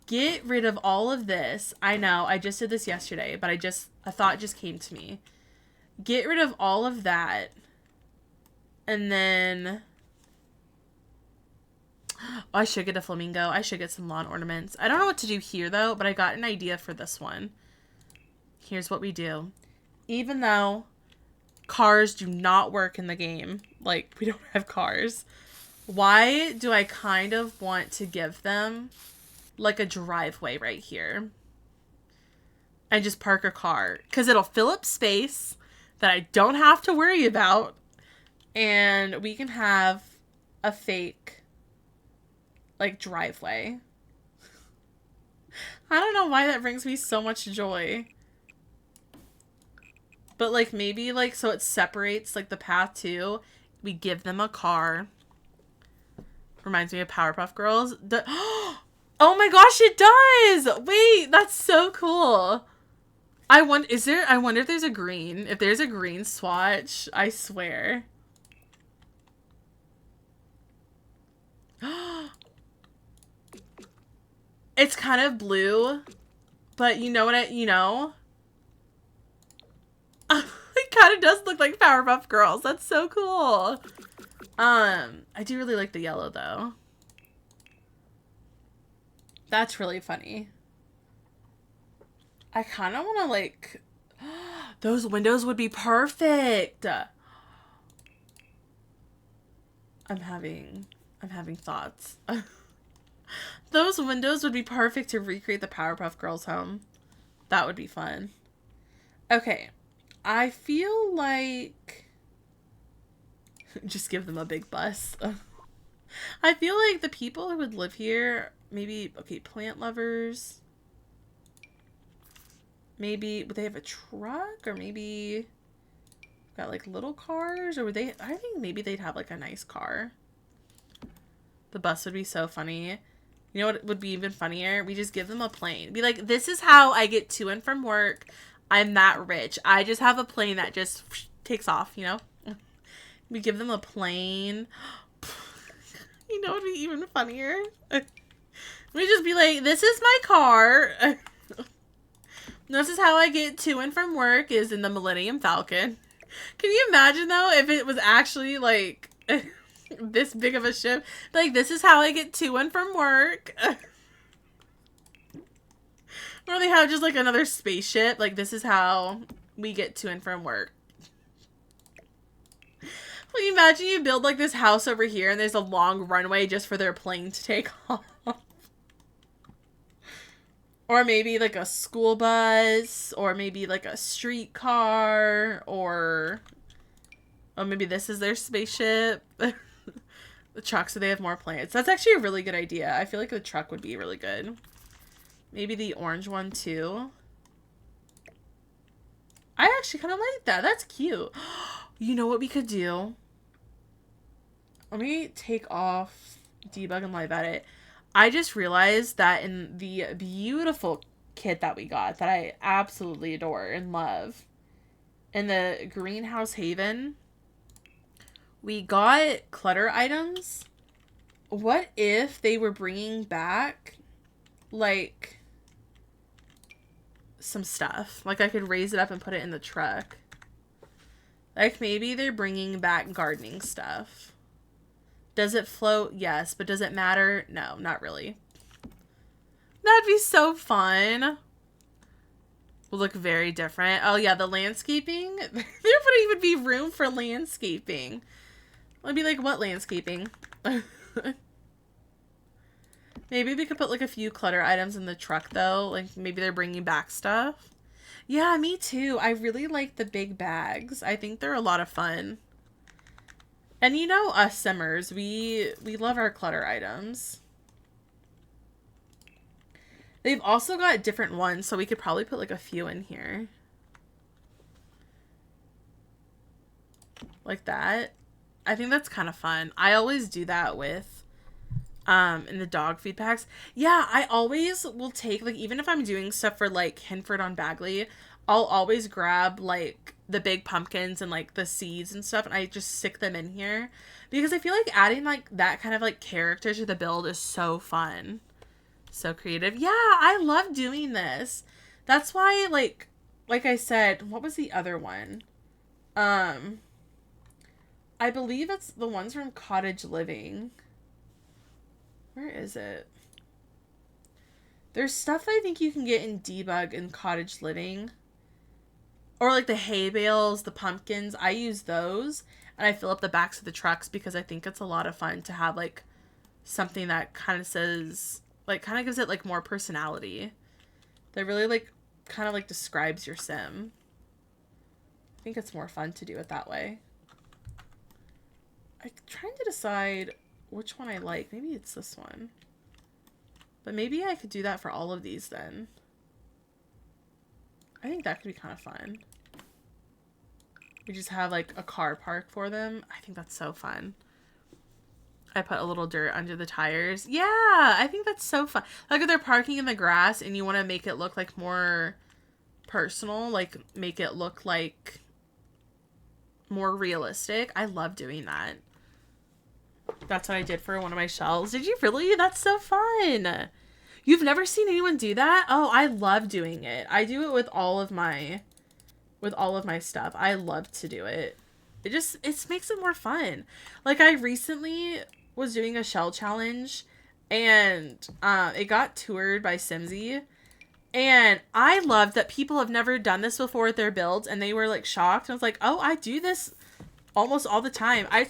Get rid of all of this. I know, I just did this yesterday, but a thought just came to me. Get rid of all of that. And then... Oh, I should get a flamingo. I should get some lawn ornaments. I don't know what to do here, though, but I got an idea for this one. Here's what we do. Even though cars do not work in the game, like, we don't have cars, why do I kind of want to give them, like, a driveway right here? And just park a car. Because it'll fill up space that I don't have to worry about. And we can have a fake... like, driveway. I don't know why that brings me so much joy. But, like, maybe, like, so it separates, like, the path, too. We give them a car. Reminds me of Powerpuff Girls. Oh my gosh, it does! Wait, that's so cool. I wonder if there's a green. If there's a green swatch, I swear. It's kind of blue, but you know what you know? It kind of does look like Powerpuff Girls. That's so cool. I do really like the yellow, though. That's really funny. I kind of want to, like... Those windows would be perfect. I'm having thoughts. Those windows would be perfect to recreate the Powerpuff Girls home. That would be fun. Okay. I feel like... Just give them a big bus. I feel like the people who would live here, maybe, okay, plant lovers. Maybe, would they have a truck? Or maybe got like little cars? Or would they, I think maybe they'd have like a nice car. The bus would be so funny. You know what would be even funnier? We just give them a plane. Be like, this is how I get to and from work. I'm that rich. I just have a plane that just takes off, you know? We give them a plane. You know what would be even funnier? We just be like, this is my car. This is how I get to and from work is in the Millennium Falcon. Can you imagine, though, if it was actually, like... this big of a ship. Like, this is how I get to and from work. Or they have just, like, another spaceship. Like, this is how we get to and from work. Well, you imagine you build, like, this house over here and there's a long runway just for their plane to take off. Or maybe, like, a school bus. Or maybe, like, a streetcar. Or maybe this is their spaceship. The truck, so they have more planes. That's actually a really good idea. I feel like the truck would be really good. Maybe the orange one, too. I actually kind of like that. That's cute. You know what we could do? Let me take off debug and live edit. I just realized that in the beautiful kit that we got, that I absolutely adore and love, in the Greenhouse Haven... we got clutter items. What if they were bringing back, like, some stuff? Like, I could raise it up and put it in the truck. Like, maybe they're bringing back gardening stuff. Does it float? Yes. But does it matter? No, not really. That'd be so fun. Will look very different. Oh, yeah, the landscaping. There wouldn't even be room for landscaping. I'd be like, what landscaping? Maybe we could put, like, a few clutter items in the truck, though. Like, maybe they're bringing back stuff. Yeah, me too. I really like the big bags. I think they're a lot of fun. And you know us Simmers, we love our clutter items. They've also got different ones, so we could probably put, like, a few in here. Like that. I think that's kind of fun. I always do that with, in the dog feed packs. Yeah, I always will take, like, even if I'm doing stuff for, like, Henford on Bagley, I'll always grab like the big pumpkins and like the seeds and stuff, and I just stick them in here because I feel like adding like that kind of like character to the build is so fun. So creative. Yeah, I love doing this. That's why like I said, what was the other one? I believe it's the ones from Cottage Living. Where is it? There's stuff I think you can get in Debug and Cottage Living. Or like the hay bales, the pumpkins. I use those and I fill up the backs of the trucks because I think it's a lot of fun to have like something that kind of says, like kind of gives it like more personality. That really like kind of like describes your sim. I think it's more fun to do it that way. I'm trying to decide which one I like. Maybe it's this one. But maybe I could do that for all of these then. I think that could be kind of fun. We just have like a car park for them. I think that's so fun. I put a little dirt under the tires. Yeah, I think that's so fun. Like if they're parking in the grass and you want to make it look like more personal, like make it look like more realistic. I love doing that. That's what I did for one of my shells. Did you really? That's so fun. You've never seen anyone do that? Oh, I love doing it. I do it with all of my stuff. I love to do it. It makes it more fun. Like I recently was doing a shell challenge and it got toured by Simsy. And I love that people have never done this before with their builds and they were like shocked. I was like, oh, I do this almost all the time. I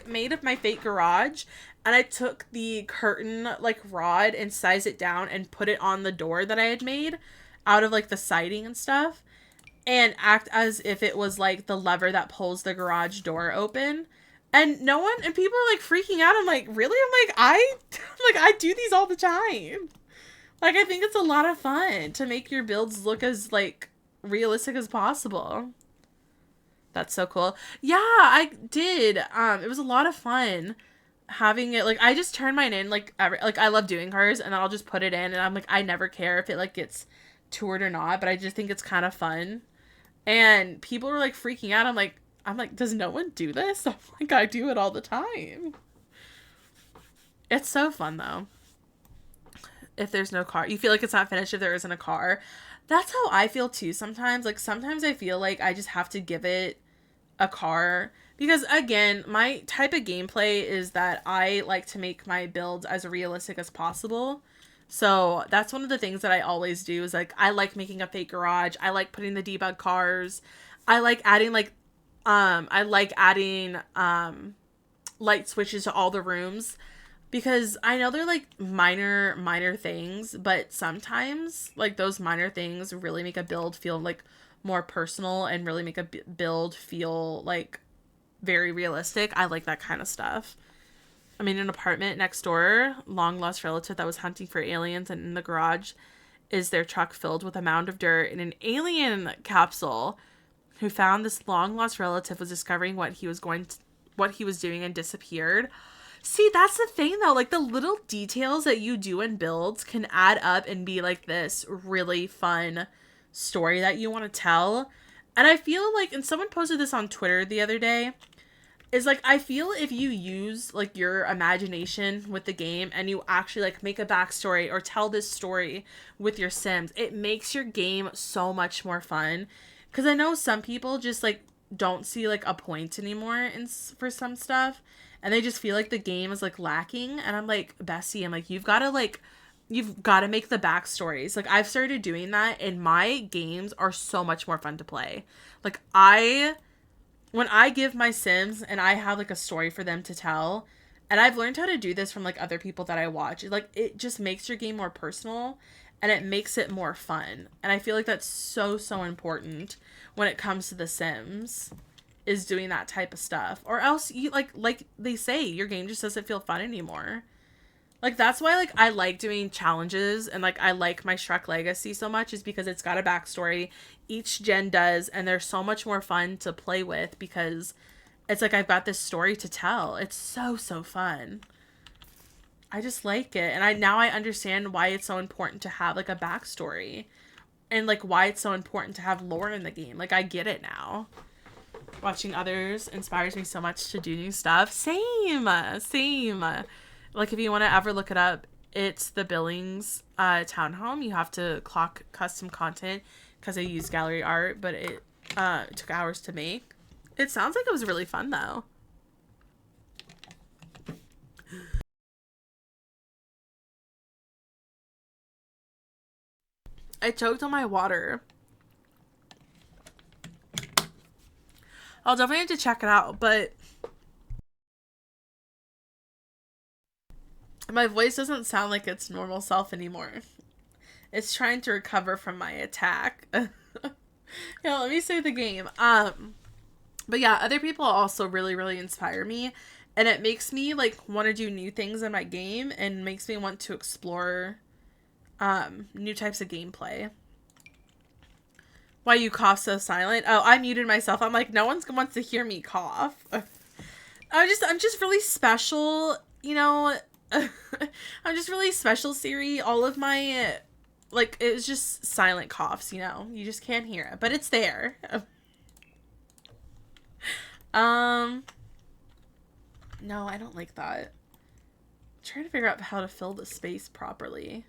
made up my fake garage and I took the curtain like rod and sized it down and put it on the door that I had made out of like the siding and stuff and act as if it was like the lever that pulls the garage door open. And people are like freaking out. I'm like, really? I do these all the time. Like, I think it's a lot of fun to make your builds look as like realistic as possible. That's so cool. Yeah, I did. It was a lot of fun having it. Like, I just turn mine in, like, I love doing hers, and then I'll just put it in, and I'm like, I never care if it, like, gets toured or not, but I just think it's kind of fun. And people were, like, freaking out. I'm like, does no one do this? I'm like, I do it all the time. It's so fun, though. If there's no car. You feel like it's not finished if there isn't a car. That's how I feel, too, sometimes. Like, sometimes I feel like I just have to give it a car because again my type of gameplay is that I like to make my builds as realistic as possible, so that's one of the things that I always do is like I like making a fake garage. I like putting the debug cars. I like adding light switches to all the rooms because I know they're like minor things, but sometimes like those minor things really make a build feel like more personal and really make a build feel like very realistic. I like that kind of stuff. I mean, an apartment next door, long lost relative that was hunting for aliens, and in the garage is their truck filled with a mound of dirt and an alien capsule. Who found this long lost relative was discovering what he was doing and disappeared. See, that's the thing though, like the little details that you do in builds can add up and be like this really fun story that you want to tell. And I feel like, and someone posted this on Twitter the other day, is like I feel if you use like your imagination with the game and you actually like make a backstory or tell this story with your Sims, it makes your game so much more fun. Because I know some people just like don't see like a point anymore for some stuff and they just feel like the game is like lacking. And I'm like, Bessie, I'm like, you've got to make the backstories. Like I've started doing that and my games are so much more fun to play. Like when I give my Sims and I have like a story for them to tell, and I've learned how to do this from like other people that I watch, it just makes your game more personal and it makes it more fun. And I feel like that's so important when it comes to the Sims, is doing that type of stuff. Or else you like they say, your game just doesn't feel fun anymore. Like, that's why, like, I like doing challenges and, like, I like my Shrek Legacy so much is because it's got a backstory. Each gen does, and they're so much more fun to play with because it's like I've got this story to tell. It's so fun. I just like it. And now I understand why it's so important to have, like, a backstory. and like why it's so important to have lore in the game. Like I get it now. Watching others inspires me so much to do new stuff. Same. Like if you want to ever look it up, it's the Billings townhome. You have to clock custom content because I use gallery art, but it took hours to make. It sounds like it was really fun though. I choked on my water. I'll definitely have to check it out, but my voice doesn't sound like its normal self anymore. It's trying to recover from my attack. Yeah, let me save the game. But yeah, other people also really, really inspire me. And it makes me like want to do new things in my game and makes me want to explore new types of gameplay. Why you cough so silent? Oh, I muted myself. I'm like, no one wants to hear me cough. I'm just really special, you know. I'm just really special, Siri. All of my like it's just silent coughs, you know. You just can't hear it, but it's there. No, I don't like that. I'm trying to figure out how to fill the space properly.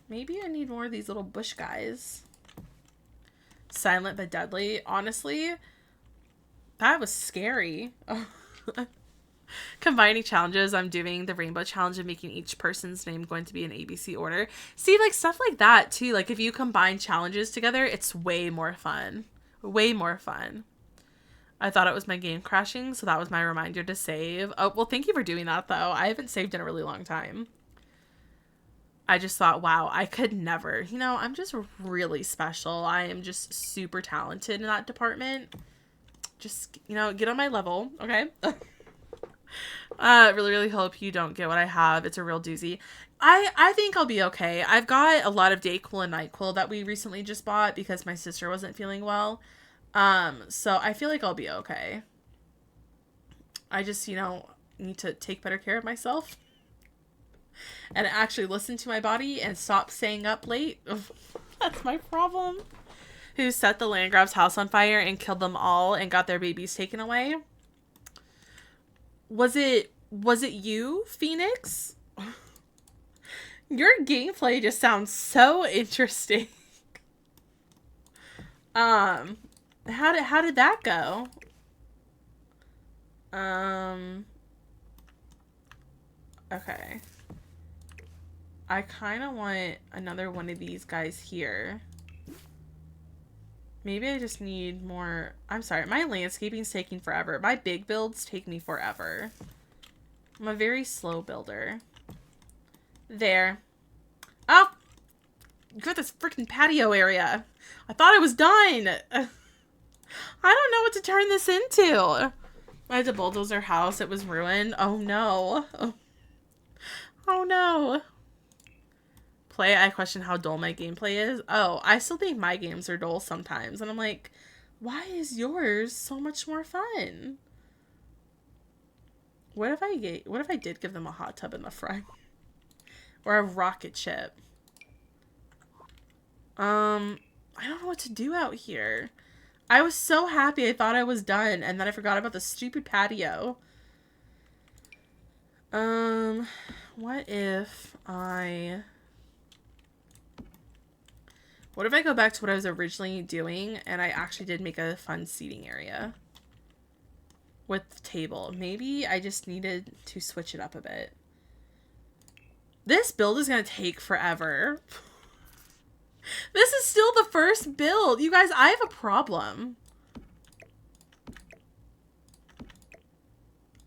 Maybe I need more of these little bush guys. Silent but deadly. Honestly, that was scary. Combining challenges, I'm doing the rainbow challenge of making each person's name going to be in ABC order. See, like stuff like that too. Like if you combine challenges together, it's way more fun. Way more fun. I thought it was my game crashing, so that was my reminder to save. Oh, well, thank you for doing that, though. I haven't saved in a really long time. I just thought, wow, I could never. You know, I'm just really special. I am just super talented in that department. Just, you know, get on my level, okay? Really, really hope you don't get what I have. It's a real doozy. I think I'll be okay. I've got a lot of Dayquil and NyQuil that we recently just bought because my sister wasn't feeling well. So I feel like I'll be okay. I just, you know, need to take better care of myself and actually listen to my body and stop staying up late. That's my problem. Who set the Landgraab's house on fire and killed them all and got their babies taken away? Was it you, Phoenix? Your gameplay just sounds so interesting. How did that go? Okay. I kind of want another one of these guys here. Maybe I just need more. I'm sorry, my landscaping's taking forever. My big builds take me forever. I'm a very slow builder. There. Oh! You got this freaking patio area. I thought I was done. I don't know what to turn this into. I had to bulldoze our house. It was ruined. Oh no. Oh no. I question how dull my gameplay is. Oh, I still think my games are dull sometimes. And I'm like, why is yours so much more fun? What if I did give them a hot tub in the front? Or a rocket ship? I don't know what to do out here. I was so happy I thought I was done, and then I forgot about the stupid patio. What if I go back to what I was originally doing, and I actually did make a fun seating area? With the table. Maybe I just needed to switch it up a bit. This build is going to take forever. This is still the first build. You guys, I have a problem.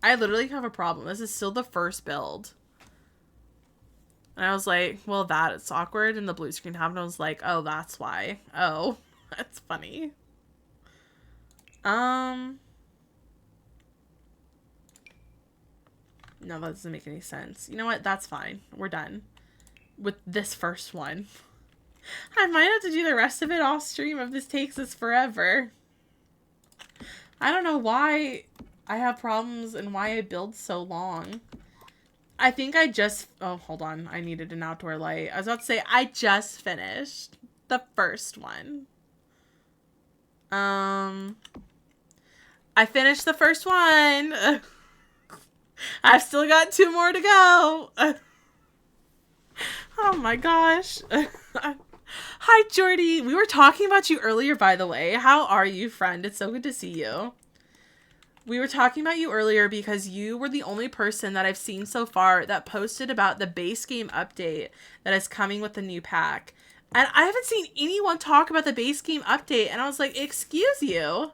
I literally have a problem. This is still the first build. And I was like, well, it's awkward. And the blue screen happened. I was like, oh, that's why. Oh, that's funny. No, that doesn't make any sense. You know what? That's fine. We're done with this first one. I might have to do the rest of it off stream if this takes us forever. I don't know why I have problems and why I build so long. I think I just, oh, hold on. I needed an outdoor light. I was about to say, I just finished the first one. I finished the first one. I've still got 2 more to go. Oh my gosh. Hi, Jordy. We were talking about you earlier, by the way. How are you, friend? It's so good to see you. We were talking about you earlier because you were the only person that I've seen so far that posted about the base game update that is coming with the new pack. And I haven't seen anyone talk about the base game update. And I was like, excuse you?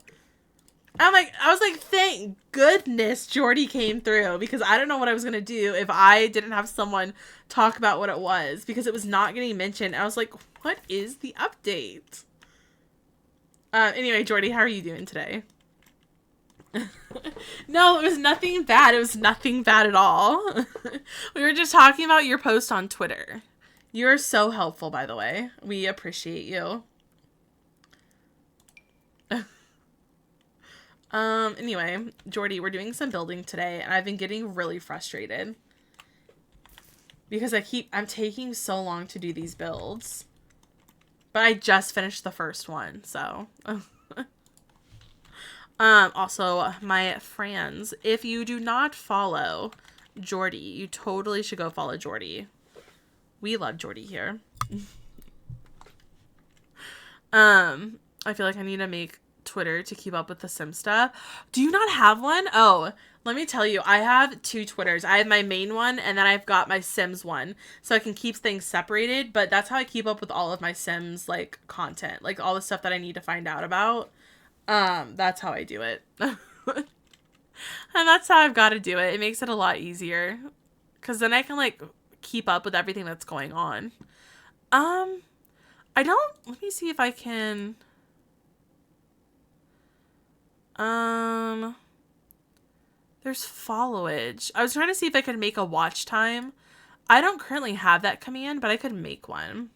I was like, thank goodness Jordy came through, because I don't know what I was going to do if I didn't have someone talk about what it was, because it was not getting mentioned. I was like, what is the update? Anyway, Jordy, how are you doing today? No, it was nothing bad. It was nothing bad at all. We were just talking about your post on Twitter. You're so helpful, by the way. We appreciate you. Anyway, Jordy, we're doing some building today, and I've been getting really frustrated because I'm taking so long to do these builds, but I just finished the first one, so. Also, my friends, if you do not follow Jordy, you totally should go follow Jordy. We love Jordy here. I feel like I need to make Twitter to keep up with the Sim stuff. Do you not have one? Oh, let me tell you, I have 2 Twitters. I have my main one, and then I've got my Sims one, so I can keep things separated, but that's how I keep up with all of my Sims, like, content, like, all the stuff that I need to find out about. That's how I do it. And that's how I've got to do it. It makes it a lot easier, because then I can, like, keep up with everything that's going on. Let me see if I can... There's followage. I was trying to see if I could make a watch time. I don't currently have that command, but I could make one.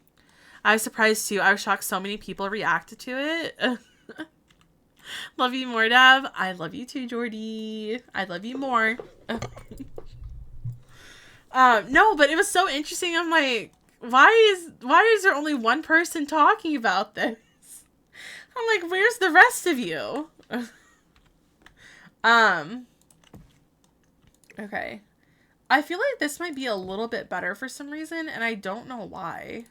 I was surprised too. I was shocked so many people reacted to it. Love you more, Dev. I love you too, Jordy. I love you more. No, but it was so interesting. I'm like, why is there only one person talking about this? I'm like, where's the rest of you? Okay. I feel like this might be a little bit better for some reason, and I don't know why.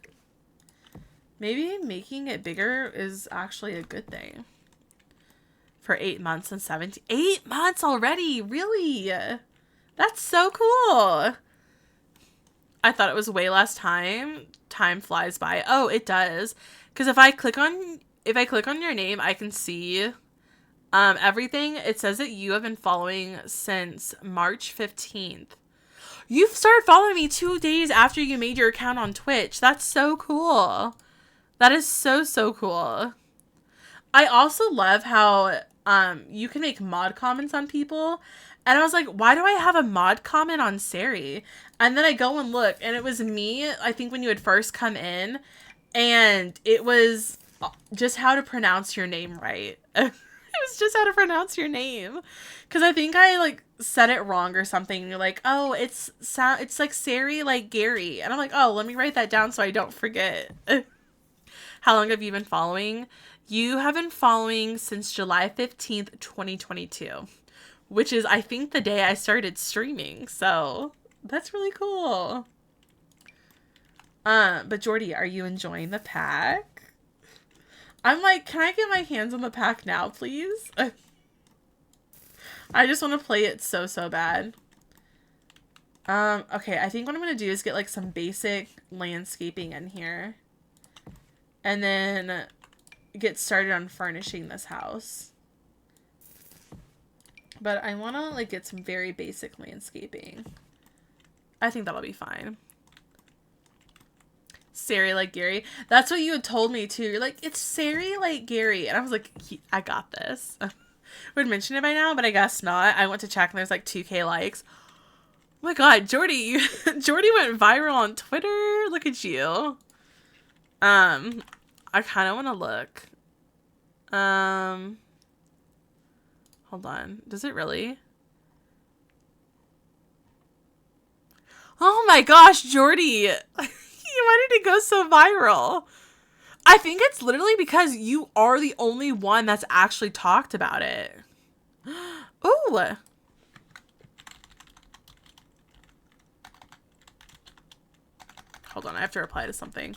Maybe making it bigger is actually a good thing. For 8 months and 17... 8 months already? Really? That's so cool. I thought it was way less time. Time flies by. Oh, it does. Because if I click on your name, I can see... everything. It says that you have been following since March 15th. You've started following me 2 days after you made your account on Twitch. That's so cool. That is so, so cool. I also love how you can make mod comments on people. And I was like, why do I have a mod comment on Sari? And then I go and look, and it was me, I think, when you had first come in. And it was just how to pronounce your name right. It was just how to pronounce your name, because I think I like said it wrong or something. And you're like, oh, it's like Sari, like Gary, and I'm like, oh, let me write that down so I don't forget. How long have you been following? You have been following since July 15th, 2022, which is, I think, the day I started streaming. So that's really cool. But Jordy, are you enjoying the pack? I'm like, can I get my hands on the pack now, please? I just want to play it so, so bad. Okay, I think what I'm going to do is get, like, some basic landscaping in here. And then get started on furnishing this house. But I want to, like, get some very basic landscaping. I think that'll be fine. Sari like Gary. That's what you had told me too. You're like, it's Sari like Gary. And I was like, I got this. Would mention it by now, but I guess not. I went to check and there's like 2K likes. Oh my god, Jordy. Jordy went viral on Twitter. Look at you. I kind of want to look. Hold on. Does it really? my gosh, Jordy. Why did it go so viral? I think it's literally because you are the only one that's actually talked about it. Ooh. Hold on, I have to reply to something.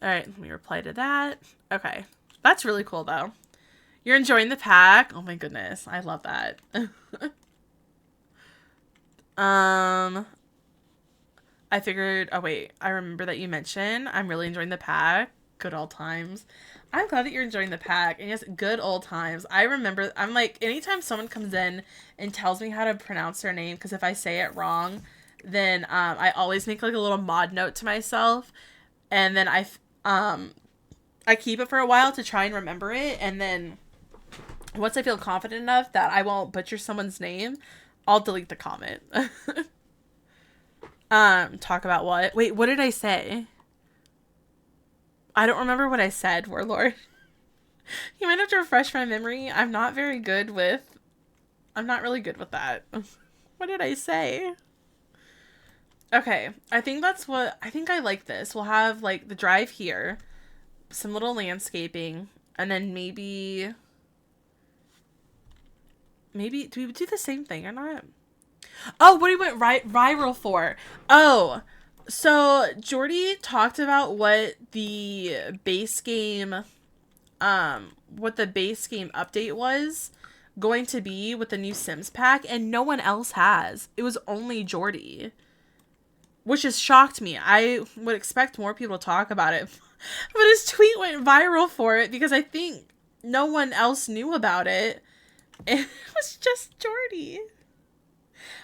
Alright, let me reply to that. Okay. That's really cool, though. You're enjoying the pack? Oh my goodness, I love that. I figured, oh wait, I remember that you mentioned I'm really enjoying the pack. Good old times. I'm glad that you're enjoying the pack. And yes, good old times. I remember, I'm like, anytime someone comes in and tells me how to pronounce their name, because if I say it wrong, then I always make like a little mod note to myself. And then I keep it for a while to try and remember it. And then once I feel confident enough that I won't butcher someone's name, I'll delete the comment. Talk about what? Wait, what did I say? I don't remember what I said, Warlord. You might have to refresh my memory. I'm not really good with that. What did I say? Okay, I think I like this. We'll have, like, the drive here, some little landscaping, and then maybe do we do the same thing or not? Oh, what he went viral for? Oh, so Jordy talked about what the base game update was going to be with the new Sims pack, and no one else has. It was only Jordy, which has shocked me. I would expect more people to talk about it, but his tweet went viral for it because I think no one else knew about it. It was just Jordy.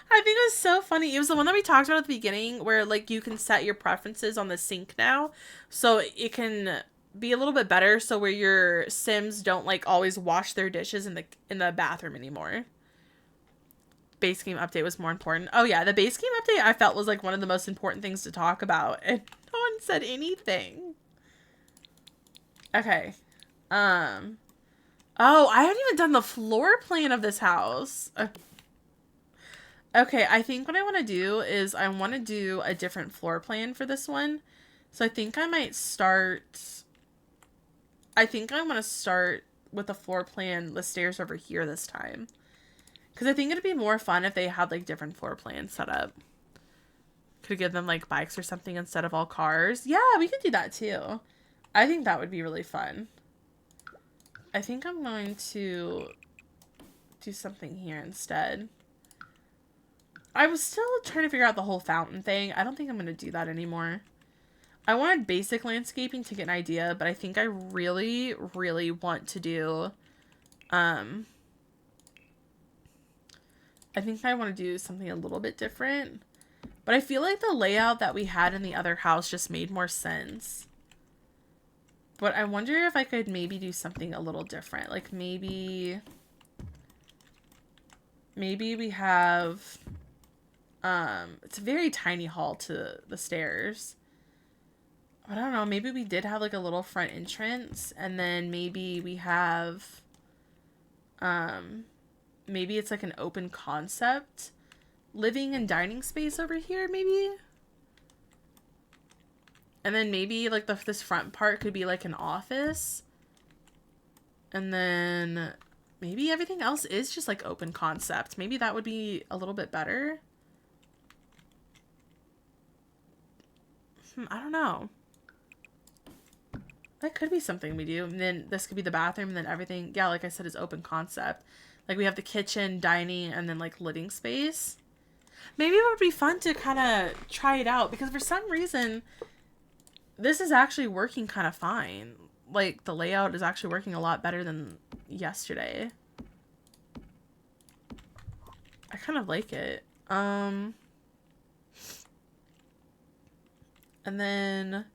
I think it was so funny. It was the one that we talked about at the beginning where, like, you can set your preferences on the sink now. So it can be a little bit better so where your Sims don't, like, always wash their dishes in the bathroom anymore. Base game update was more important. Oh, yeah. The base game update I felt was, like, one of the most important things to talk about. And no one said anything. Okay. Oh, I haven't even done the floor plan of this house. Okay, I think what I want to do is I want to do a different floor plan for this one. So I think I might start... I think I want to start with the floor plan, the stairs over here this time. Because I think it'd be more fun if they had, like, different floor plans set up. Could give them, like, bikes or something instead of all cars. Yeah, we could do that too. I think that would be really fun. I think I'm going to do something here instead. I was still trying to figure out the whole fountain thing. I don't think I'm going to do that anymore. I wanted basic landscaping to get an idea, but I think I really, really want to do... I think I want to do something a little bit different. But I feel like the layout that we had in the other house just made more sense. But I wonder if I could maybe do something a little different. Like maybe we have... it's a very tiny hall to the stairs. But I don't know, maybe we did have like a little front entrance, and then maybe we have, maybe it's like an open concept living and dining space over here, maybe? And then maybe like this front part could be like an office. And then maybe everything else is just like open concept. Maybe that would be a little bit better. I don't know. That could be something we do. And then this could be the bathroom, and then everything, yeah, like I said, is open concept. Like we have the kitchen, dining, and then like living space. Maybe it would be fun to kind of try it out, because for some reason this is actually working kind of fine. Like the layout is actually working a lot better than yesterday. I kind of like it. And then,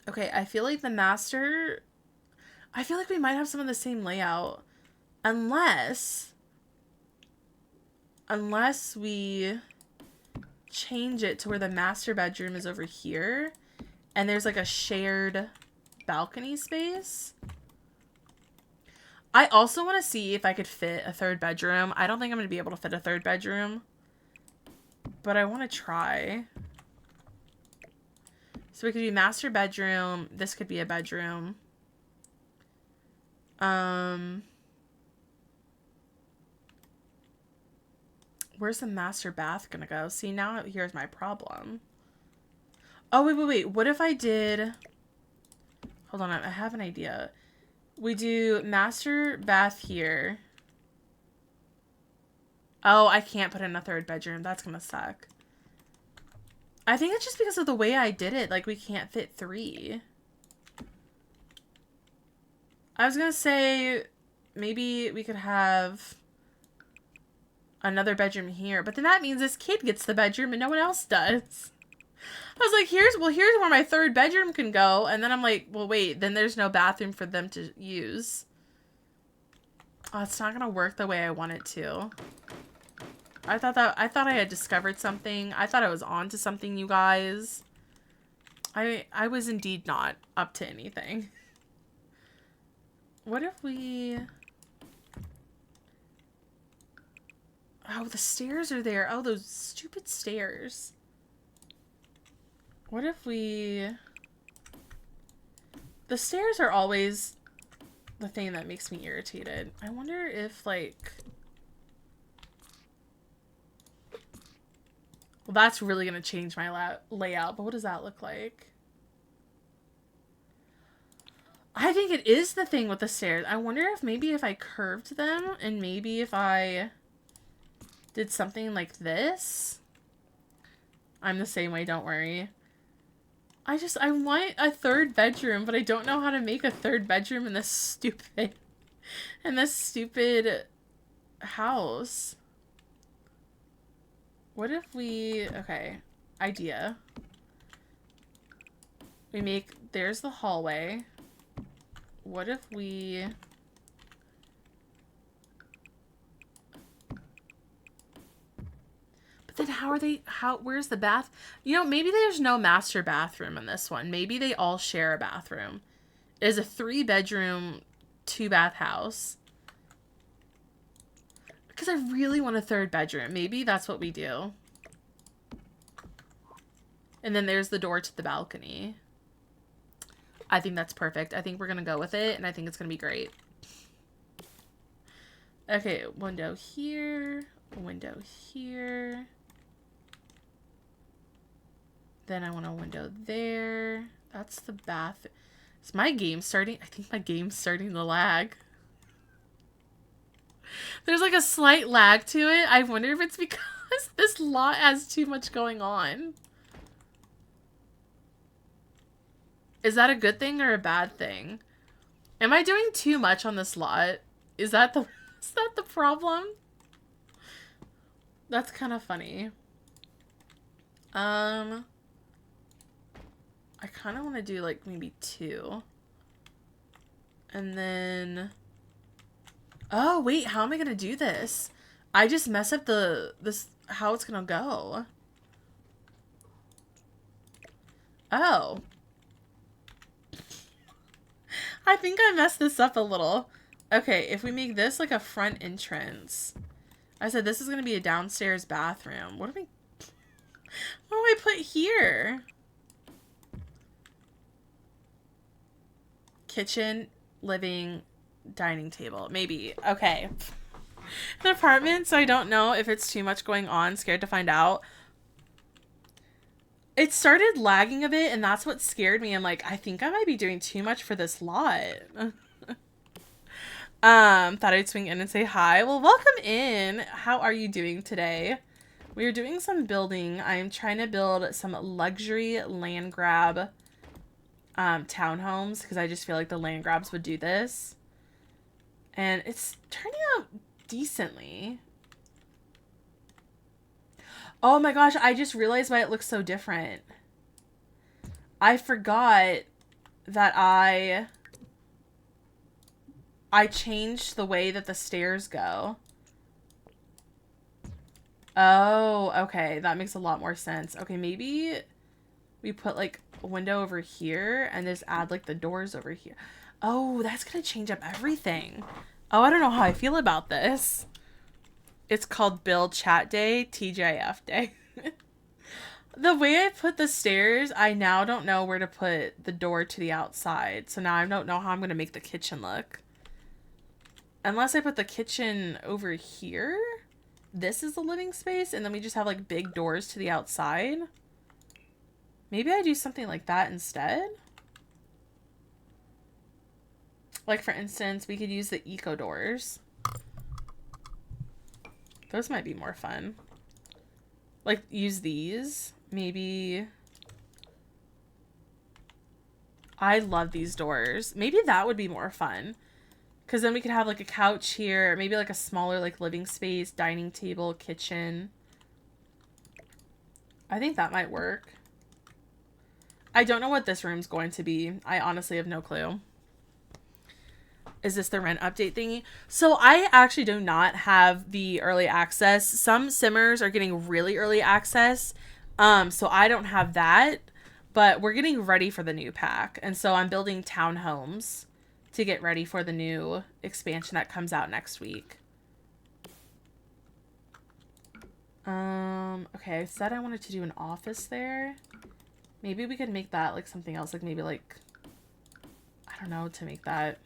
okay, I feel like the master, I feel like we might have some of the same layout, unless we change it to where the master bedroom is over here, and there's like a shared balcony space. I also want to see if I could fit a third bedroom. I don't think I'm going to be able to fit a third bedroom, but I want to try. So it could be master bedroom. This could be a bedroom. Where's the master bath gonna go? See, now here's my problem. Oh, wait. What if I did... Hold on, I have an idea. We do master bath here. Oh, I can't put in a third bedroom. That's gonna suck. I think it's just because of the way I did it. Like, we can't fit 3. I was gonna say maybe we could have another bedroom here, but then that means this kid gets the bedroom and no one else does. I was like, here's where my third bedroom can go. And then I'm like, well, wait, then there's no bathroom for them to use. Oh, it's not gonna work the way I want it to. I thought I had discovered something. I thought I was onto something, you guys. I was indeed not up to anything. What if we... Oh, the stairs are there. Oh, those stupid stairs. What if we... The stairs are always the thing that makes me irritated. I wonder if, like... Well, that's really going to change my layout, but what does that look like? I think it is the thing with the stairs. I wonder if maybe if I curved them and maybe if I did something like this. I'm the same way, don't worry. I want a third bedroom, but I don't know how to make a third bedroom in this stupid house. What if we, okay, idea. We make, there's the hallway. What if we... But then where's the bath? You know, maybe there's no master bathroom in this one. Maybe they all share a bathroom. It is a 3-bedroom, 2-bath house. Because I really want a third bedroom. Maybe that's what we do. And then there's the door to the balcony. I think that's perfect. I think we're going to go with it, and I think it's going to be great. Okay, window here. Window here. Then I want a window there. That's the bath. Is my game starting? I think my game's starting to lag. There's like a slight lag to it. I wonder if it's because this lot has too much going on. Is that a good thing or a bad thing? Am I doing too much on this lot? Is that the problem? That's kind of funny. I kind of want to do like maybe 2. And then... Oh, wait, how am I going to do this? I just mess up how it's going to go. Oh. I think I messed this up a little. Okay, if we make this like a front entrance. I said this is going to be a downstairs bathroom. What do I put here? Kitchen, living, dining table. Maybe. Okay. An apartment, so I don't know if it's too much going on. Scared to find out. It started lagging a bit, and that's what scared me. I'm like, I think I might be doing too much for this lot. Thought I'd swing in and say hi. Well, welcome in. How are you doing today? We are doing some building. I'm trying to build some luxury land grab townhomes because I just feel like the land grabs would do this. And it's turning out decently. Oh my gosh, I just realized why it looks so different. I forgot that I changed the way that the stairs go. Oh, okay. That makes a lot more sense. Okay, maybe we put like a window over here and just add like the doors over here. Oh, that's gonna change up everything. Oh, I don't know how I feel about this. It's called Bill Chat Day, TJF Day. The way I put the stairs, I now don't know where to put the door to the outside. So now I don't know how I'm going to make the kitchen look. Unless I put the kitchen over here. This is the living space. And then we just have like big doors to the outside. Maybe I do something like that instead. Like for instance, we could use the eco doors. Those might be more fun. Like use these. Maybe. I love these doors. Maybe that would be more fun. Because then we could have like a couch here. Maybe like a smaller like living space, dining table, kitchen. I think that might work. I don't know what this room's going to be. I honestly have no clue. Is this the rent update thingy? So I actually do not have the early access. Some simmers are getting really early access. So I don't have that. But we're getting ready for the new pack. And so I'm building townhomes to get ready for the new expansion that comes out next week. Okay, I said I wanted to do an office there. Maybe we could make that like something else. Like maybe like, I don't know, to make that.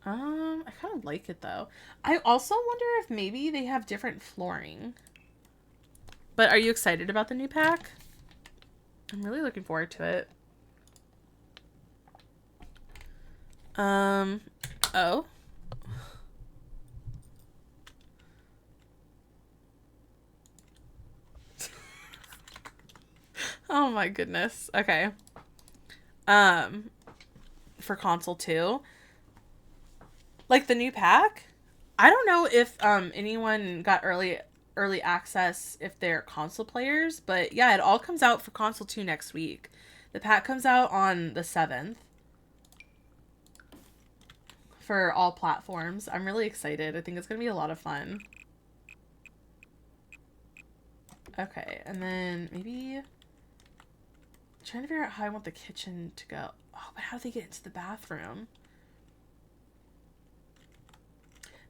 I kind of like it though. I also wonder if maybe they have different flooring. But are you excited about the new pack? I'm really looking forward to it. Oh. Oh my goodness. Okay. For console 2. Like the new pack? I don't know if anyone got early access if they're console players, but yeah, it all comes out for console 2 next week. The pack comes out on the 7th. For all platforms. I'm really excited. I think it's going to be a lot of fun. Okay, and then maybe I'm trying to figure out how I want the kitchen to go. Oh, but how do they get into the bathroom?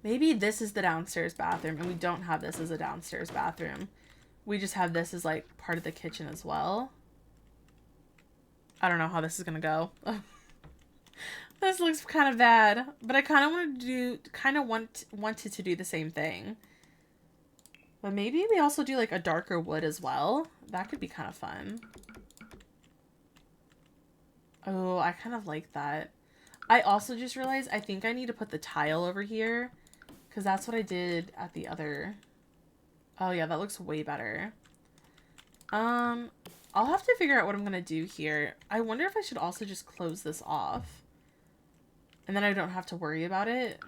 Maybe this is the downstairs bathroom, and we don't have this as a downstairs bathroom. We just have this as, like, part of the kitchen as well. I don't know how this is gonna go. This looks kind of bad, but I kind of wanted to do the same thing. But maybe we also do, like, a darker wood as well. That could be kind of fun. Oh, I kind of like that. I also just realized I think I need to put the tile over here. Because that's what I did at the other... Oh, yeah, that looks way better. I'll have to figure out what I'm going to do here. I wonder if I should also just close this off. And then I don't have to worry about it.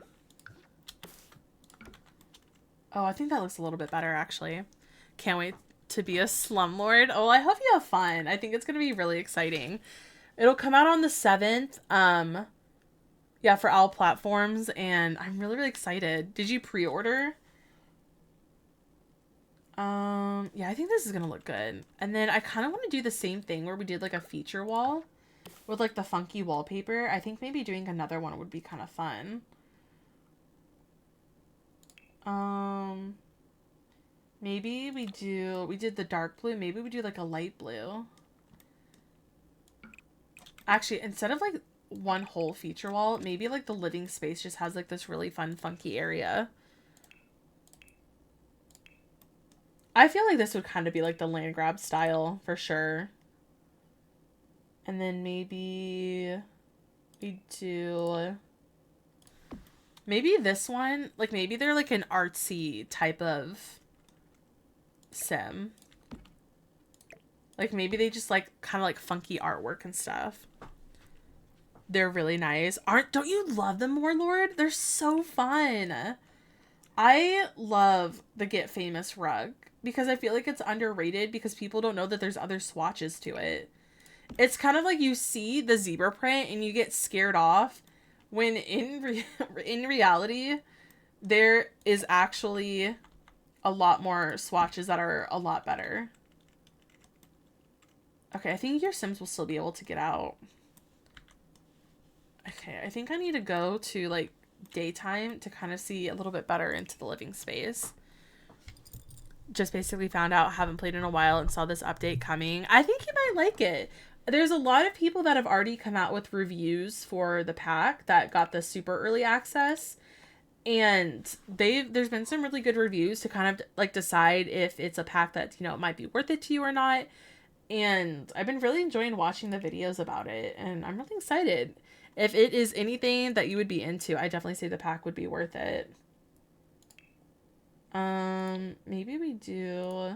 Oh, I think that looks a little bit better, actually. Can't wait to be a slumlord. Oh, I hope you have fun. I think it's going to be really exciting. It'll come out on the 7th. Yeah, for all platforms, and I'm really, really excited. Did you pre-order? Yeah, I think this is gonna look good. And then I kind of want to do the same thing where we did like a feature wall with like the funky wallpaper. I think maybe doing another one would be kind of fun. Maybe we did the dark blue. Maybe we do like a light blue. Actually, instead of like one whole feature wall, maybe like the living space just has like this really fun funky area. I feel like this would kind of be like the Landgraab style for sure. And then maybe we do maybe this one, like maybe they're like an artsy type of sim. Like maybe they just like kind of like funky artwork and stuff. They're really nice. Don't you love them, Warlord? They're so fun. I love the Get Famous rug because I feel like it's underrated because people don't know that there's other swatches to it. It's kind of like you see the zebra print and you get scared off when in reality there is actually a lot more swatches that are a lot better. Okay, I think your Sims will still be able to get out. Okay, I think I need to go to like daytime to kind of see a little bit better into the living space. Just basically found out, haven't played in a while, and saw this update coming. I think you might like it. There's a lot of people that have already come out with reviews for the pack that got the super early access, and there's been some really good reviews to kind of like decide if it's a pack that, you know, it might be worth it to you or not. And I've been really enjoying watching the videos about it, and I'm really excited. If it is anything that you would be into, I definitely say the pack would be worth it. Maybe we do...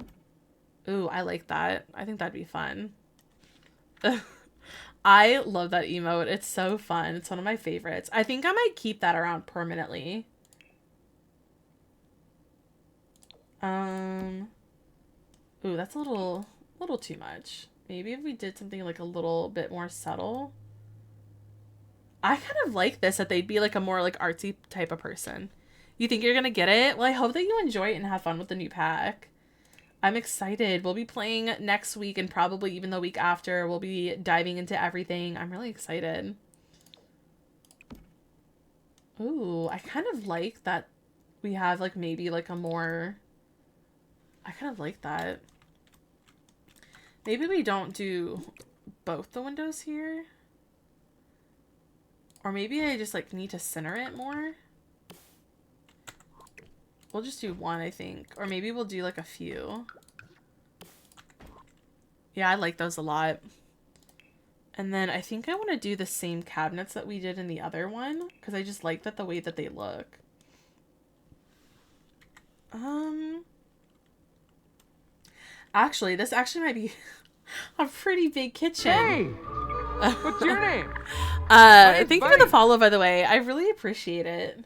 Ooh, I like that. I think that'd be fun. I love that emote. It's so fun. It's one of my favorites. I think I might keep that around permanently. Ooh, that's a little too much. Maybe if we did something like a little bit more subtle. I kind of like this, that they'd be like a more like artsy type of person. You think you're gonna get it? Well, I hope that you enjoy it and have fun with the new pack. I'm excited. We'll be playing next week, and probably even the week after. We'll be diving into everything. I'm really excited. Ooh, I kind of like that we have like maybe like a more... I kind of like that. Maybe we don't do both the windows here. Or maybe I just like need to center it more. We'll just do one, I think. Or maybe we'll do like a few. Yeah, I like those a lot. And then I think I want to do the same cabinets that we did in the other one, because I just like that the way that they look. Actually, this actually might be a pretty big kitchen. Hey! What's your name? Thank you for the Buddy. follow, by the way. I really appreciate it.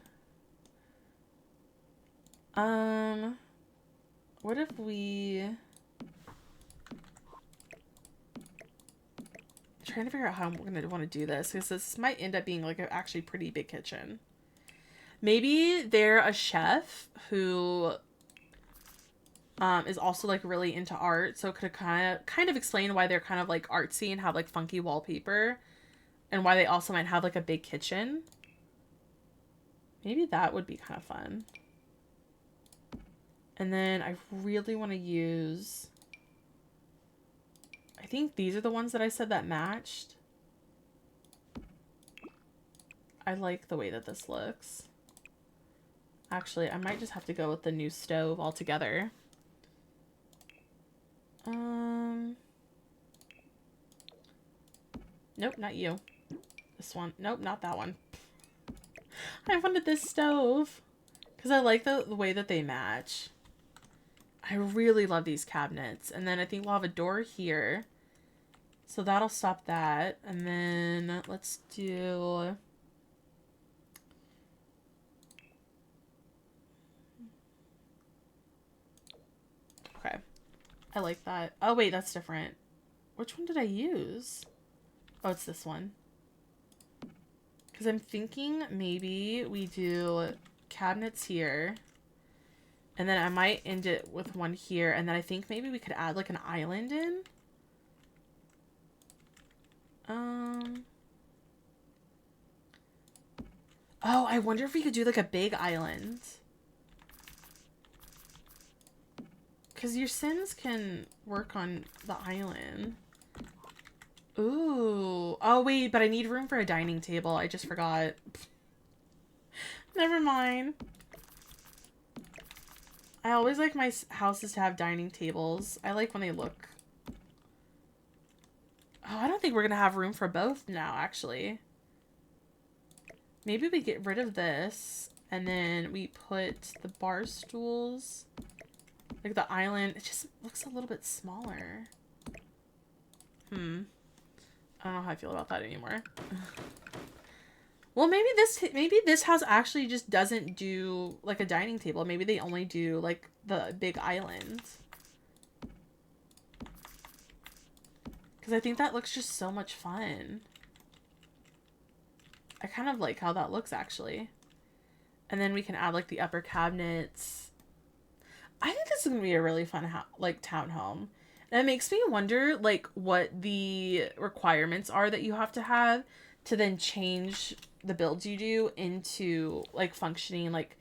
What if we... I'm trying to figure out how I'm going to want to do this, because this might end up being like an actually pretty big kitchen. Maybe they're a chef who is also like really into art, so it could kind of explain why they're kind of like artsy and have like funky wallpaper, and why they also might have like a big kitchen. Maybe that would be kind of fun. And then I really want to use... I think these are the ones that I said that matched. I like the way that this looks. Actually, I might just have to go with the new stove altogether. Nope, not you. This one. Nope, not that one. I wanted this stove. Because I like the way that they match. I really love these cabinets. And then I think we'll have a door here. So that'll stop that. And then let's do... Okay. I like that. Oh, wait, that's different. Which one did I use? Oh, it's this one. Because I'm thinking maybe we do cabinets here. And then I might end it with one here. And then I think maybe we could add like an island in. Oh, I wonder if we could do like a big island. Because your Sims can work on the island. Ooh. Oh, wait, but I need room for a dining table. I just forgot. Never mind. I always like my houses to have dining tables. I like when they look... Oh, I don't think we're going to have room for both now, actually. Maybe we get rid of this, and then we put the bar stools... Like the island, it just looks a little bit smaller. I don't know how I feel about that anymore. Well, maybe this house actually just doesn't do like a dining table. Maybe they only do like the big island. Because I think that looks just so much fun. I kind of like how that looks, actually. And then we can add like the upper cabinets. I think this is going to be a really fun like townhome. And it makes me wonder like what the requirements are that you have to have to then change the builds you do into like functioning like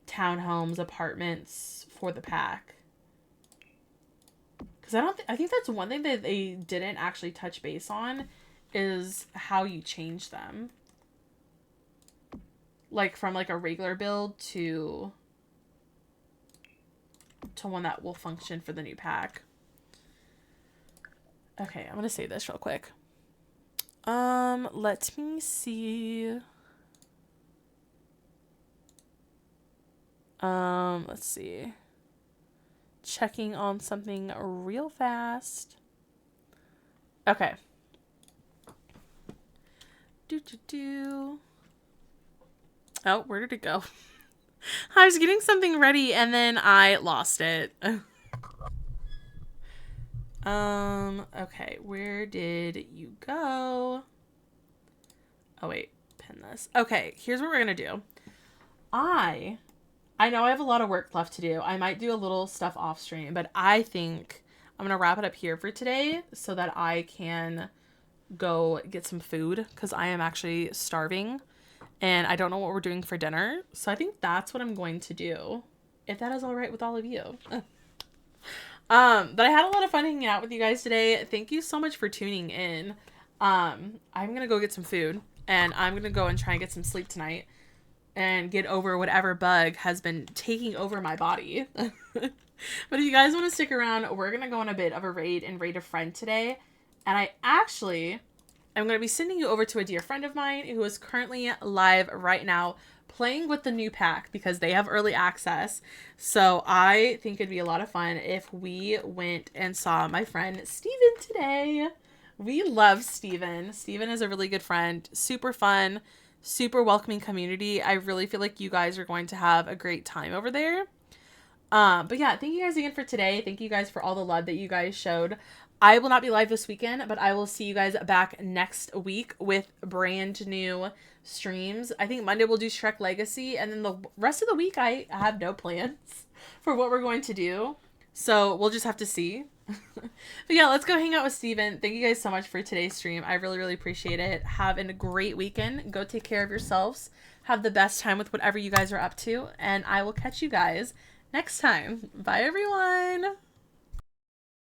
townhomes, apartments for the pack. Because I think that's one thing that they didn't actually touch base on is how you change them. Like from like a regular build to one that will function for the new pack. Okay, I'm gonna save this real quick. Let me see. Let's see. Checking on something real fast. Okay. Oh, where did it go? I was getting something ready and then I lost it. Okay, where did you go? Oh wait, pin this. Okay, here's what we're gonna do. I know I have a lot of work left to do. I might do a little stuff off stream, but I think I'm gonna wrap it up here for today so that I can go get some food because I am actually starving and I don't know what we're doing for dinner. So I think that's what I'm going to do, if that is all right with all of you. But I had a lot of fun hanging out with you guys today. Thank you so much for tuning in. I'm gonna go get some food and I'm gonna go and try and get some sleep tonight and get over whatever bug has been taking over my body. But if you guys want to stick around, we're gonna go on a bit of a raid and raid a friend today. And I'm going to be sending you over to a dear friend of mine who is currently live right now playing with the new pack because they have early access. So I think it'd be a lot of fun if we went and saw my friend Steven today. We love Steven. Steven is a really good friend. Super fun, super welcoming community. I really feel like you guys are going to have a great time over there. But yeah, thank you guys again for today. Thank you guys for all the love that you guys showed. I will not be live this weekend, but I will see you guys back next week with brand new streams. I think Monday we'll do Shrek Legacy, and then the rest of the week I have no plans for what we're going to do. So we'll just have to see. But yeah, let's go hang out with Steven. Thank you guys so much for today's stream. I really, really appreciate it. Have a great weekend. Go take care of yourselves. Have the best time with whatever you guys are up to, and I will catch you guys next time. Bye, everyone.